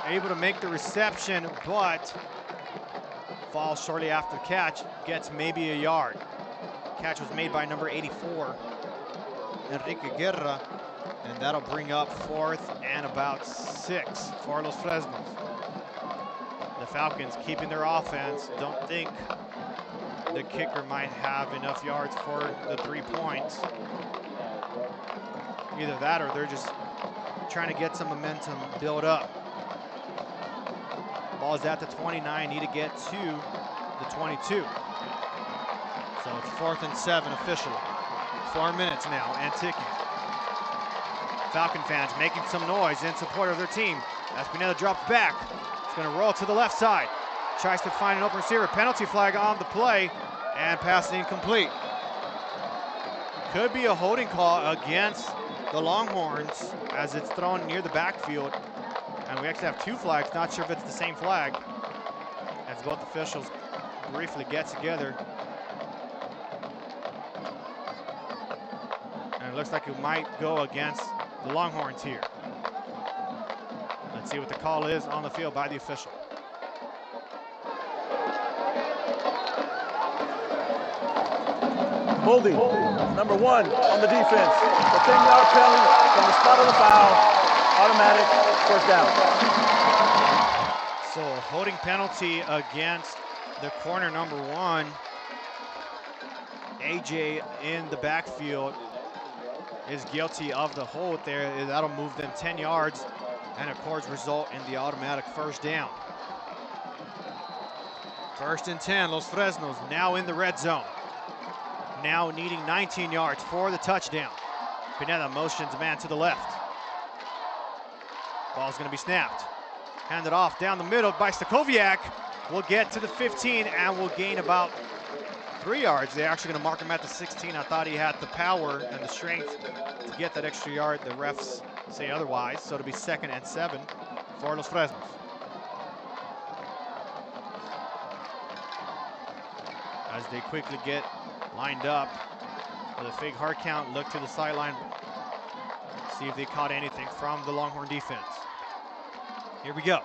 Speaker 3: able to make the reception, but falls shortly after the catch, gets maybe a yard. Catch was made by number 84, Enrique Guerra, and that'll bring up 4th and about 6 for Los Fresnos. The Falcons keeping their offense. Don't think the kicker might have enough yards for the 3 points. Either that or they're just trying to get some momentum build up. Ball is at the 29, need to get to the 22. So it's 4th and 7 officially. 4 minutes now and ticking. Falcon fans making some noise in support of their team. As Pineda drops back, it's gonna roll to the left side. Tries to find an open receiver. Penalty flag on the play, and pass incomplete. Could be a holding call against the Longhorns as it's thrown near the backfield. And we actually have 2 flags, not sure if it's the same flag, as both officials briefly get together. And it looks like it might go against the Longhorns here. Let's see what the call is on the field by the official.
Speaker 9: Holding, number 1 on the defense. The 10-yard penalty from the spot of the foul, automatic first down.
Speaker 3: So holding penalty against the corner number 1. AJ in the backfield is guilty of the hold there. That'll move them 10 yards and of course result in the automatic first down. 1st and 10, Los Fresnos now in the red zone. Now needing 19 yards for the touchdown. Pineda motions a man to the left. Ball's gonna be snapped. Handed off down the middle by Stakoviak. Will get to the 15 and will gain about 3 yards. They're actually gonna mark him at the 16. I thought he had the power and the strength to get that extra yard. The refs say otherwise, so it'll be 2nd and 7 for Los Fresnos. As they quickly get lined up with a fake hard count, look to the sideline, see if they caught anything from the Longhorn defense. Here we go.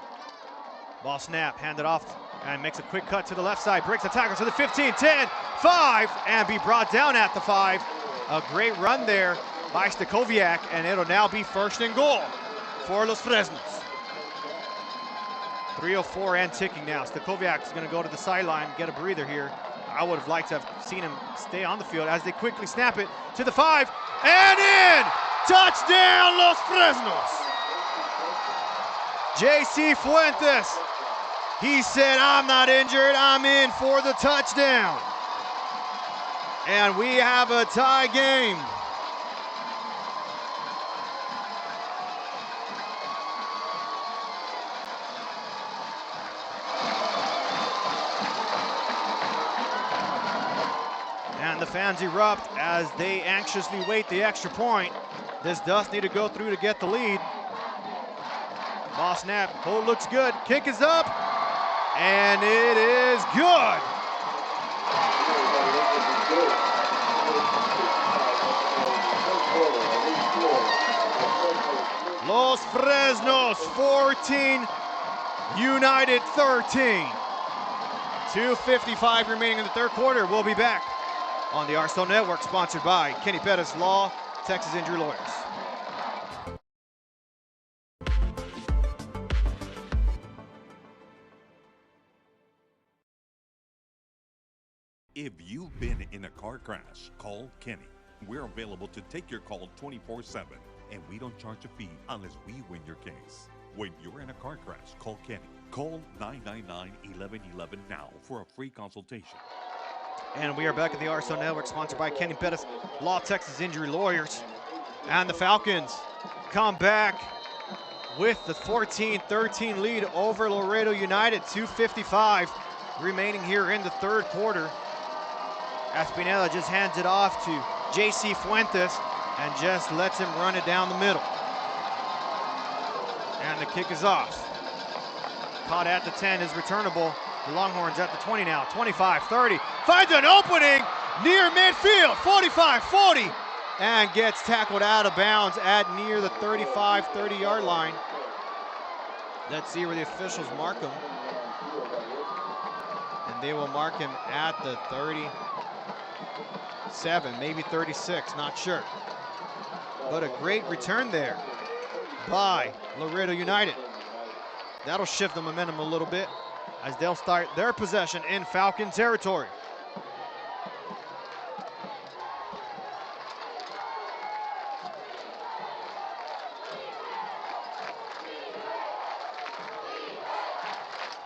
Speaker 3: Ball snap, handed off, and makes a quick cut to the left side, breaks the tackle to the 15, 10, 5, and be brought down at the 5. A great run there by Stakoviak, and it'll now be 1st and goal for Los Fresnos. 3:04 and ticking now. Stakoviak is going to go to the sideline, get a breather here. I would have liked to have seen him stay on the field as they quickly snap it to the 5 and in! Touchdown, Los Fresnos! J.C. Fuentes, he said, I'm not injured, I'm in for the touchdown. And we have a tie game. And the fans erupt as they anxiously wait the extra point. This does need to go through to get the lead. Ball snap, hold looks good, kick is up, and it is good. Los Fresnos 14, United 13. 2:55 remaining in the 3rd quarter. We'll be back on the Arsenal Network, sponsored by Kenny Pettis Law, Texas Injury Lawyers.
Speaker 6: If you've been in a car crash, call Kenny. We're available to take your call 24/7, and we don't charge a fee unless we win your case. When you're in a car crash, call Kenny. Call 999-1111 now for a free consultation.
Speaker 3: And we are back at the RSO Network, sponsored by Kenny Pettis Law, Texas Injury Lawyers. And the Falcons come back with the 14-13 lead over Laredo United. 2:55 remaining here in the 3rd quarter. Espinela just hands it off to J.C. Fuentes and just lets him run it down the middle. And the kick is off. Caught at the 10 is returnable. The Longhorns at the 20 now, 25-30. Finds an opening near midfield, 45-40. And gets tackled out of bounds at near the 35-30 yard line. Let's see where the officials mark him. And they will mark him at the 37, maybe 36, not sure. But a great return there by Laredo United. That'll shift the momentum a little bit as they'll start their possession in Falcon territory.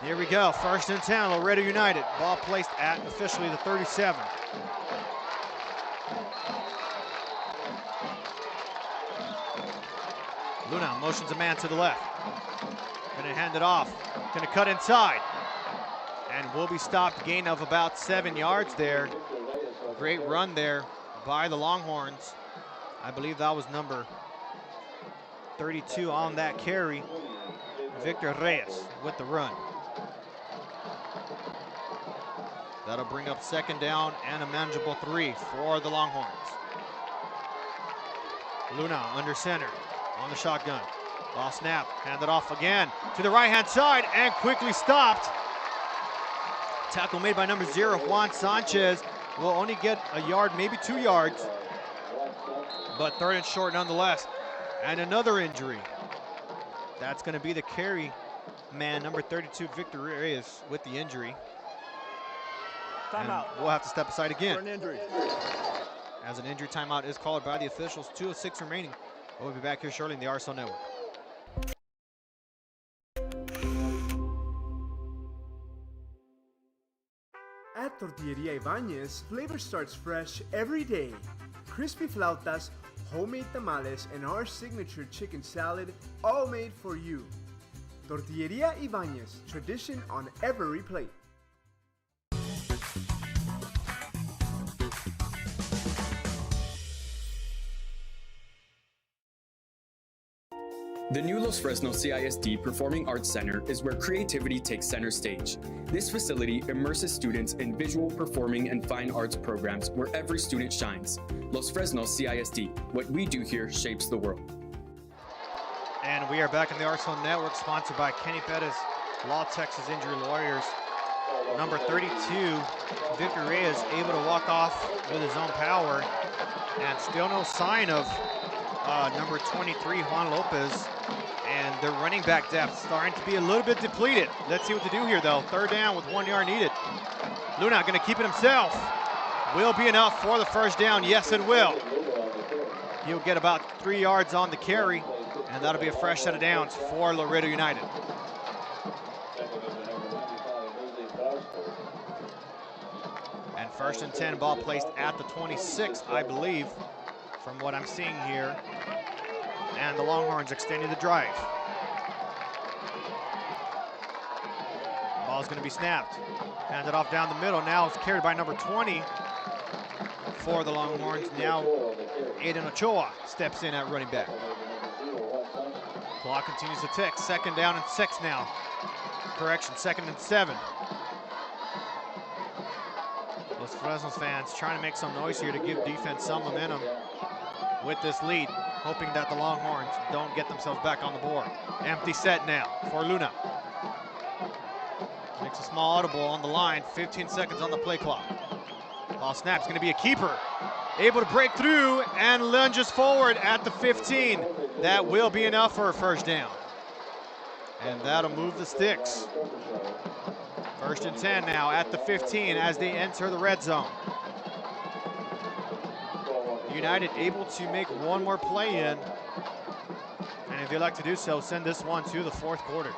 Speaker 3: Here we go, 1st and 10, Laredo United. Ball placed at officially the 37. Luna motions a man to the left. Gonna hand it off, gonna cut inside. And will be stopped, gain of about 7 yards there. Great run there by the Longhorns. I believe that was number 32 on that carry. Victor Reyes with the run. That'll bring up 2nd down and a manageable 3 for the Longhorns. Luna under center on the shotgun. Ball snap, handed off again to the right-hand side and quickly stopped. Tackle made by number 0, Juan Sanchez. will only get a yard, maybe 2 yards, but 3rd and short nonetheless. And another injury. That's going to be the carry man, number 32, Victor Reyes, with the injury.
Speaker 9: Timeout.
Speaker 3: We'll have to step aside again.
Speaker 9: For an injury.
Speaker 3: As an injury timeout is called by the officials. 2:06 remaining. We'll be back here shortly in the RSL Network.
Speaker 18: At Tortilleria Ibañez, flavor starts fresh every day. Crispy flautas, homemade tamales, and our signature chicken salad, all made for you. Tortilleria Ibañez, tradition on every plate.
Speaker 8: The new Los Fresnos CISD Performing Arts Center is where creativity takes center stage. This facility immerses students in visual, performing, and fine arts programs where every student shines. Los Fresnos CISD, what we do here shapes the world.
Speaker 3: And we are back in the RSL Network, sponsored by Kenny Pettis, Law Texas Injury Lawyers. Number 32, Victor Reyes, able to walk off with his own power, and still no sign of number 23, Juan Lopez, and their running back depth starting to be a little bit depleted. Let's see what to do here, though. 3rd down with 1 yard needed. Luna going to keep it himself. Will be enough for the 1st down. Yes, it will. He'll get about 3 yards on the carry, and that'll be a fresh set of downs for Laredo United. And 1st and 10, ball placed at the 26, I believe, from what I'm seeing here. And the Longhorns extending the drive. Ball's going to be snapped. Handed off down the middle. Now it's carried by number 20 for the Longhorns. Now Aiden Ochoa steps in at running back. Clock continues to tick. 2nd down and 6 now. Correction, 2nd and 7. Los Fresnos fans trying to make some noise here to give defense some momentum with this lead, hoping that the Longhorns don't get themselves back on the board. Empty set now for Luna. Makes a small audible on the line, 15 seconds on the play clock. Ball snap's gonna be a keeper. Able to break through and lunges forward at the 15. That will be enough for a 1st down. And that'll move the sticks. 1st and 10 now at the 15 as they enter the red zone. United able to make one more play in, and if you'd like to do so, send this one to the 4th quarter.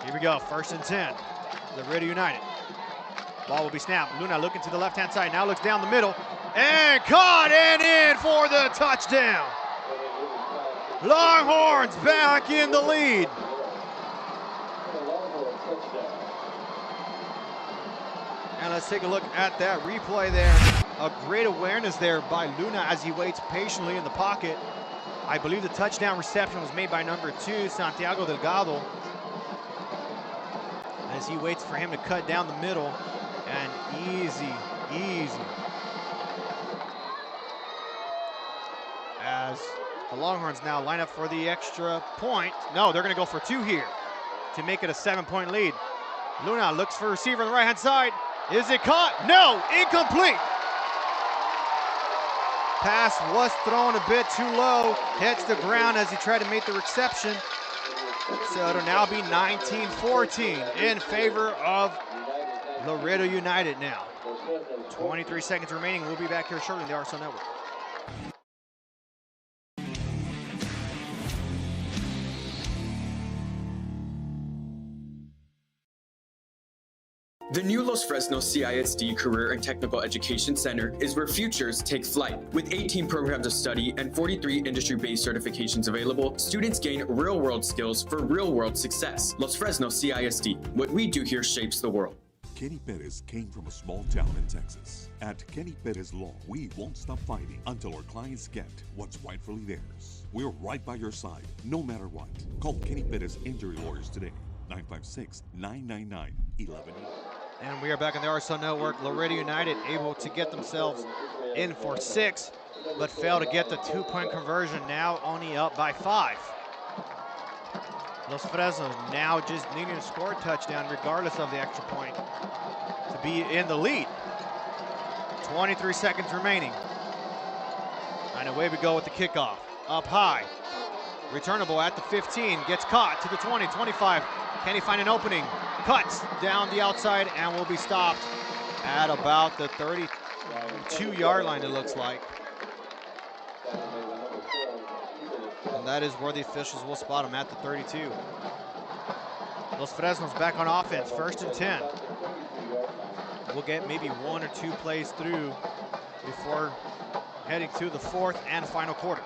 Speaker 3: Here we go, 1st and 10, Laredo United. Ball will be snapped. Luna looking to the left-hand side, now looks down the middle, and caught and in for the touchdown. Longhorns back in the lead. And let's take a look at that replay there. A great awareness there by Luna as he waits patiently in the pocket. I believe the touchdown reception was made by number 2, Santiago Delgado. As he waits for him to cut down the middle, and easy. As the Longhorns now line up for the extra point. No, they're gonna go for 2 here to make it a 7-point lead. Luna looks for a receiver on the right-hand side. Is it caught? No, incomplete. Pass was thrown a bit too low, hits the ground as he tried to make the reception. So it'll now be 19-14 in favor of Laredo United now. 23 seconds remaining. We'll be back here shortly in the RSL Network.
Speaker 8: The new Los Fresnos CISD Career and Technical Education Center is where futures take flight. With 18 programs of study and 43 industry-based certifications available, students gain real-world skills for real-world success. Los Fresnos CISD, what we do here shapes the world.
Speaker 6: Kenny Perez came from a small town in Texas. At Kenny Perez Law, we won't stop fighting until our clients get what's rightfully theirs. We're right by your side, no matter what. Call Kenny Perez Injury Lawyers today, 956-999-1180.
Speaker 3: And we are back on the RSL Network. Laredo United able to get themselves in for 6, but fail to get the 2-point conversion, now only up by 5. Los Fresnos now just needing to score a touchdown regardless of the extra point to be in the lead. 23 seconds remaining. And away we go with the kickoff. Up high. Returnable at the 15. Gets caught to the 20, 25. Can he find an opening? Cuts down the outside and will be stopped at about the 32-yard line, it looks like. And that is where the officials will spot him, at the 32. Los Fresnos back on offense, 1st and 10. We'll get maybe 1 or 2 plays through before heading to the 4th and final quarter.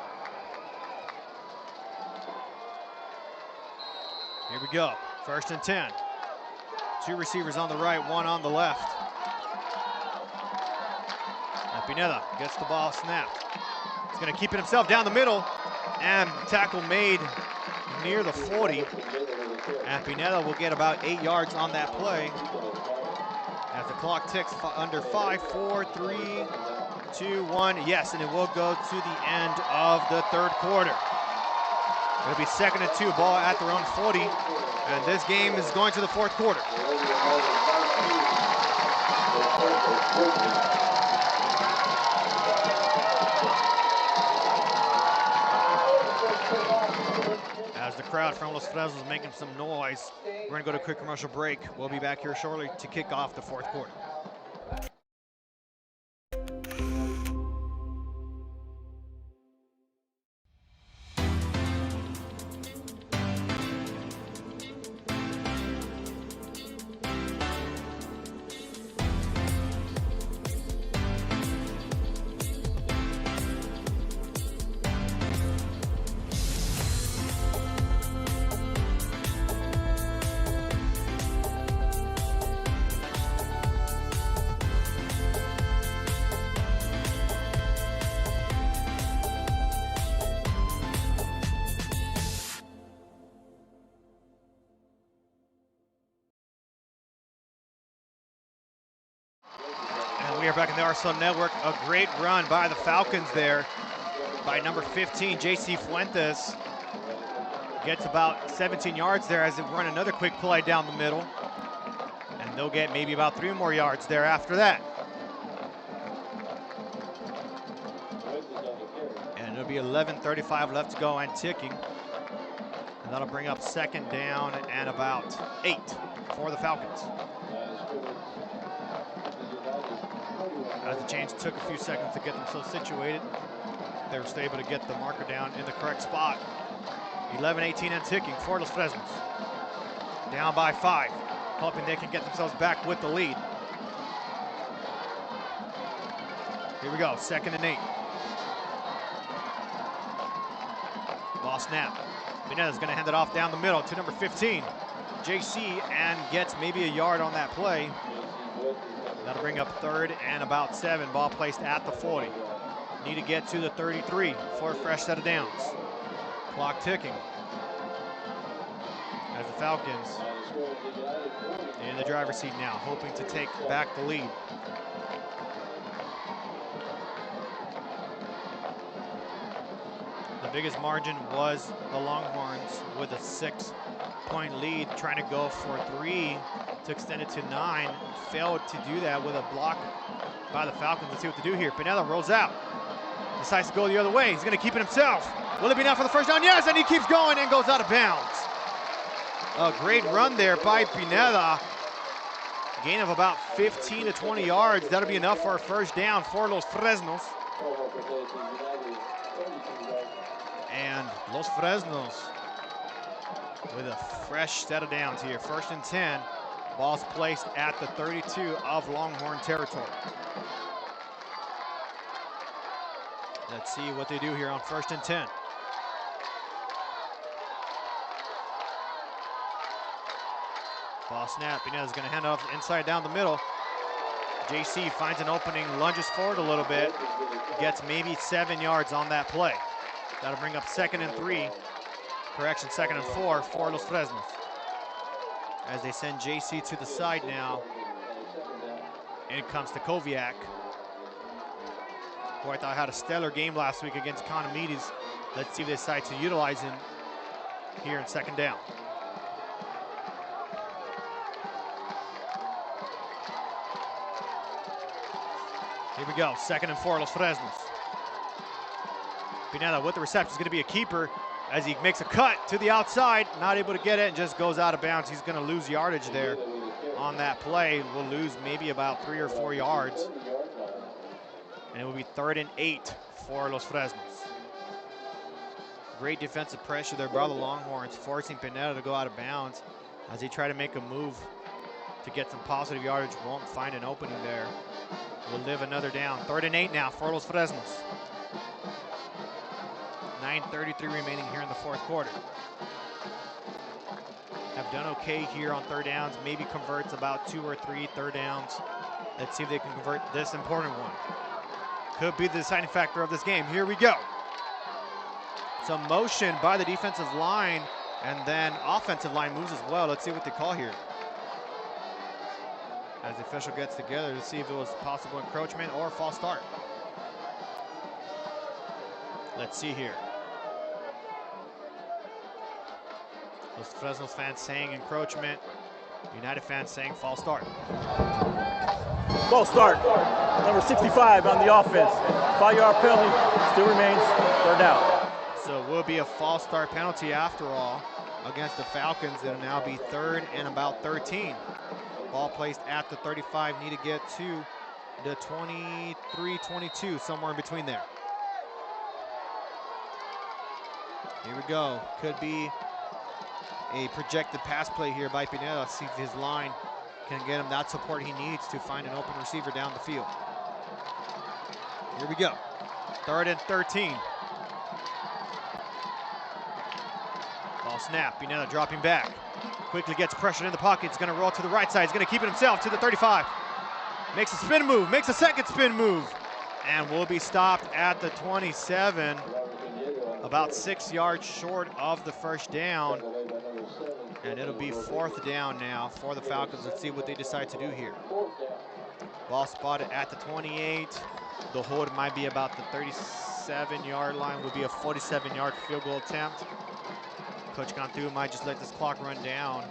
Speaker 3: Here we go, 1st and 10. 2 receivers on the right, 1 on the left. And Pineda gets the ball snapped. He's gonna keep it himself down the middle, and tackle made near the 40. And Pineda will get about 8 yards on that play. As the clock ticks under 5, 4, 3, 2, 1. Yes, and it will go to the end of the 3rd quarter. It'll be 2nd and 2, ball at their own 40. And this game is going to the 4th quarter. As the crowd from Los Fresnos is making some noise, we're going to go to a quick commercial break. We'll be back here shortly to kick off the 4th quarter. We are back in the RSL Network. A great run by the Falcons there by number 15, J.C. Fuentes. Gets about 17 yards there as they run another quick play down the middle. And they'll get maybe about 3 more yards there after that. And it'll be 11:35 left to go and ticking. And that'll bring up 2nd down and about 8 for the Falcons. As the change took a few seconds to get themselves situated, they were still able to get the marker down in the correct spot. 11-18 and ticking for Los Fresnos. Down by 5, hoping they can get themselves back with the lead. Here we go, 2nd and 8. Ball snap. Pineda's gonna hand it off down the middle to number 15, JC, and gets maybe a yard on that play. That'll bring up 3rd and about 7. Ball placed at the 40. Need to get to the 33 for a fresh set of downs. Clock ticking. As the Falcons in the driver's seat now, hoping to take back the lead. The biggest margin was the Longhorns with a 6-point lead, trying to go for 3 to extend it to 9. Failed to do that with a block by the Falcons. Let's see what to do here. Pineda rolls out. Decides to go the other way. He's going to keep it himself. Will it be enough for the 1st down? Yes, and he keeps going and goes out of bounds. A great run there by Pineda. Gain of about 15 to 20 yards. That'll be enough for a 1st down for Los Fresnos. And Los Fresnos with a fresh set of downs here. 1st and 10. Ball's placed at the 32 of Longhorn territory. Let's see what they do here on 1st and 10. Ball snap. Pineda's going to hand off inside down the middle. JC finds an opening, lunges forward a little bit, gets maybe 7 yards on that play. That'll bring up 2nd and 3. Correction, 2nd and 4 for Los Fresnos. As they send JC to the side now. In comes to Koviak, who I thought had a stellar game last week against Economides. Let's see if they decide to utilize him here in 2nd down. Here we go, 2nd and 4, Los Fresnos. Pineda with the reception is going to be a keeper as he makes a cut to the outside, not able to get it and just goes out of bounds. He's going to lose yardage there on that play. We'll lose maybe about 3 or 4 yards. And it will be 3rd and 8 for Los Fresnos. Great defensive pressure there by the Longhorns, forcing Pineda to go out of bounds as they try to make a move to get some positive yardage. Won't find an opening there. We'll live another down. 3rd and 8 now for Los Fresnos. 9:33 remaining here in the 4th quarter. Have done okay here on 3rd downs. Maybe converts about 2 or 3 3rd downs. Let's see if they can convert this important one. Could be the deciding factor of this game. Here we go. Some motion by the defensive line, and then offensive line moves as well. Let's see what they call here. As the official gets together to see if it was possible encroachment or false start. Let's see here. Los Fresnos fans saying encroachment. United fans saying false start.
Speaker 9: False start. Number 65 on the offense. 5-yard penalty still remains. 3rd down.
Speaker 3: So it will be a false start penalty after all against the Falcons. It'll now be 3rd and about 13. Ball placed at the 35. Need to get to the 23-22, somewhere in between there. Here we go. Could be a projected pass play here by Pineda. Let's see if his line can get him that support he needs to find an open receiver down the field. Here we go. 3rd and 13. Ball snap. Pineda dropping back. Quickly gets pressured in the pocket. He's going to roll to the right side. He's going to keep it himself to the 35. Makes a spin move. Makes a second spin move. And will be stopped at the 27. About 6 yards short of the 1st down. And it'll be 4th down now for the Falcons. Let's see what they decide to do here. Ball spotted at the 28. The hold might be about the 37-yard line. Would be a 47-yard field goal attempt. Coach Cantu might just let this clock run down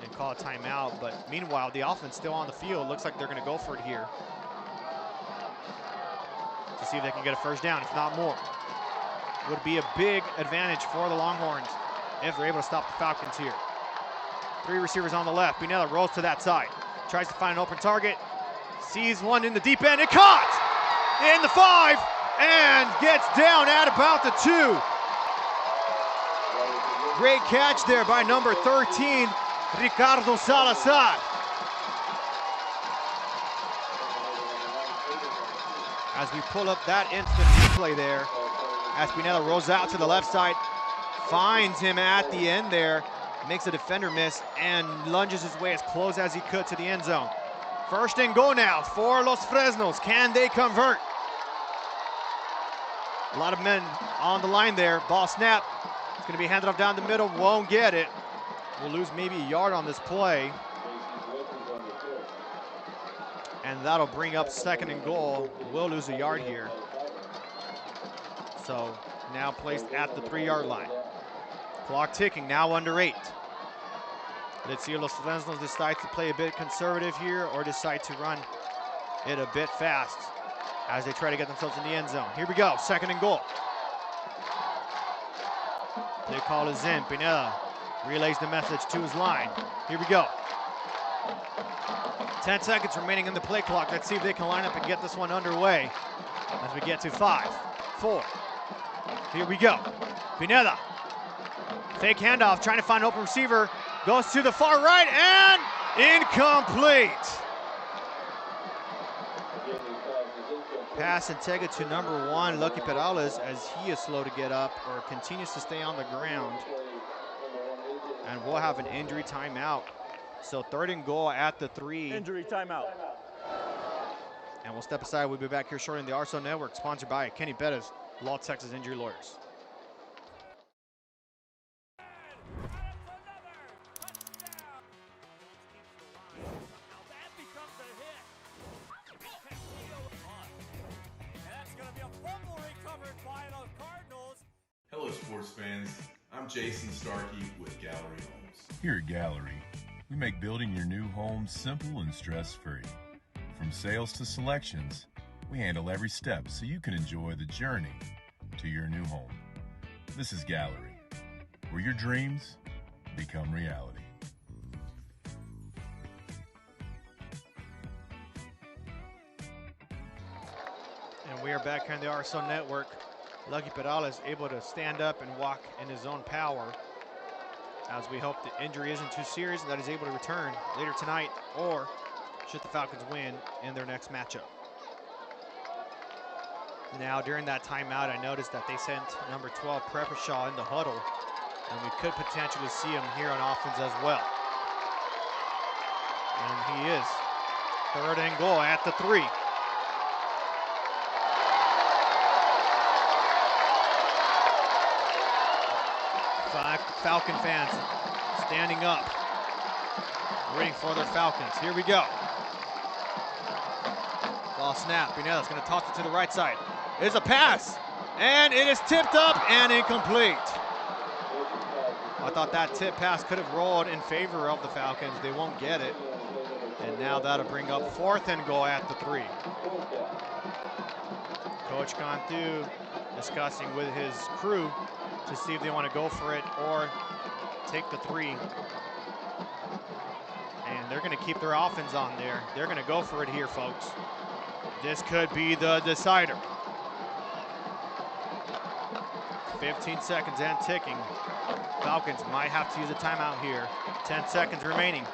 Speaker 3: and call a timeout. But meanwhile, the offense still on the field. Looks like they're going to go for it here to see if they can get a 1st down, if not more. Would be a big advantage for the Longhorns if they're able to stop the Falcons here. 3 receivers on the left. Pineda rolls to that side. Tries to find an open target. Sees one in the deep end. It caught in the 5 and gets down at about the 2. Great catch there by number 13, Ricardo Salazar. As we pull up that instant replay there, as Pineda rolls out to the left side, finds him at the end there, makes a defender miss, and lunges his way as close as he could to the end zone. 1st and goal now for Los Fresnos. Can they convert? A lot of men on the line there. Ball snap. It's going to be handed off down the middle. Won't get it. We'll lose maybe a yard on this play. And that'll bring up 2nd and goal. We'll lose a yard here. So now placed at the 3-yard line. Clock ticking, now under 8. Let's see if Los Fresnos decide to play a bit conservative here or decide to run it a bit fast as they try to get themselves in the end zone. Here we go, 2nd and goal. Play call is in. Pineda relays the message to his line. Here we go. 10 seconds remaining in the play clock. Let's see if they can line up and get this one underway as we get to 5, 4. Here we go. Pineda. Fake handoff, trying to find an open receiver. Goes to the far right and incomplete. Pass intended to number 1, Lucky Perales, as he is slow to get up or continues to stay on the ground. And we'll have an injury timeout. So 3rd and goal at the 3.
Speaker 9: Injury timeout.
Speaker 3: And we'll step aside. We'll be back here shortly in the RSO Network, sponsored by Kenny Bettis, Law Texas Injury Lawyers.
Speaker 10: Hello, sports fans. I'm Jason Starkey with Gallery Homes.
Speaker 11: Here at Gallery, we make building your new home simple and stress-free. From sales to selections, We handle every step so you can enjoy the journey to your new home. This is Gallery, where your dreams become reality.
Speaker 3: And we are back here on the RSO Network. Lucky Perales able to stand up and walk in his own power, as we hope the injury isn't too serious and that he's able to return later tonight, or should the Falcons win in their next matchup. Now, during that timeout, I noticed that they sent number 12, Preppershaw, in the huddle, and we could potentially see him here on offense as well. And he is. 3rd and goal at the 3. Falcon fans standing up, waiting for their Falcons. Here we go. Ball snap. Pineda's going to toss it to the right side. It's a pass, and it is tipped up and incomplete. I thought that tip pass could have rolled in favor of the Falcons. They won't get it. And now that'll bring up 4th and goal at the 3. Coach Cantu discussing with his crew to see if they want to go for it or take the 3. And they're going to keep their offense on there. They're going to go for it here, folks. This could be the decider. 15 seconds and ticking. Falcons might have to use a timeout here. 10 seconds remaining.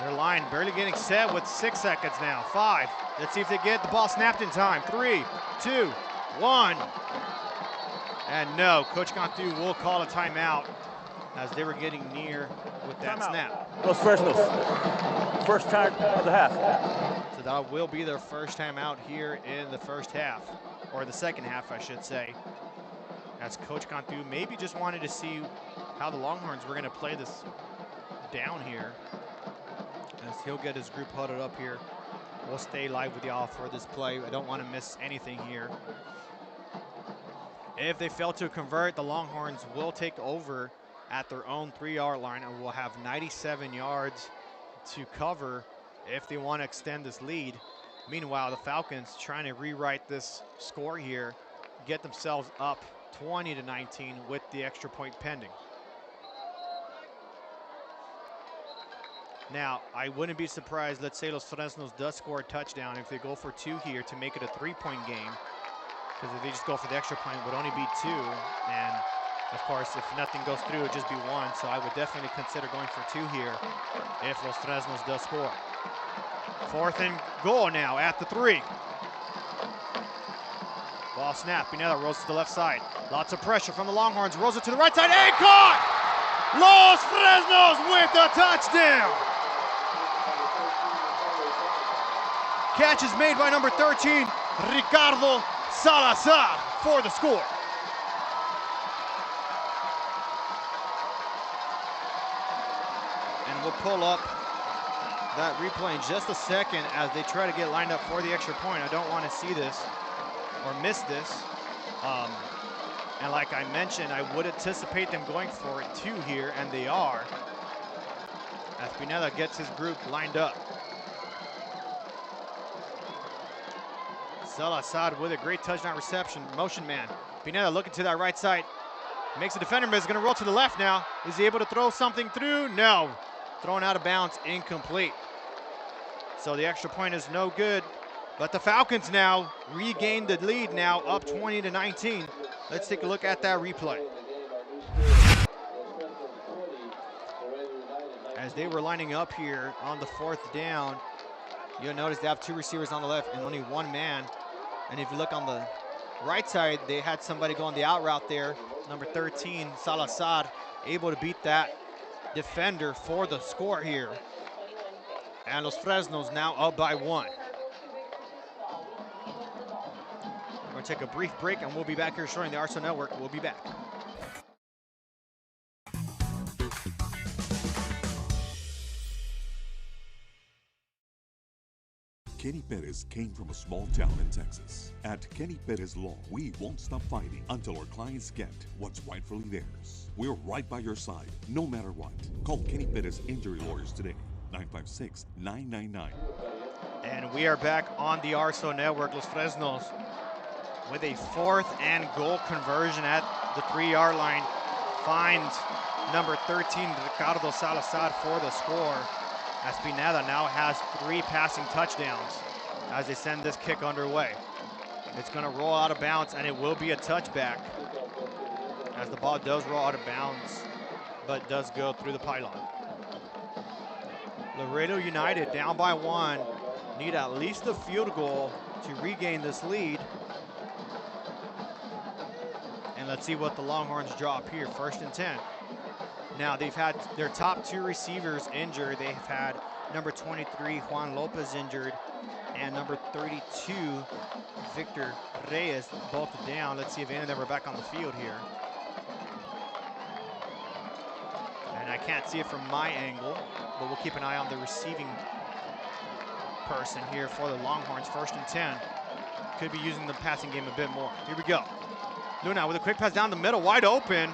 Speaker 3: Their line barely getting set with 6 seconds now. 5. Let's see if they get the ball snapped in time. 3, 2, 1. And no, Coach Cantu will call a timeout as they were getting near with that snap.
Speaker 9: Los Fresnos. First time of the half.
Speaker 3: So that will be their first time out here in the first half, or the second half, I should say. As Coach Cantu maybe just wanted to see how the Longhorns were going to play this down here. As he'll get his group huddled up here. We'll stay live with y'all for this play. I don't want to miss anything here. If they fail to convert, the Longhorns will take over at their own 3-yard line and will have 97 yards to cover if they want to extend this lead. Meanwhile, the Falcons trying to rewrite this score here, get themselves up 20-19 with the extra point pending. Now, I wouldn't be surprised, let's say Los Fresnos does score a touchdown, if they go for 2 here to make it a 3-point game. Because if they just go for the extra point, it would only be 2. And of course, if nothing goes through, it would just be 1. So I would definitely consider going for 2 here if Los Fresnos does score. 4th and goal now at the 3. Ball snap. Pineda rolls to the left side. Lots of pressure from the Longhorns. Rolls it to the right side and caught! Los Fresnos with the touchdown! Catch is made by number 13, Ricardo Salazar, for the score. And we'll pull up that replay in just a second as they try to get lined up for the extra point. I don't want to see this or miss this. And like I mentioned, I would anticipate them going for it 2 here, and they are. As Pineda gets his group lined up. Salazar with a great touchdown reception, motion man. Pineda looking to that right side. Makes a defender miss, gonna roll to the left now. Is he able to throw something through? No. Thrown out of bounds, incomplete. So the extra point is no good. But the Falcons now regain the lead now, up 20-19. Let's take a look at that replay. As they were lining up here on the 4th down, you'll notice they have 2 receivers on the left and only 1 man. And if you look on the right side, they had somebody go on the out route there. Number 13, Salazar, able to beat that defender for the score here. And Los Fresnos now up by 1. We're going to take a brief break and we'll be back here shortly on the RSO Network. We'll be back.
Speaker 6: Kenny Perez came from a small town in Texas. At Kenny Perez Law, we won't stop fighting until our clients get what's rightfully theirs. We're right by your side, no matter what. Call Kenny Perez Injury Lawyers today, 956-999.
Speaker 3: And we are back on the RSO Network. Los Fresnos with a 4th and goal conversion at the 3-yard line. Finds number 13, Ricardo Salazar, for the score. Espineda now has 3 passing touchdowns as they send this kick underway. It's going to roll out of bounds, and it will be a touchback as the ball does roll out of bounds, but does go through the pylon. Laredo United down by 1, need at least a field goal to regain this lead. And let's see what the Longhorns drop here. 1st and 10. Now they've had their top 2 receivers injured. They've had number 23, Juan Lopez, injured, and number 32, Victor Reyes, both down. Let's see if any of them are back on the field here. And I can't see it from my angle, but we'll keep an eye on the receiving person here for the Longhorns. 1st and 10. Could be using the passing game a bit more. Here we go. Luna with a quick pass down the middle, wide open.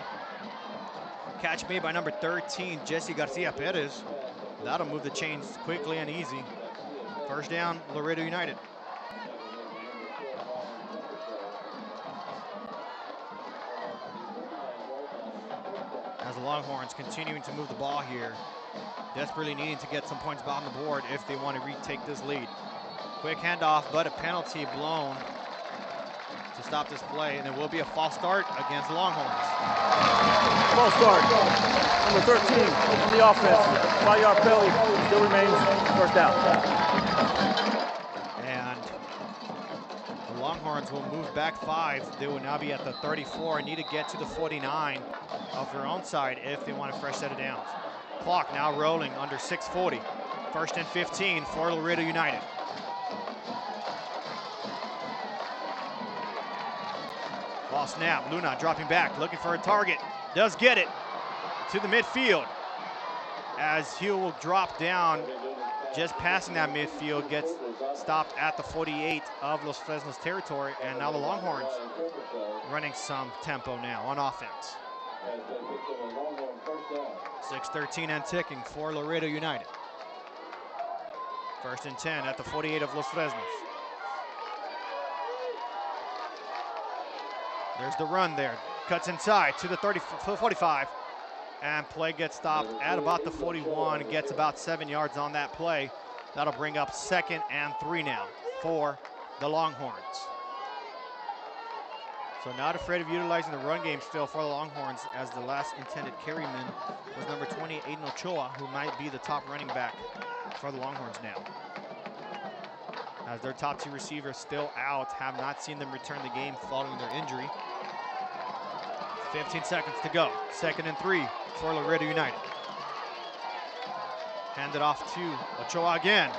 Speaker 3: Catch made by number 13, Jesse Garcia Perez. That'll move the chains quickly and easy. 1st down, Laredo United. As the Longhorns continuing to move the ball here, desperately needing to get some points on the board if they want to retake this lead. Quick handoff, but a penalty blown to stop this play, and it will be a false start against the Longhorns.
Speaker 9: False start. Number 13 on the offense. 5-yard penalty still remains. 1st down.
Speaker 3: And the Longhorns will move back 5. They will now be at the 34 and need to get to the 49 of their own side if they want a fresh set of downs. Clock now rolling under 6:40. 1st and 15 for Laredo United. Ball snap, Luna dropping back, looking for a target. Does get it to the midfield as he will drop down just passing that midfield, gets stopped at the 48 of Los Fresnos territory, and now the Longhorns running some tempo now on offense. 6:13 and ticking for Laredo United. 1st and 10 at the 48 of Los Fresnos. There's the run there. Cuts inside to the 45. And play gets stopped at about the 41. Gets about 7 yards on that play. That'll bring up 2nd and 3 now for the Longhorns. So not afraid of utilizing the run game still for the Longhorns, as the last intended carryman was number 20, Aiden Ochoa, who might be the top running back for the Longhorns now. As their top 2 receivers still out, have not seen them return the game following their injury. 15 seconds to go. 2nd and 3 for Laredo United. Handed off to Ochoa again.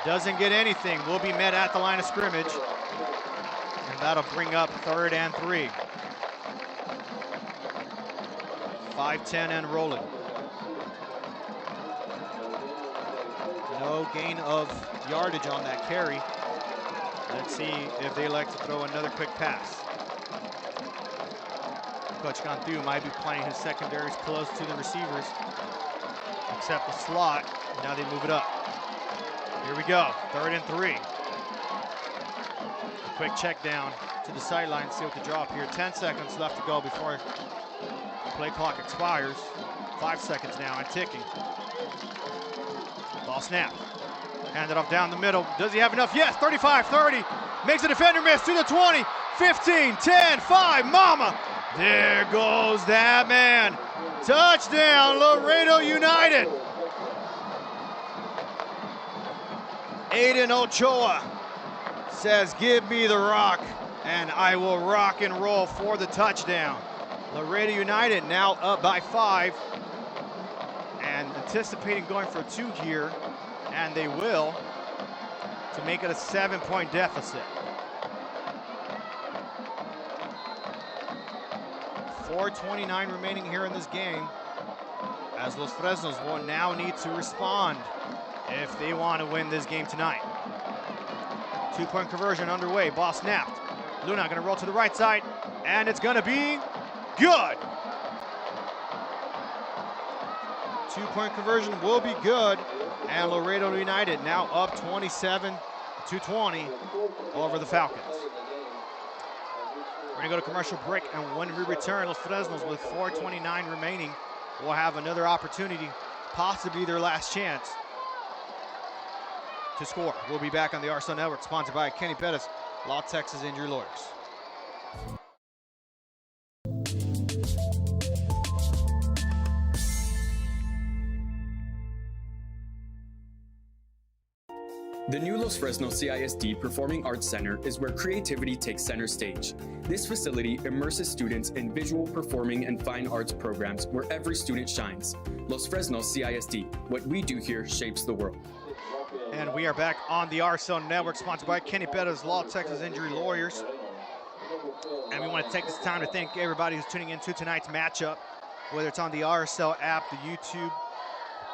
Speaker 3: Doesn't get anything. Will be met at the line of scrimmage. And that'll bring up 3rd and 3. 5-10 and rolling. No gain of yardage on that carry. Let's see if they like to throw another quick pass. Coach Cantu might be playing his secondaries close to the receivers, except the slot. Now they move it up. Here we go, 3rd and 3. A quick check down to the sideline, see what the drop here. 10 seconds left to go before the play clock expires. 5 seconds now and ticking. Ball snap. Handed off down the middle. Does he have enough? Yes, 35-30. Makes a defender miss to the 20, 15, 10, 5, mama. There goes that man. Touchdown, Laredo United. Aiden Ochoa says, give me the rock, and I will rock and roll for the touchdown. Laredo United now up by 5, and anticipating going for 2 here, and they will, to make it a 7-point deficit. 4:29 remaining here in this game, as Los Fresnos will now need to respond if they want to win this game tonight. 2-point conversion underway. Ball snapped. Luna going to roll to the right side, and it's going to be good. 2-point conversion will be good, and Laredo United now up 27 220 over the Falcons. We're going to go to commercial break, and when we return, Los Fresnos with 4:29 remaining will have another opportunity, possibly their last chance to score. We'll be back on the RSO Network, sponsored by Kenny Pettis, Law Texas Injury Lawyers.
Speaker 8: The new Los Fresnos CISD Performing Arts Center is where creativity takes center stage. This facility immerses students in visual, performing, and fine arts programs where every student shines. Los Fresnos CISD, what we do here shapes the world.
Speaker 3: And we are back on the RSO Network, sponsored by Kenny Pettis, Law Texas Injury Lawyers. And we want to take this time to thank everybody who's tuning into tonight's matchup, whether it's on the RSO app, the YouTube,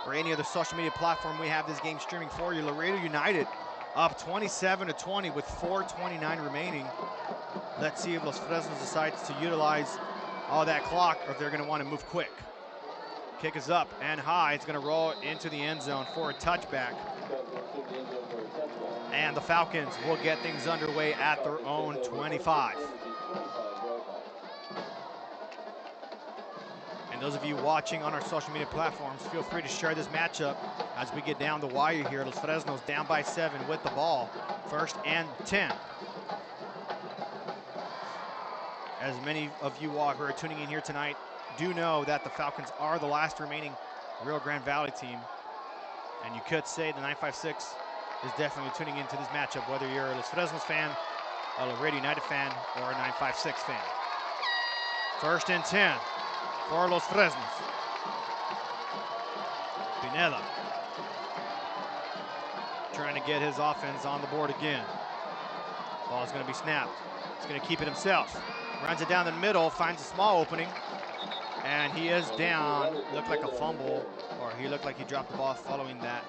Speaker 3: or any other social media platform. We have this game streaming for you. Laredo United up 27-20 with 4:29 remaining. Let's see if Los Fresnos decides to utilize all that clock, or if they're going to want to move quick. Kick is up and high. It's going to roll into the end zone for a touchback. And the Falcons will get things underway at their own 25. And those of you watching on our social media platforms, feel free to share this matchup as we get down the wire here. Los Fresnos down by 7 with the ball. 1st and 10. As many of you who are tuning in here tonight do know that the Falcons are the last remaining Rio Grande Valley team. And you could say the 956 is definitely tuning into this matchup, whether you're a Los Fresnos fan, a Laredo United fan, or a 956 fan. 1st and 10 for Los Fresnos. Pineda trying to get his offense on the board again. Ball's going to be snapped. He's going to keep it himself. Runs it down the middle, finds a small opening, and he is down. Looked like a fumble, or he looked like he dropped the ball following that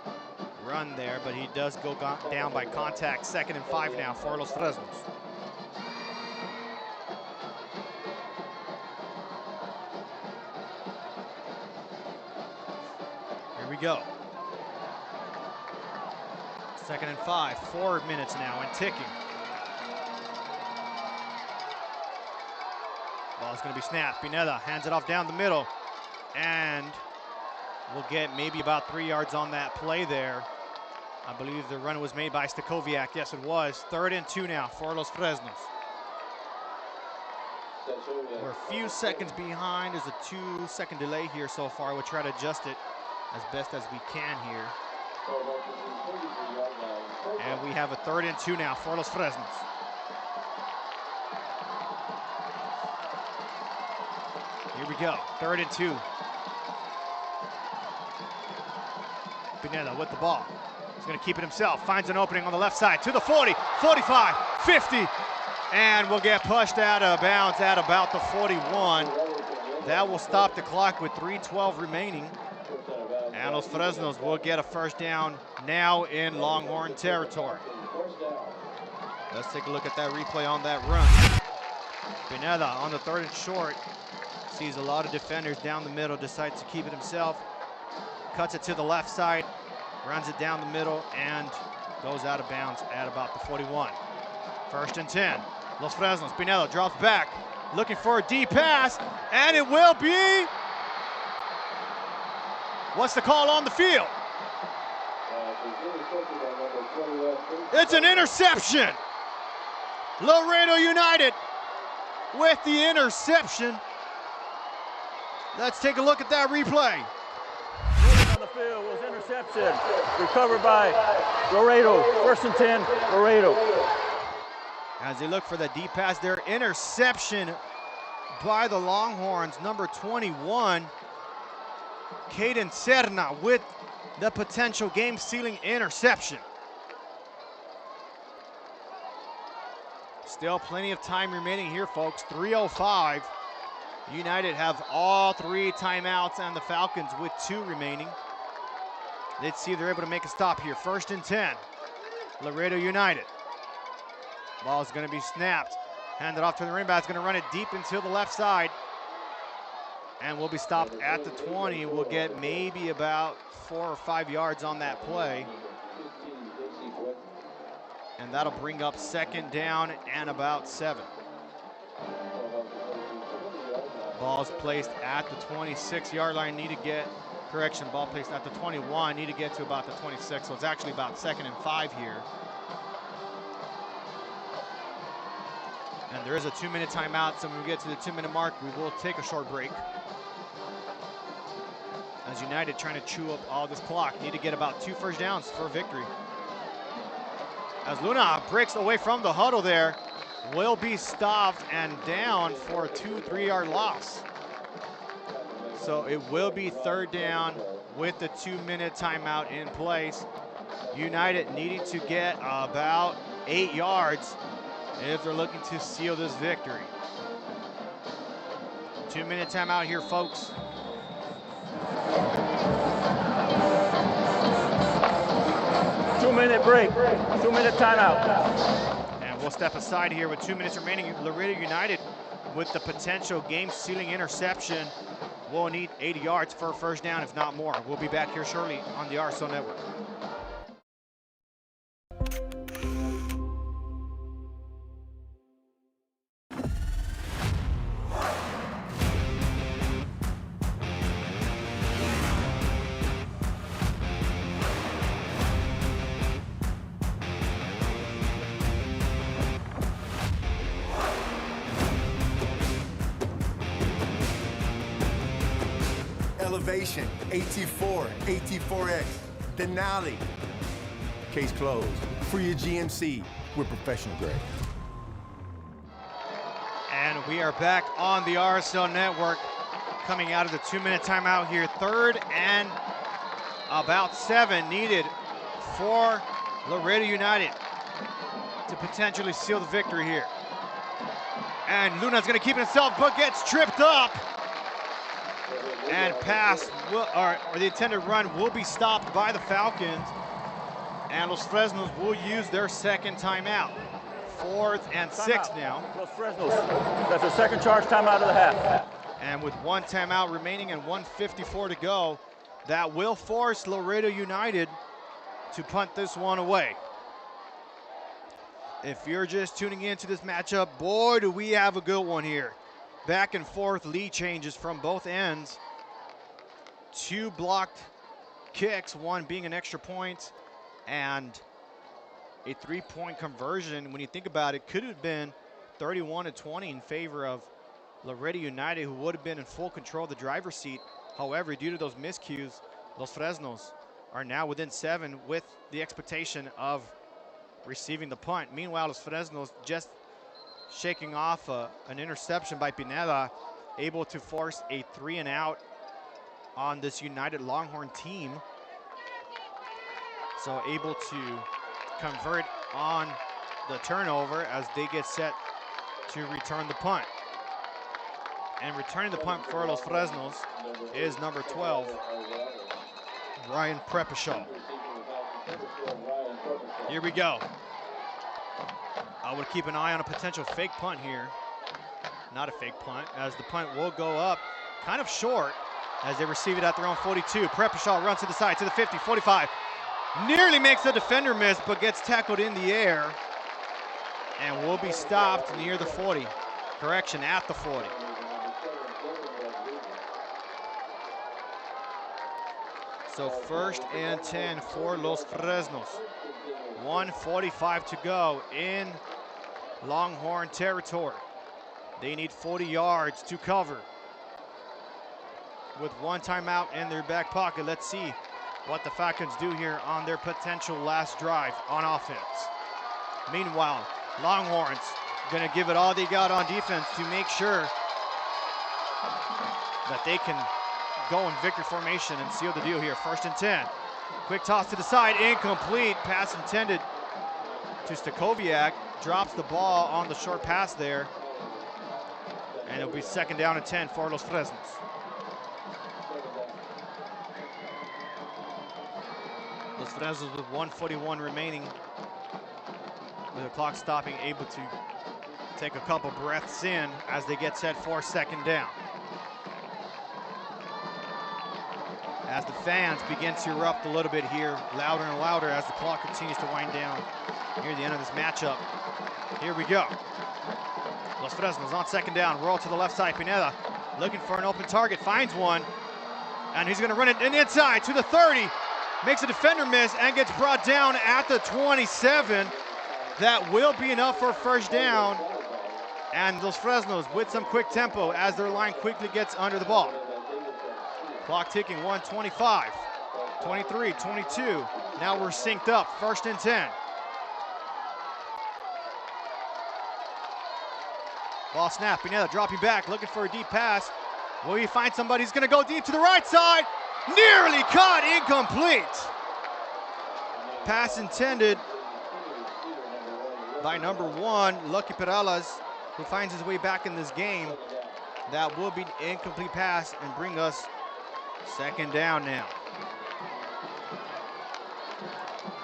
Speaker 3: run there, but he does go down by contact. 2nd and 5 now for Los Fresnos. Here we go. 2nd and 5, 4 minutes now and ticking. Ball's going to be snapped. Pineda hands it off down the middle, and we'll get maybe about 3 yards on that play there. I believe the run was made by Stakoviak. Yes, it was. 3rd and 2 now for Los Fresnos. We're a few seconds behind. There's a 2-second delay here so far. We'll try to adjust it as best as we can here. And we have a 3rd and 2 now for Los Fresnos. Here we go, 3rd and 2. Pineda with the ball. He's going to keep it himself. Finds an opening on the left side to the 40, 45, 50. And we'll get pushed out of bounds at about the 41. That will stop the clock with 3:12 remaining. And Los Fresnos will get a 1st down now in Longhorn territory. Let's take a look at that replay on that run. Pineda on the 3rd and short. Sees a lot of defenders down the middle, decides to keep it himself. Cuts it to the left side, runs it down the middle, and goes out of bounds at about the 41. 1st and 10. Los Fresnos, Pineda drops back, looking for a deep pass, and it will be... What's the call on the field? It's an interception. Laredo United with the interception. Let's take a look at that replay.
Speaker 9: On the field was interception, recovered by Laredo. 1st and 10, Laredo.
Speaker 3: As they look for the deep pass there, interception by the Longhorns, number 21, Caden Serna with the potential game-sealing interception. Still plenty of time remaining here, folks. 3:05. United have all 3 timeouts, and the Falcons with 2 remaining. Let's see if they're able to make a stop here. 1st and 10. Laredo United. Ball's going to be snapped. Handed off to the running back. It's going to run it deep into the left side. And we'll be stopped at the 20. We'll get maybe about 4 or 5 yards on that play. And that'll bring up second down and about 7. Ball's placed at the 26-yard line. Need to get, correction, ball placed at the 21. Need to get to about the 26. So it's actually about 2nd and 5 here. And there is a 2-minute timeout. So when we get to the 2-minute mark, we will take a short break. As United trying to chew up all this clock. Need to get about 2 first downs for victory. As Luna breaks away from the huddle there, will be stopped and down for a 2-3-yard loss. So it will be 3rd down with the 2-minute timeout in place. United needing to get about 8 yards if they're looking to seal this victory. 2-minute timeout here, folks.
Speaker 9: Two-minute break, 2-minute timeout.
Speaker 3: And we'll step aside here with 2 minutes remaining. Laredo United with the potential game-sealing interception will need 80 yards for a first down, if not more. We'll be back here shortly on the RSL Network.
Speaker 12: Elevation, AT4, AT4X, Denali. Case closed. For your GMC, we're professional grade.
Speaker 3: And we are back on the RSL Network, coming out of the 2-minute timeout here. 3rd and about 7 needed for Laredo United to potentially seal the victory here. And Luna's gonna keep it himself, but gets tripped up. And pass, or the intended run will be stopped by the Falcons. And Los Fresnos will use their 2nd timeout. 4th and 6 now.
Speaker 9: Los Fresnos, that's the 2nd charge timeout of the half.
Speaker 3: And with 1 timeout remaining and 1:54 to go, that will force Laredo United to punt this one away. If you're just tuning into this matchup, boy, do we have a good one here. Back and forth lead changes from both ends. 2 blocked kicks, 1 being an extra point, and a 3-point conversion. When you think about it, could have been 31-20 in favor of Laredo United, who would have been in full control of the driver's seat. However, due to those miscues, Los Fresnos are now within 7 with the expectation of receiving the punt. Meanwhile, Los Fresnos just shaking off an interception by Pineda, able to force a 3-and-out on this United Longhorn team. So able to convert on the turnover as they get set to return the punt. And returning the punt for Los Fresnos is number 12, Ryan Prepashaw. Here we go. I would keep an eye on a potential fake punt here. Not a fake punt, as the punt will go up kind of short as they receive it at their own 42. Prepashaw runs to the side, to the 50, 45. Nearly makes the defender miss, but gets tackled in the air and will be stopped near the 40. Correction, at the 40. So 1st and 10 for Los Fresnos. 1:45 to go in Longhorn territory. They need 40 yards to cover. With 1 timeout in their back pocket, let's see what the Falcons do here on their potential last drive on offense. Meanwhile, Longhorns gonna give it all they got on defense to make sure that they can go in victory formation and seal the deal here. 1st and 10. Quick toss to the side, incomplete. Pass intended to Stakoviak. Drops the ball on the short pass there. And it'll be 2nd down and 10 for Los Fresnos. Los Fresnos with 1:41 remaining. With the clock stopping, able to take a couple breaths in as they get set for 2nd down. as the fans begin to erupt a little bit here, louder and louder as the clock continues to wind down near the end of this matchup. Here we go. Los Fresnos on second down, roll to the left side. Pineda looking for an open target, finds one, and he's going to run it in the inside to the 30, makes a defender miss and gets brought down at the 27. That will be enough for a first down. And Los Fresnos with some quick tempo as their line quickly gets under the ball. Clock ticking, 1:25, 23, 22. Now we're synced up, 1st and 10. Ball snap, Pineda dropping back, looking for a deep pass. Will he find somebody? He's gonna go deep to the right side. Nearly caught, incomplete. Pass intended by number 1, Lucky Perales, who finds his way back in this game. That will be an incomplete pass and bring us 2nd down now.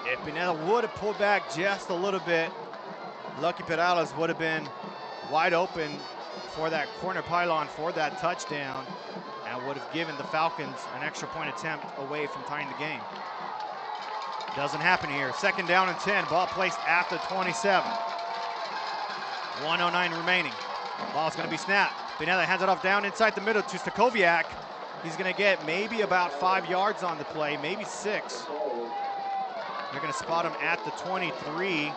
Speaker 3: If Pineda would have pulled back just a little bit, Lucky Perales would have been wide open for that corner pylon for that touchdown and would have given the Falcons an extra point attempt away from tying the game. Doesn't happen here. 2nd down and 10. Ball placed at the 27. 1:09 remaining. Ball's going to be snapped. Pineda hands it off down inside the middle to Stakoviak. He's going to get maybe about 5 yards on the play, maybe 6. They're going to spot him at the 23,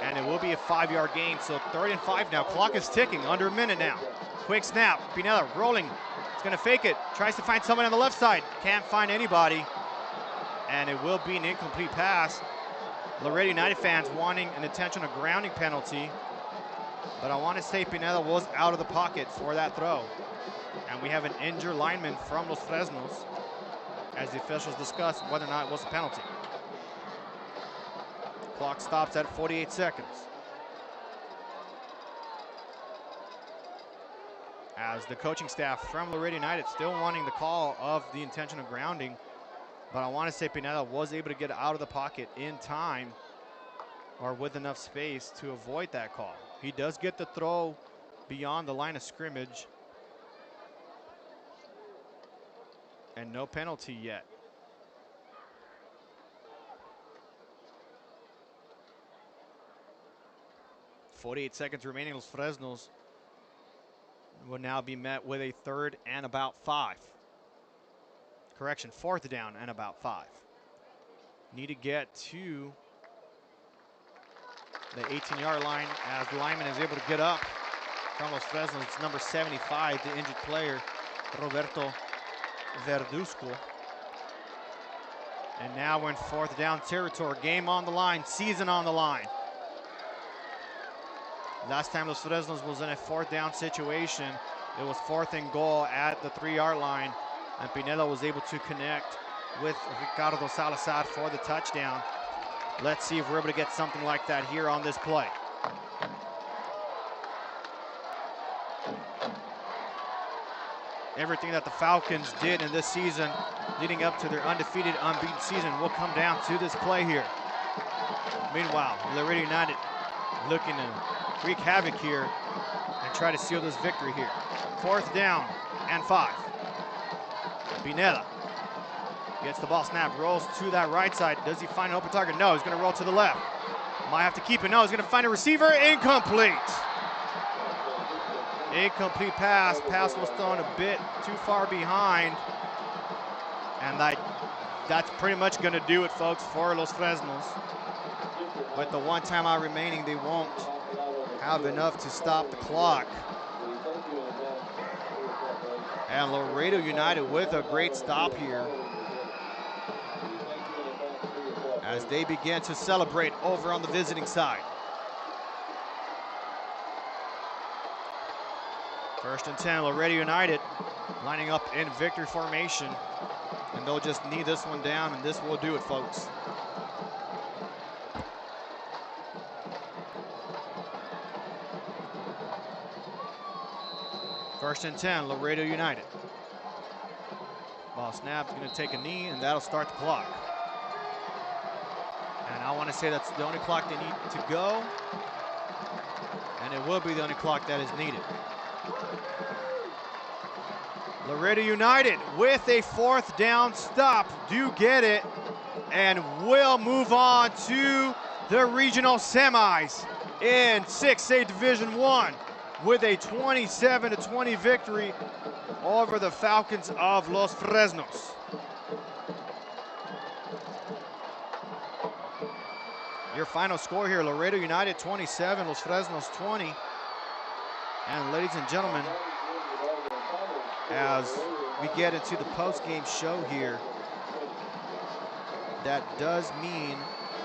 Speaker 3: and it will be a 5-yard gain. So 3rd and 5 now. Clock is ticking, under a minute now. Quick snap. Pineda rolling. He's going to fake it. Tries to find someone on the left side. Can't find anybody. And it will be an incomplete pass. Laredo United fans wanting an intentional grounding penalty. But I want to say Pineda was out of the pocket for that throw. And we have an injured lineman from Los Fresnos as the officials discuss whether or not it was a penalty. Clock stops at 48 seconds. As the coaching staff from Laredo United still wanting the call of the intentional grounding. But I want to say Pineda was able to get out of the pocket in time or with enough space to avoid that call. He does get the throw beyond the line of scrimmage. And no penalty yet. .48 seconds remaining. Los Fresnos will now be met with a 3rd and about 5. Correction, 4th down and about 5. Need to get to the 18-yard line as the lineman is able to get up from Los Fresnos. It's number 75, the injured player, Roberto Verduzco. And now we're in 4th down territory. Game on the line, season on the line. Last time Los Fresnos was in a 4th down situation, it was 4th and goal at the 3-yard line. And Pineda was able to connect with Ricardo Salazar for the touchdown. Let's see if we're able to get something like that here on this play. Everything that the Falcons did in this season leading up to their undefeated, unbeaten season will come down to this play here. Meanwhile, Laredo United looking to wreak havoc here and try to seal this victory here. 4th down and 5. Pineda gets the ball snapped, rolls to that right side. Does he find an open target? No, he's going to roll to the left. Might have to keep it. No, he's going to find a receiver. Incomplete. Incomplete pass. Pass was thrown a bit too far behind. And that's pretty much going to do it, folks, for Los Fresnos. With the 1 timeout remaining, they won't have enough to stop the clock. And Laredo United with a great stop here as they begin to celebrate over on the visiting side. 1st and 10, Laredo United lining up in victory formation. And they'll just knee this one down, and this will do it, folks. First and 10, Laredo United. Ball snapped, going to take a knee, and that'll start the clock. And I want to say that's the only clock they need to go. And it will be the only clock that is needed. Laredo United with a 4th down stop do get it and will move on to the regional semis in 6A Division 1 with a 27-20 victory over the Falcons of Los Fresnos. Your final score here, Laredo United 27, Los Fresnos 20. And ladies and gentlemen, as we get into the post-game show here, that does mean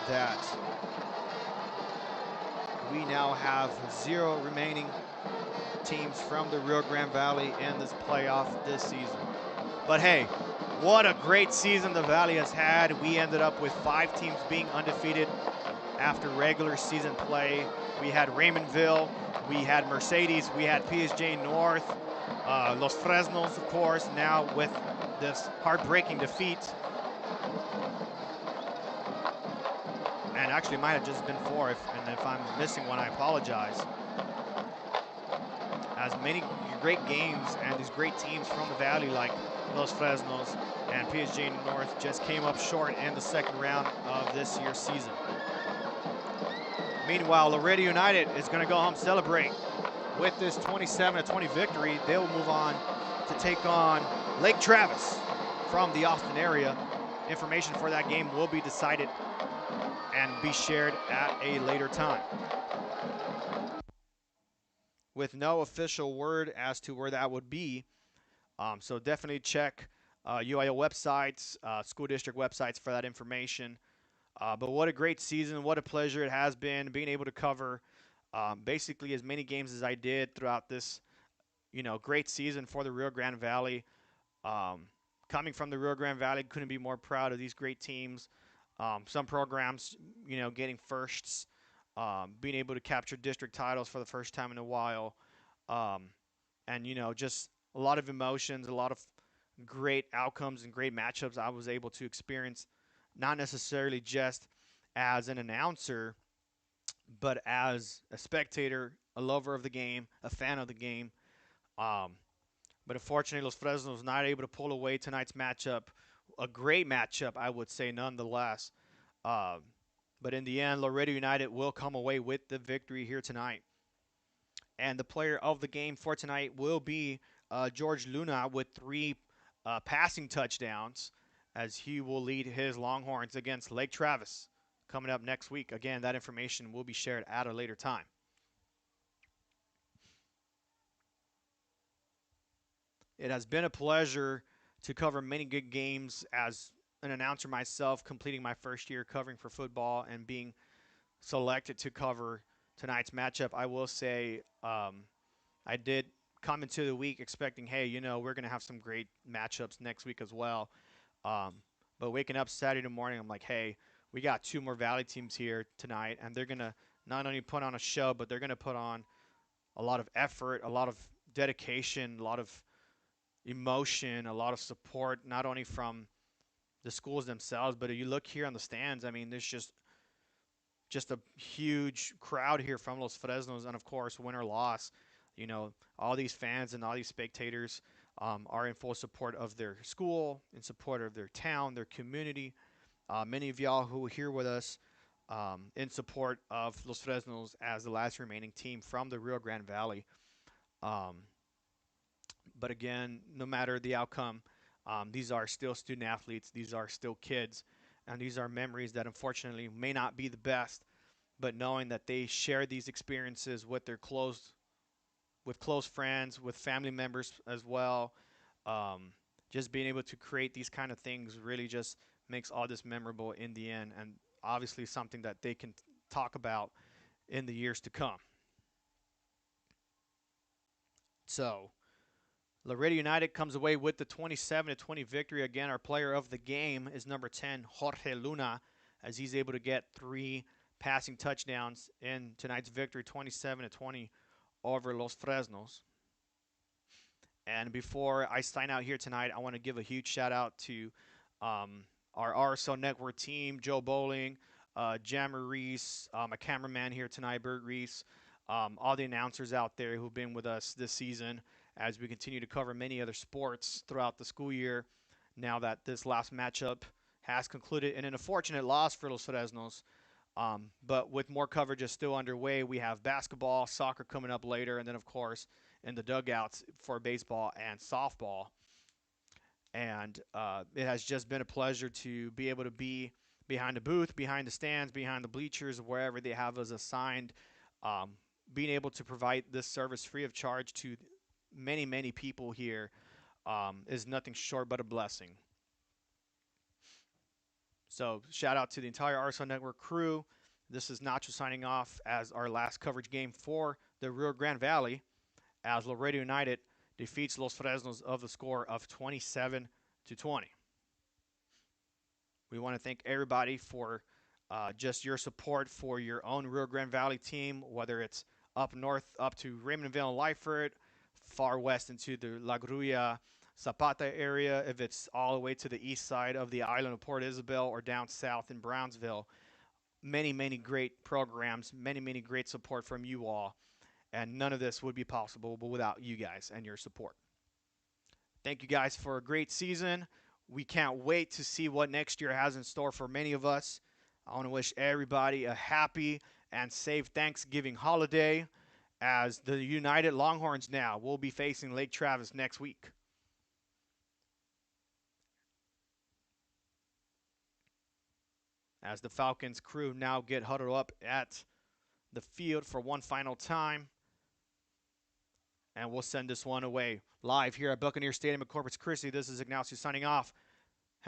Speaker 3: that we now have 0 remaining teams from the Rio Grande Valley in this playoff this season. But hey, what a great season the Valley has had. We ended up with 5 teams being undefeated after regular season play. We had Raymondville, we had Mercedes, we had PSJ North, Los Fresnos, of course, now with this heartbreaking defeat. And actually, it might have just been 4, and if I'm missing one, I apologize. As many great games and these great teams from the Valley like Los Fresnos and PSJ North just came up short in the second round of this year's season. Meanwhile, Laredo United is going to go home celebrate with this 27-20 victory. They will move on to take on Lake Travis from the Austin area. Information for that game will be decided and be shared at a later time, with no official word as to where that would be. So definitely check UIL websites, school district websites for that information. But what a great season. What a pleasure it has been being able to cover basically as many games as I did throughout this, great season for the Rio Grande Valley. Coming from the Rio Grande Valley, couldn't be more proud of these great teams. Some programs, getting firsts, being able to capture district titles for the first time in a while. And, just a lot of emotions, a lot of great outcomes and great matchups I was able to experience, not necessarily just as an announcer, but as a spectator, a lover of the game, a fan of the game. But unfortunately, Los Fresnos was not able to pull away tonight's matchup. A great matchup, I would say, nonetheless. But in the end, Laredo United will come away with the victory here tonight. And the player of the game for tonight will be George Luna with 3 passing touchdowns, as he will lead his Longhorns against Lake Travis coming up next week. Again, that information will be shared at a later time. It has been a pleasure to cover many good games as an announcer myself, completing my first year covering for football and being selected to cover tonight's matchup. I will say I did come into the week expecting, hey, we're going to have some great matchups next week as well. But waking up Saturday morning, I'm like, hey, we got 2 more Valley teams here tonight, and they're going to not only put on a show, but they're going to put on a lot of effort, a lot of dedication, a lot of emotion, a lot of support, not only from the schools themselves, but if you look here on the stands, I mean, there's just a huge crowd here from Los Fresnos, and of course, win or loss, all these fans and all these spectators are in full support of their school, in support of their town, their community. Many of y'all who are here with us in support of Los Fresnos as the last remaining team from the Rio Grande Valley. But again, no matter the outcome, these are still student athletes. These are still kids. And these are memories that unfortunately may not be the best. But knowing that they share these experiences with their close friends, with family members as well, just being able to create these kind of things really just makes all this memorable in the end. And obviously something that they can talk about in the years to come. So Laredo United comes away with the 27-20 victory. Again, our player of the game is number 10, Jorge Luna, as he's able to get 3 passing touchdowns in tonight's victory, 27-20 over Los Fresnos. And before I sign out here tonight, I want to give a huge shout out to our RSO Network team, Joe Bowling, Jammer Reese, my cameraman here tonight, Bert Reese, all the announcers out there who've been with us this season as we continue to cover many other sports throughout the school year. Now that this last matchup has concluded in an unfortunate loss for Los Fresnos, but with more coverage is still underway. We have basketball, soccer coming up later, and then, of course, in the dugouts for baseball and softball. And it has just been a pleasure to be able to be behind the booth, behind the stands, behind the bleachers, wherever they have us assigned. Being able to provide this service free of charge to many, many people here is nothing short but a blessing. So shout out to the entire RSL Network crew. This is Nacho signing off as our last coverage game for the Rio Grande Valley as Laredo United defeats Los Fresnos of the score of 27-20. We want to thank everybody for just your support for your own Rio Grande Valley team, whether it's up north up to Raymondville and Lyford, far west into the La Grulla, Zapata area, if it's all the way to the east side of the island of Port Isabel or down south in Brownsville. Many, many great programs, many, many great support from you all. And none of this would be possible without you guys and your support. Thank you guys for a great season. We can't wait to see what next year has in store for many of us. I want to wish everybody a happy and safe Thanksgiving holiday as the United Longhorns now will be facing Lake Travis next week. As the Falcons crew now get huddled up at the field for one final time. And we'll send this one away live here at Buccaneer Stadium at Corpus Christi. This is Ignacio signing off.